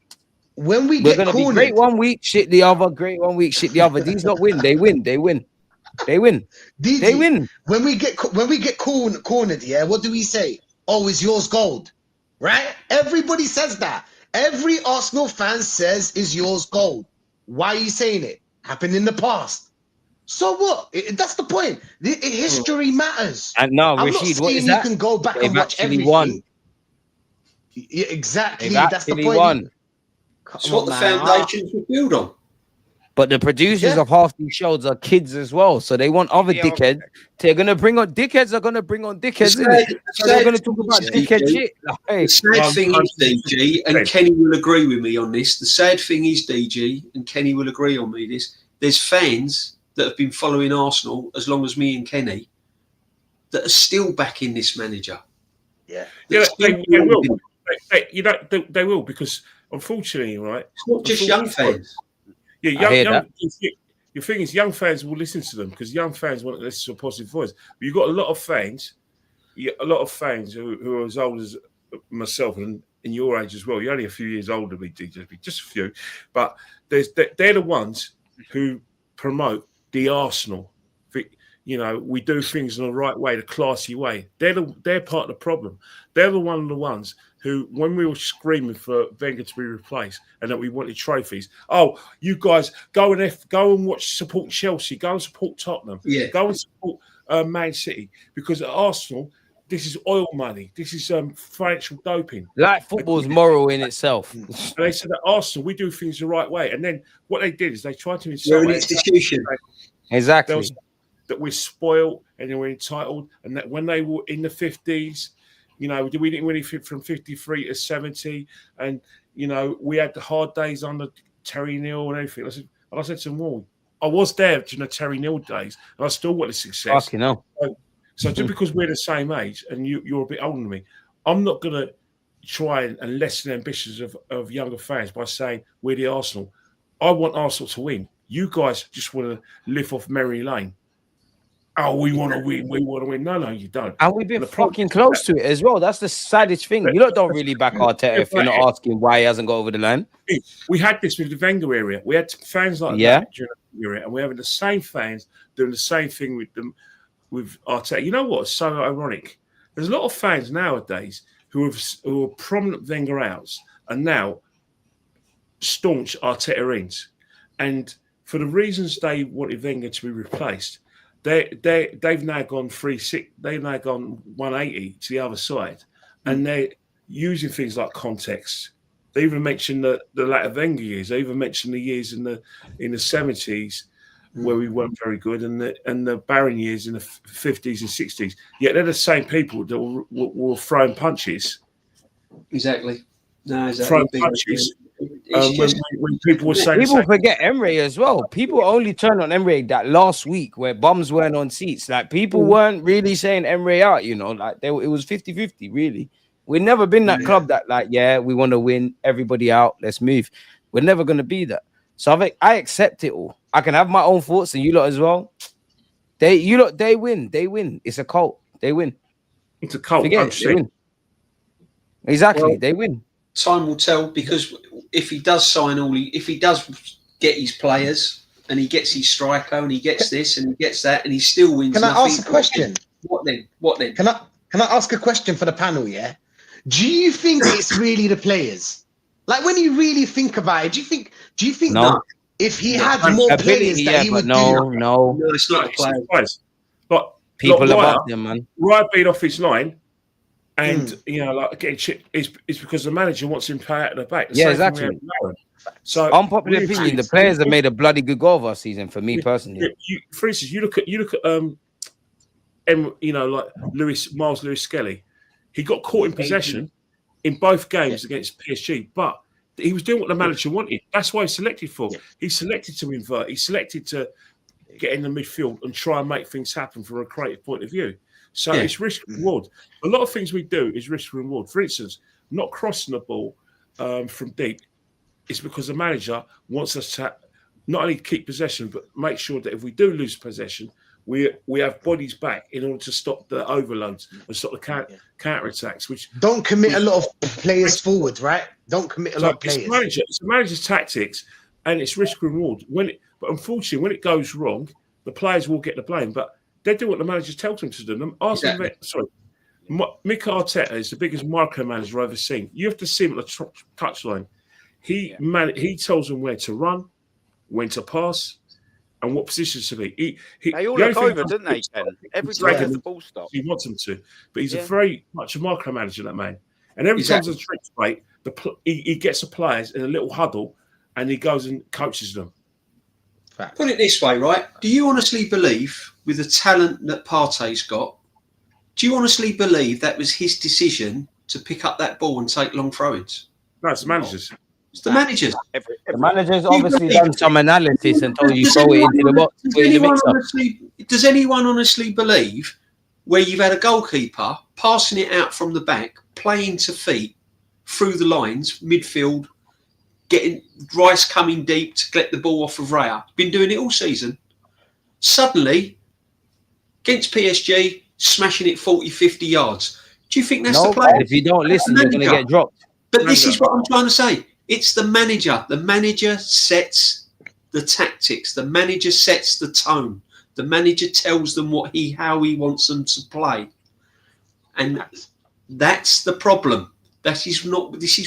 When we're going to be great one week, shit the other, great one week, shit the other. These not win. They win. DG, they win. When we get cornered, yeah, what do we say? Oh, is yours gold? Right? Everybody says that. Every Arsenal fan says is yours gold. Why are you saying it? Happened in the past. So what? That's the point. History matters. And now, Rashid, what is that? You can go back and watch everything. Won. Yeah, exactly. That's the point. Won. It's what the foundations were built on. But the producers of half these shows are kids as well, so they want other dickheads. They're gonna bring on dickheads. Are gonna bring on dickheads. So they're gonna talk about dickhead shit. The sad thing is, DG, and Kenny will agree with me on this. The sad thing is, DG, and Kenny will agree on me this. There's fans that have been following Arsenal as long as me and Kenny that are still backing this manager. Yeah, they will. They will, because unfortunately, right? It's not just young fans. Yeah, young. The thing is, young fans will listen to them because young fans want to listen to a positive voice. But you've got a lot of fans, who are as old as myself and your age as well. You're only a few years older than me, DJ, just a few. But they're the ones who promote the Arsenal. We do things in the right way, the classy way. They're part of the problem. They're the ones who, when we were screaming for Wenger to be replaced and that we wanted trophies, you guys go and support Chelsea, go and support Tottenham, go and support Man City, because at Arsenal, this is oil money, this is financial doping. Like football's moral in itself. And they said at Arsenal, we do things the right way. And then what they did is they tried to insult an institution. Exactly. That we're spoiled and we're entitled, and that when they were in the 50s, we didn't win anything from 53 to 70, and we had the hard days under Terry Neal and everything. I said to them all, I was there during the Terry Neal days, and I still wanted success. Fucking hell. So just because we're the same age and you're a bit older than me, I'm not going to try and lessen the ambitions of younger fans by saying we're the Arsenal. I want Arsenal to win. You guys just want to live off memory lane. Oh, we want to win. We want to win. No, you don't. And we've been fucking close to it as well. That's the saddest thing. You don't really back Arteta if you're not asking why he hasn't got over the line. We had this with the Wenger area. We had fans like that during the era, and we're having the same fans doing the same thing with Arteta. You know what? It's so ironic. There's a lot of fans nowadays who are prominent Wenger outs and now staunch Arteta ins. And for the reasons they wanted Wenger to be replaced, they've now gone 360. They've now gone 180 to the other side, and they're using things like context. They even mentioned the latter Wenger years. They even mentioned the years in the 70s where we weren't very good, and the barren years in the 50s and 60s. Yet they're the same people that were throwing punches. Exactly. No, exactly. Throwing punches. When people were saying, people forget Emre as well. People only turned on Emre that last week where bums weren't on seats. Like, people weren't really saying Emre out, it was 50-50, really. We've never been that club that, we want to win, everybody out, let's move. We're never going to be that. So I accept it all. I can have my own thoughts, and you lot as well. They win. They win. It's a cult. They win. It's a cult. Forget it, they win. Exactly, Well, they win. Time will tell, because if he does sign if he does get his players and he gets his striker and he gets this and he gets that and he still wins. Can I ask a question? What then? What then? Can I ask a question for the panel? Yeah. Do you think it's really the players? Like, when you really think about it, do you think No. that if he had more players that he would no, No, it's not the players. But people above them, man. Right being off his line, and like getting chipped is because the manager wants him to play out of the back. Yeah, exactly. So Unpopular opinion: the players have made a bloody good goal of our season. For me personally, for instance, you look at like Miles Lewis Skelly. He got caught in possession in both games against PSG, but he was doing what the manager wanted. That's why he's selected for. He selected to invert. He selected to get in the midfield and try and make things happen from a creative point of view. So it's risk and reward. A lot of things we do is risk and reward. For instance, not crossing the ball from deep is because the manager wants us to not only keep possession, but make sure that if we do lose possession, we have bodies back in order to stop the overloads and stop the counter attacks. Which don't commit a lot of players forward, right? Don't commit a lot of players. It's the manager's tactics, and it's risk and reward. But unfortunately, when it goes wrong, the players will get the blame. But they do what the manager tells them to do. Mikel Arteta is the biggest micromanager I've ever seen. You have to see him at the touchline. He tells them where to run, when to pass, and what positions to be. They all look over, didn't they, Ken? Every time the ball stops. He wants them to. But he's a very much a micromanager, that man. And every time there's a trick play, he gets the players in a little huddle and he goes and coaches them. Put it this way, right? Do you honestly believe, with the talent that Partey's got, do you honestly believe that was his decision to pick up that ball and take long throw-ins? No, it's the managers. It's the managers. The manager's obviously done some analysis and told you throw it into the box. Does anyone honestly believe where you've had a goalkeeper passing it out from the back, playing to feet through the lines, midfield, getting Rice coming deep to get the ball off of Raya? Been doing it all season. Suddenly, against PSG, smashing it 40, 50 yards. Do you think that's the player? If you don't listen, you're going to get dropped. But this is what I'm trying to say. It's the manager. The manager sets the tactics. The manager sets the tone. The manager tells them how he wants them to play. And that's the problem. This is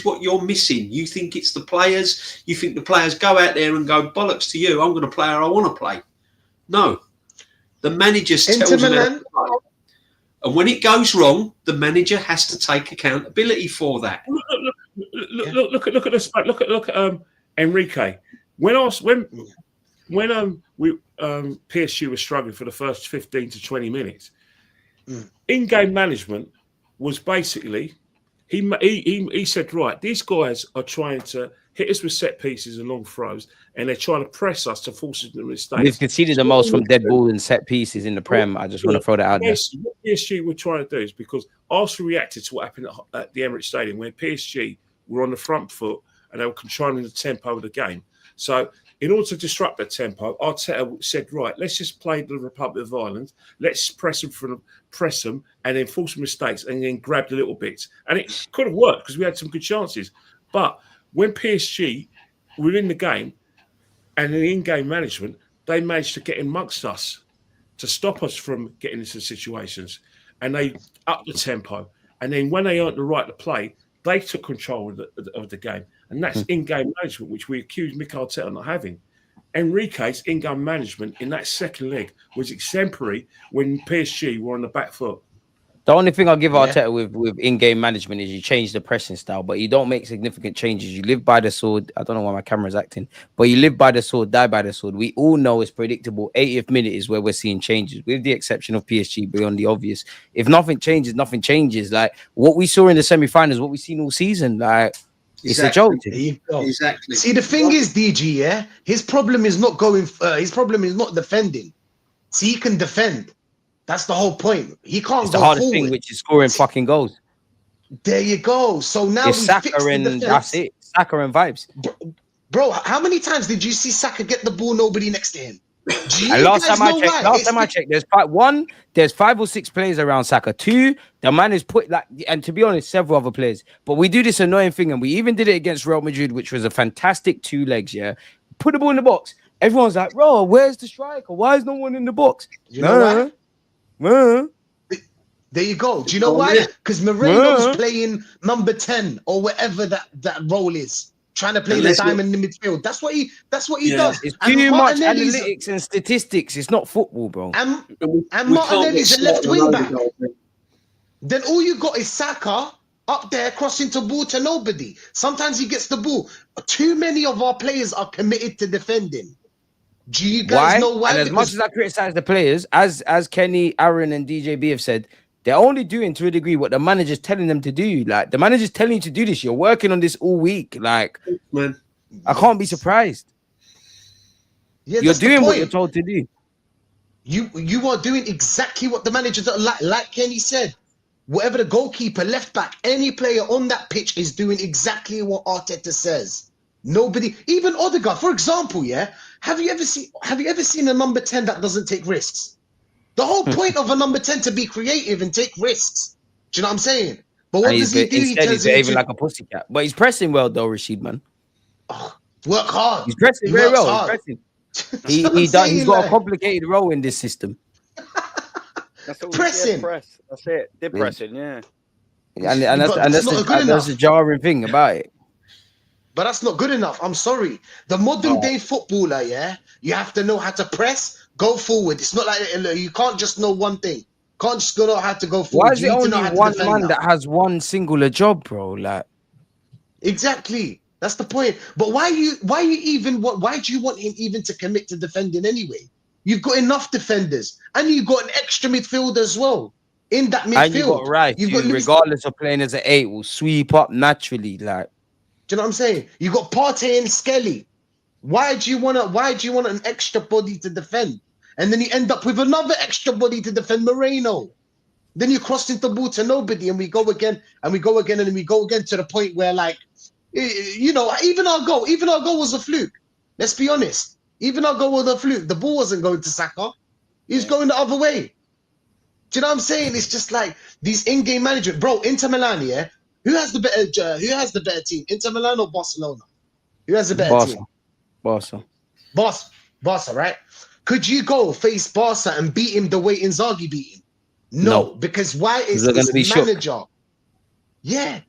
what you're missing. You think it's the players. You think the players go out there and go, bollocks to you, I'm going to play how I want to play. No. The manager tells them how to play. And when it goes wrong, the manager has to take accountability for that. Look at Enrique. When PSG was struggling for the first 15 to 20 minutes, in-game management was basically he said, right, these guys are trying to hit us with set pieces and long throws, and they're trying to press us to force us into mistakes. We've conceded the most from dead ball and set pieces in the Prem. I just want to throw that out there. What PSG were trying to do is because Arsenal reacted to what happened at the Emirates Stadium, where PSG were on the front foot and they were controlling the tempo of the game. So in order to disrupt that tempo, Arteta said, right, let's just play the Republic of Ireland. Let's press them and then force mistakes and then grab the little bits. And it could have worked because we had some good chances. But when PSG were in the game and in in-game management, they managed to get amongst us to stop us from getting into situations. And they upped the tempo. And then when they earned the right to play, they took control of the game. And that's in-game management, which we accuse Mikel Arteta of not having. Enrique's in-game management in that second leg was exemplary when PSG were on the back foot. The only thing I'll give Arteta with in-game management is you change the pressing style, but you don't make significant changes. You live by the sword. I don't know why my camera's acting, but you live by the sword, die by the sword. We all know it's predictable. 80th minute is where we're seeing changes, with the exception of PSG beyond the obvious. If nothing changes, nothing changes. Like what we saw in the semi-finals, what we've seen all season, like it's a joke. Exactly. See, the thing is, DG, his problem is not going. His problem is not defending. See, he can defend. That's the whole point. He can't. It's the hardest thing, which is scoring fucking goals. There you go. So now it's Saka and that's it. Saka and vibes. Bro, how many times did you see Saka get the ball, nobody next to him? And last time I checked, there's 5 or 6 players around Saka. 2, the man is put like, and to be honest, several other players. But we do this annoying thing, and we even did it against Real Madrid, which was a fantastic 2 legs. Yeah, put the ball in the box. Everyone's like, bro, where's the striker? Why is no one in the box? You know why? There you go. Do you know why? Because Moreno's playing number 10 or whatever that role is. Trying to play the diamond in the midfield. That's what he does. It's too much analytics and statistics. It's not football, bro. And Martinelli's a left wing back. Then all you got is Saka up there crossing the ball to nobody. Sometimes he gets the ball. Too many of our players are committed to defending. Do you guys know why? And as much as I criticize the players, as Kenny, Aaron, and DJB have said, they're only doing to a degree what the manager's telling them to do. Like, the manager's telling you to do this. You're working on this all week. Like, man, I can't be surprised. Yeah, you're doing what you're told to do. You are doing exactly what the manager does. Like Kenny said, whatever the goalkeeper, left back, any player on that pitch is doing exactly what Arteta says. Nobody, even Odegaard, for example, yeah. Have you ever seen a number 10 that doesn't take risks? The whole point of a number 10 to be creative and take risks. Do you know what I'm saying? But what does he do? He's behaving like a pussycat. But he's pressing well, though, Rashid, man. Oh, work hard. He's pressing very well. He's pressing. He's got a complicated role in this system. That's all pressing. Press. That's it. Depressing, yeah. And that's a jarring thing about it. But that's not good enough. I'm sorry. The modern day footballer, yeah, you have to know how to press, go forward. It's not like you can't just know one thing. Can't just know how to go forward. Why is it only one man that has one singular job, bro? Like, exactly. That's the point. But why do you want him even to commit to defending anyway? You've got enough defenders, and you've got an extra midfielder as well in that midfield. And you've got Rice, regardless of playing as an 8, will sweep up naturally. Like, do you know what I'm saying? You got Partey and Skelly. Why do you want an extra body to defend? And then you end up with another extra body to defend Moreno. Then you cross into the ball to nobody, and we go again, and we go again, and we go again to the point where, like, you know, even our goal was a fluke. Let's be honest. Even our goal was a fluke. The ball wasn't going to Saka. He was going the other way. Do you know what I'm saying? It's just like these in-game management, bro. Inter Milan, yeah. Who has the better team? Inter Milan or Barcelona? Who has the better team? Barca, right? Could you go face Barca and beat him the way Inzaghi beat him? No. Because why is his manager? Shook. Yeah.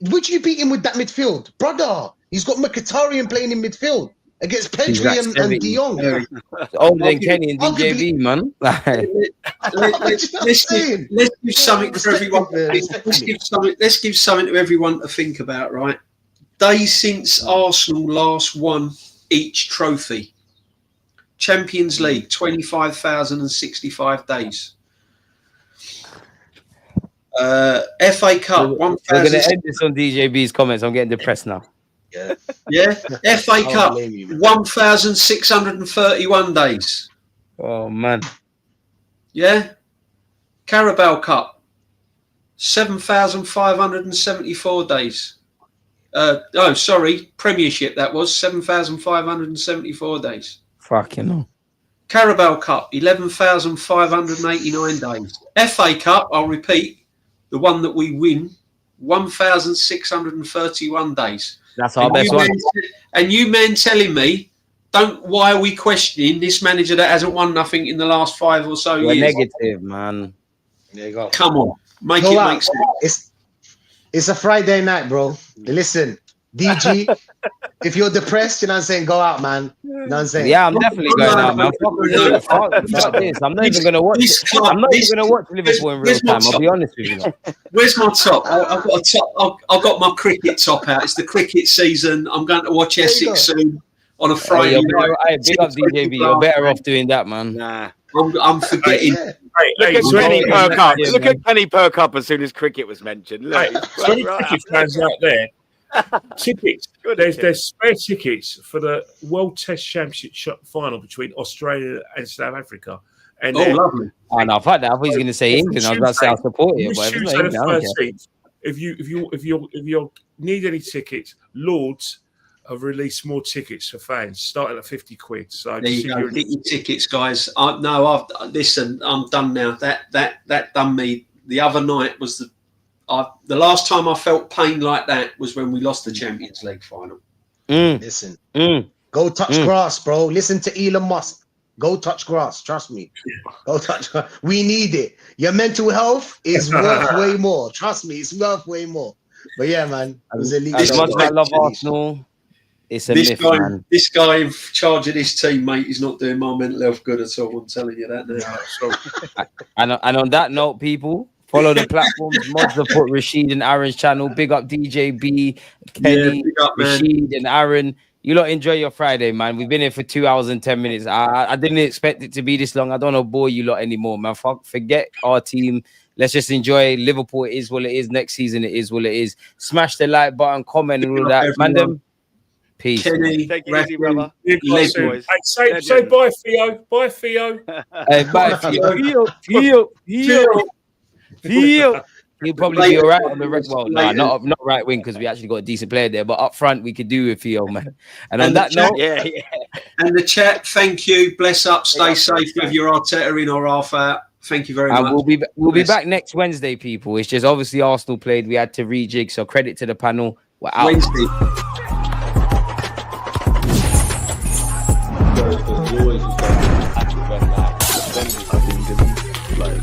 Would you beat him with that midfield? Brother, he's got Mkhitaryan playing in midfield against Pedri and De Jong. Older than Kenny and DJB, man. Let's give something for everyone. Let's give something to everyone to think about, right? Days since Arsenal last won each trophy. Champions League, 25,065 days. FA Cup, 1,000. We're going to end this on DJB's comments. I'm getting depressed now. Yeah. FA Cup, 1,631 days. Oh, man. Yeah. Carabao Cup, 7,574 days. Premiership, that was 7,574 days. Fucking hell. Carabao Cup, 11,589 days. FA Cup, I'll repeat, the one that we win, 1,631 days. That's our best one. And you men telling me, why are we questioning this manager that hasn't won nothing in the last 5 or so years? Negative, man. There you go. Come on. Make sense. It's a Friday night, bro. Listen, DG, if you're depressed, you know what I'm saying, go out, man. You know what I'm saying? Yeah, I'm definitely going out, man. I'm not even going to watch Liverpool in real time. I'll be honest with you. Where's my top? I've got a top. I've got my cricket top out. It's the cricket season. I'm going to watch Essex soon on a Friday night. Big up DJB. You're better off doing that, man. Nah. I'm forgetting. Look at Penny Perkup. Look at Penny Perkup as soon as cricket was mentioned. Look, cricket fans out there. Tickets. There's spare tickets for the World Test Championship final between Australia and South Africa. And lovely. I know. I thought he was going to say England. I was about to say I support it, but if you need any tickets, Lords have released more tickets for fans, starting at 50 quid. So there you go. Get your tickets, guys. Listen. I'm done now. That done me. The other night was the last time I felt pain like that was when we lost the Champions League final. Listen, go touch grass, bro. Listen to Elon Musk. Go touch grass. Trust me. Go touch grass. We need it. Your mental health is worth way more. Trust me, it's worth way more. But yeah, man, it was elite. As much as I love Arsenal, it's a myth, man. This guy in charge of this team, mate, he's not doing my mental health good at all. I'm telling you that now. And on that note, people, follow the platforms. Mods have put Rashid and Aaron's channel. Big up DJ B, Kenny, big up, man. Rashid and Aaron. You lot enjoy your Friday, man. We've been here for 2 hours and 10 minutes. I didn't expect it to be this long. I don't know, bore you lot anymore, man. Forget our team. Let's just enjoy Liverpool. It is what it is. Next season, it is what it is. Smash the like button, comment, and all that. Man, peace. Kenny, take it easy, brother. Hey, say bye, Theo. Bye, Theo. Hey, bye, Theo. He'll probably be all right on the right. Well, not right wing because we actually got a decent player there. But up front, we could do with Theo, man. And on that note, yeah. And the chat, thank you. Bless up. Stay safe with your Arteta in or half out. Thank you very much. We'll be back next Wednesday, people. It's just obviously Arsenal played. We had to rejig. So credit to the panel. We're out. Wednesday. Like